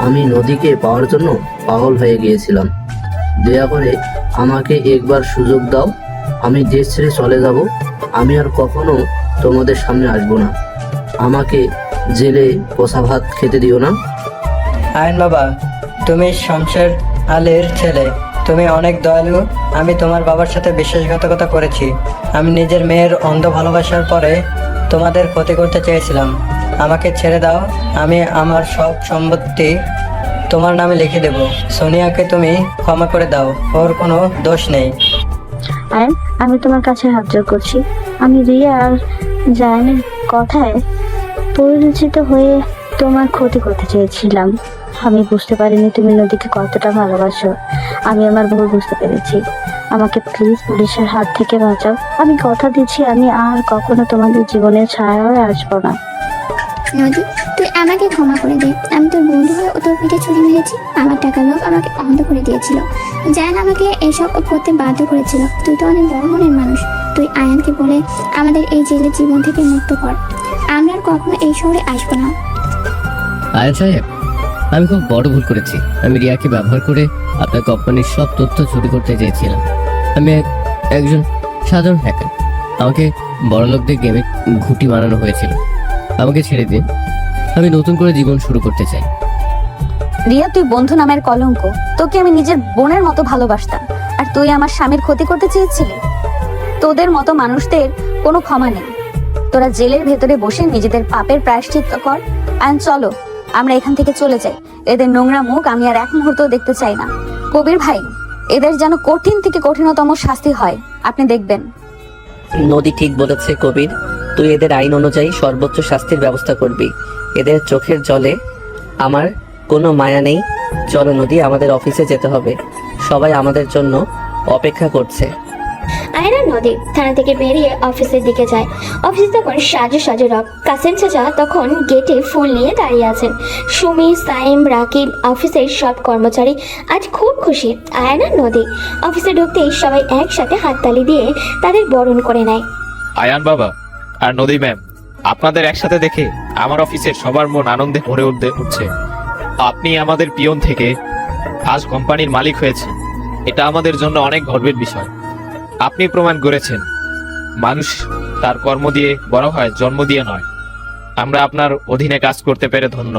আমি নদীকে পাওয়ার জন্য পাগল হয়ে গিয়েছিলাম। দয়া করে আমাকে একবার সুযোগ দাও। আমি দেশ ছেড়ে চলে যাব। আমি আর কখনো তোমাদের সামনে আসবো না। আমাকে জেলে পোষা ভাত খেতে দিও না। আয়ন বাবা, তুমি শমশের আলীর ছেলে, তুমি অনেক দয়ালু। আমি তোমার বাবার সাথে বিশ্বাসঘাতকতা করেছি। আমি নিজের মেয়ের অন্ধ ভালোবাসার পরে তোমাদের ক্ষতি করতে চেয়েছিলাম। আমাকে ছেড়ে দাও। আমি আমার সব সম্পত্তি তোমার নামে লিখে দেব। সোনিয়াকে তুমি ক্ষমা করে দাও, ওর কোনো দোষ নেই। আয়ন, আমি তোমার কাছে হাত জোড় করছি। আমি রিয়া আর জায়ানের কথায় পরিচিত হয়ে তোমার ক্ষতি করতে চেয়েছিলাম। আমি বুঝতে পারিনি তুমি নদীকে কতটা ভালোবাসো। আমি আমার ভুল বুঝতে পেরেছি। আমাকে প্লিজ পুলিশের হাত থেকে বাঁচাও। আমি কথা দিচ্ছি আমি আর কখনো তোমাদের জীবনের ছায়া হয়ে আসবো না। নদী, তুই আমাকে ক্ষমা করে দে। আমি তোর বন্ধু হয়ে তোর পিঠে ছুরি মেরেছি। আমার টাকার লোভ আমাকে অন্ধ করে দিয়েছিল। জায়ান আমাকে এসব করতে বাধ্য করেছিল। তুই তো অনেক বড় মনের মানুষ। তুই আয়ানকে বলে আমাদের এই জেলের জীবন থেকে মুক্ত কর। আমরা আর কখনো এই শহরে আসবো না। আয়ান সাহেব, আমি খুব বড় ভুল করেছি। আমি রিয়াকে ব্যবহার করে আপনার কোম্পানির সব তথ্য চুরি করতে চেয়েছিলাম। আমি একজন সাধারণ হ্যাকার। আমাকে বড়লোকদের গেমে ঘুঁটি বানানো হয়েছিল। আমাকে ছেড়ে দিন। আমি নতুন করে জীবন শুরু করতে চাই। রিয়া, তুই বন্ধু নামের কলঙ্ক। তোকে আমি নিজের বোনের মতো ভালোবাসতাম, আর তুই আমার স্বামীর ক্ষতি করতে চেয়েছিলি। তোদের মতো মানুষদের কোনো ক্ষমা নেই। তোরা জেলের ভেতরে বসে নিজেদের পাপের প্রায়শ্চিত্ত কর। আয়ন, চলো আমরা এখান থেকে চলে যাই। এদের নোংরা মুখ আমি আর এক মুহূর্ত দেখতে চাই না। কবির ভাই, এদের যেন কঠিন থেকে কঠিনতম শাস্তি হয়, আপনি দেখবেন। নদী ঠিক বলেছে কবির। তুই এদের আইন অনুযায়ী সর্বোচ্চ শাস্তির ব্যবস্থা করবি। এদের চোখের জলে আমার কোনো মায়া নেই। চলো নদী, আমাদের অফিসে যেতে হবে। সবাই আমাদের জন্য অপেক্ষা করছে। আয়ন আর নদী থানা থেকে বেরিয়ে অফিসের দিকে যায়। অফিসে তখন সাজু সাজু রব। কাসেম চাচা তখন গেটে ফুল নিয়ে দাঁড়িয়ে আছেন। সুমি, সাইম, রাকিব, অফিসের সব কর্মচারী আজ খুব খুশি। আয়ন আর নদী অফিসে ঢুকতেই সবাই একসাথে হাততালি দিয়ে তাদের বরণ করে নেয়। আয়ান বাবা আর নদী ম্যাম, আপনাদের একসাথে দেখে আমার অফিসের সবার মন আনন্দে ভরে উঠছে। আপনি আমাদের পিয়ন থেকে আজ কোম্পানির মালিক হয়েছেন। এটা আমাদের জন্য অনেক গর্বের বিষয়। আপনি প্রমাণ করেছেন মানুষ তার কর্ম দিয়ে বড় হয়, জন্ম দিয়ে নয়। আমরা আপনার অধীনে কাজ করতে পেরে ধন্য।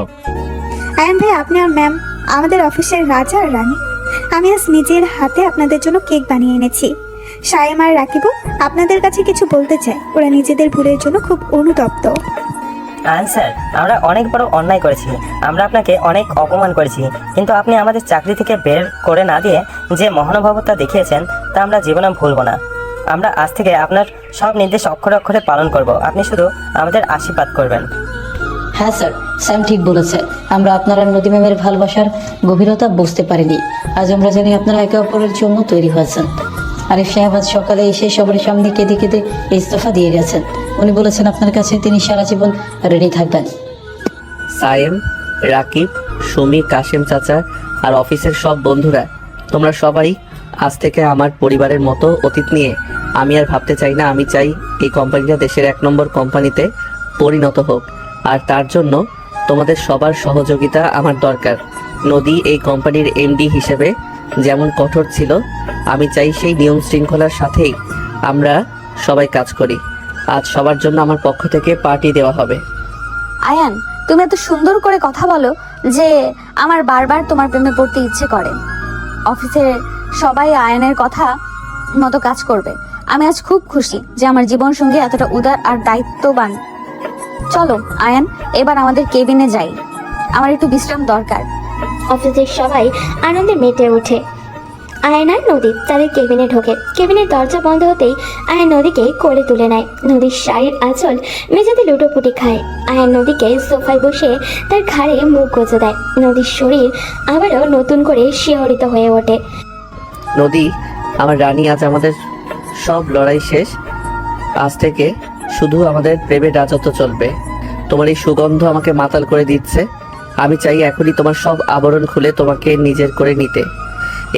আয়ান ভাই, আপনি আর ম্যাম আমাদের অফিসের রাজা আর রানী। আমি আজ নিজের হাতে আপনাদের জন্য কেক বানিয়ে এনেছি। সায়েম আর রাকিবও আপনাদের কাছে কিছু বলতে চায়। ওরা নিজেদের ভুলের জন্য খুব অনুতপ্ত। আয়ন স্যার, আমরা অনেক বড় অন্যায় করেছি। আমরা আপনাকে অনেক অপমান করেছি, কিন্তু আপনি আমাদের চাকরি থেকে বের করে না দিয়ে যে মহানুভবতা দেখিয়েছেন তা আমরা জীবনে ভুলবো না। আমরা আজ থেকে আপনার সব নির্দেশ অক্ষরে অক্ষরে পালন করব। আপনি শুধু আমাদের আশীর্বাদ করবেন। হ্যাঁ স্যার, স্যাম ঠিক বলেছে। আমরা আপনারা নদী ম্যামের ভালোবাসার গভীরতা বুঝতে পারিনি। আজ আমরা জানি আপনারা একে অপরের জন্য তৈরি হয়েছেন। আরিফ সাহেব আজ সকালে এসে সবার সামনে কেঁদে কেঁদে ইস্তফা দিয়ে গেছেন। উনি বলেছেন আপনার কাছে তিনি সারা জীবন ঋণী থাকবেন। সায়েম, রাকিব, সুমি, কাশেম চাচা আর অফিসের সব বন্ধুরা, তোমরা সবাই আজ থেকে আমার পরিবারের মতো অতীত নিয়ে আমি আর ভাবতে চাই না। আমি চাই এই কোম্পানিটা দেশের 1 নম্বর কোম্পানিতে পরিণত হোক, আর তার জন্য তোমাদের সবার সহযোগিতা আমার দরকার। নদী এই কোম্পানির এমডি হিসেবে যেমন কঠোর ছিল, আমি চাই সেই নিয়ম শৃঙ্খলার সাথেই আমরা সবাই কাজ করি। আজ সবার জন্য আমার পক্ষ থেকে পার্টি দেওয়া হবে। আয়ান, তুমি এত সুন্দর করে কথা বলো যে আমার বারবার তোমার প্রেমে পড়তে ইচ্ছে করে। অফিসের সবাই আয়ানের কথা মতো কাজ করবে। আমি আজ খুব খুশি যে আমার জীবন সঙ্গী এতটা উদার আর দায়িত্ববান। চলো আয়ান, এবার আমাদের কেবিনে যাই। আমার একটু বিশ্রাম দরকার। অফিসের সবাই আনন্দে মেতে ওঠে। আয়ন আর নদী তাদের কেবিনে ঢোকে। কেবিনের দরজা বন্ধ হতেই আয়ন নদীকে কোলে তুলে নেয়। নদীর শাড়ির আঁচল মেঝেতে লুটোপুটি খায়। আয়ন নদীকে সোফায় বসে তার ঘাড়ে মুখ গুজে দেয়। নদীর শরীর আবারও নতুন করে শিহরিত হয়ে ওঠে। নদী, আমার রানী, আজ আমাদের সব লড়াই শেষ। আজ থেকে শুধু আমাদের প্রেমের রাজত্ব চলবে। তোমার এই সুগন্ধ আমাকে মাতাল করে দিচ্ছে। আমি চাই এখনই তোমার সব আবরণ খুলে তোমাকে নিজের করে নিতে।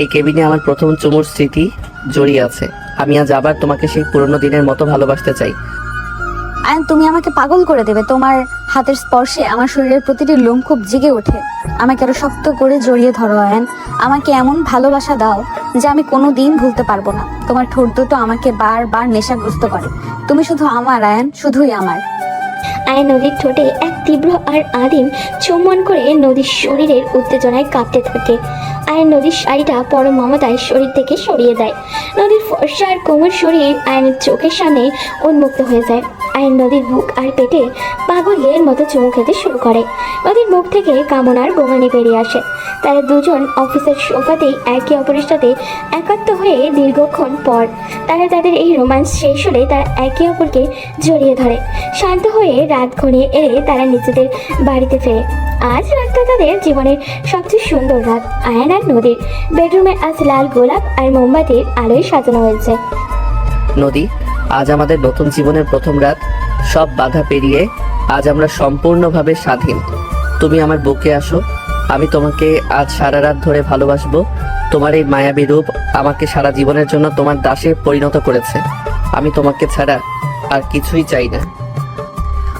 এই কেবিনে আমার প্রথম চুমুর স্মৃতি জড়িয়ে আছে। আমি আজ আবার তোমাকে সেই পুরনো দিনের মতো ভালোবাসতে চাই। আয়ান, তুমি আমাকে পাগল করে দেবে। তোমার হাতের স্পর্শে আমার শরীরের প্রতিটি লোম খুব জেগে ওঠে। আমাকে আরো শক্ত করে জড়িয়ে ধরো আয়ান। আমাকে এমন ভালোবাসা দাও যে আমি কোনো দিন ভুলতে পারবো না। তোমার ঠোঁট দুটো আমাকে বারবার নেশাগ্রস্ত করে। তুমি শুধু আমার আয়ান, শুধুই আমার। আয়ান নদীর ঠোঁটে এক তীব্র আর আদিম চুম্বন করে নদীর শরীরের উত্তেজনায় কাঁপতে থাকে। আয়ান নদীর শাড়িটা পরম মমতায় শরীর থেকে সরিয়ে দেয়। নদীর ফর্সা আর কোমল শরীর আয়নের চোখের সামনে উন্মুক্ত হয়ে যায়। আয়ন নদীর বুক আর পেটে পাগলের মতো চুমু খেতে শুরু করে। নদীর মুখ থেকে কামনার গোঙানি বেরিয়ে আসে। তারা দুজন অফিসের সোফাতেই একে অপরের সাথে একাত্ম হয়ে দীর্ঘক্ষণ পর তারা তাদের এই রোম্যান্স শেষ হলে তারা একে অপরকে জড়িয়ে ধরে। শান্ত হয়ে রাত ঘনিয়ে এলে তারা নিজেদের বাড়িতে ফেরে। আজ রাতটা তাদের জীবনের সবচেয়ে সুন্দর রাত। আয়ান আর নদীর বেডরুমে আজ লাল গোলাপ আর মোমবাতির আলোয় সাজানো হয়েছে। নদী, আজ আমাদের নতুন জীবনের প্রথম রাত। সব বাধা পেরিয়ে আজ আমরা সম্পূর্ণভাবে স্বাধীন। তুমি আমার বুকে আসো। আমি তোমাকে আজ সারা রাত ধরে ভালোবাসবো। তোমার এই মায়াবী রূপ আমাকে সারা জীবনের জন্য তোমার দাসে পরিণত করেছে। আমি তোমাকে ছাড়া আর কিছুই চাই না।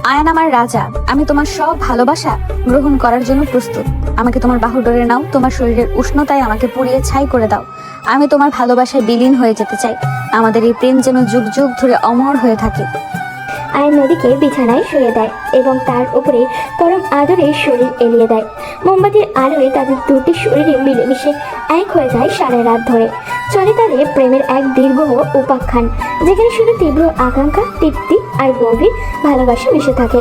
আয়ান আমার রাজা। আমি তোমার সব ভালোবাসা গ্রহণ করার জন্য প্রস্তুত। আমাকে তোমার বাহু ডোরে নাও। তোমার শরীরের উষ্ণতায় আমাকে পুড়িয়ে ছাই করে দাও। আমি তোমার ভালোবাসায় বিলীন হয়ে যেতে চাই। আমাদের এই প্রেম যেন যুগ যুগ ধরে অমর হয়ে থাকে। আয়ান নদীকে বিছানায় শুয়ে দেয় এবং তার উপরে পরম আদরে শরীর এলিয়ে দেয়। মোমবাতির আলোয় তাদের দুটি শরীরে মিলেমিশে এক হয়ে যায় সারা রাত ধরে। চলে তাদের প্রেমের এক দীর্ঘ উপাখ্যান, যেখানে শুধু তীব্র আকাঙ্ক্ষা, তৃপ্তি আর গভীর ভালোবাসা মিশে থাকে।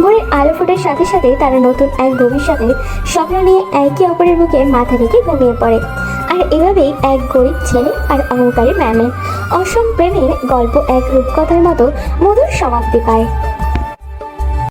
ভোরের আলো ফোটার সাথে সাথে তারা নতুন এক ভবিষ্যতের স্বপ্ন নিয়ে একে অপরের বুকে মাথা রেখে ঘুমিয়ে পড়ে। আর এভাবেই এক গরিব ছেলে আর অহংকারী ম্যামের অসম প্রেমের গল্প এক রূপকথার মতো মধুর সমাপ্তি পায়।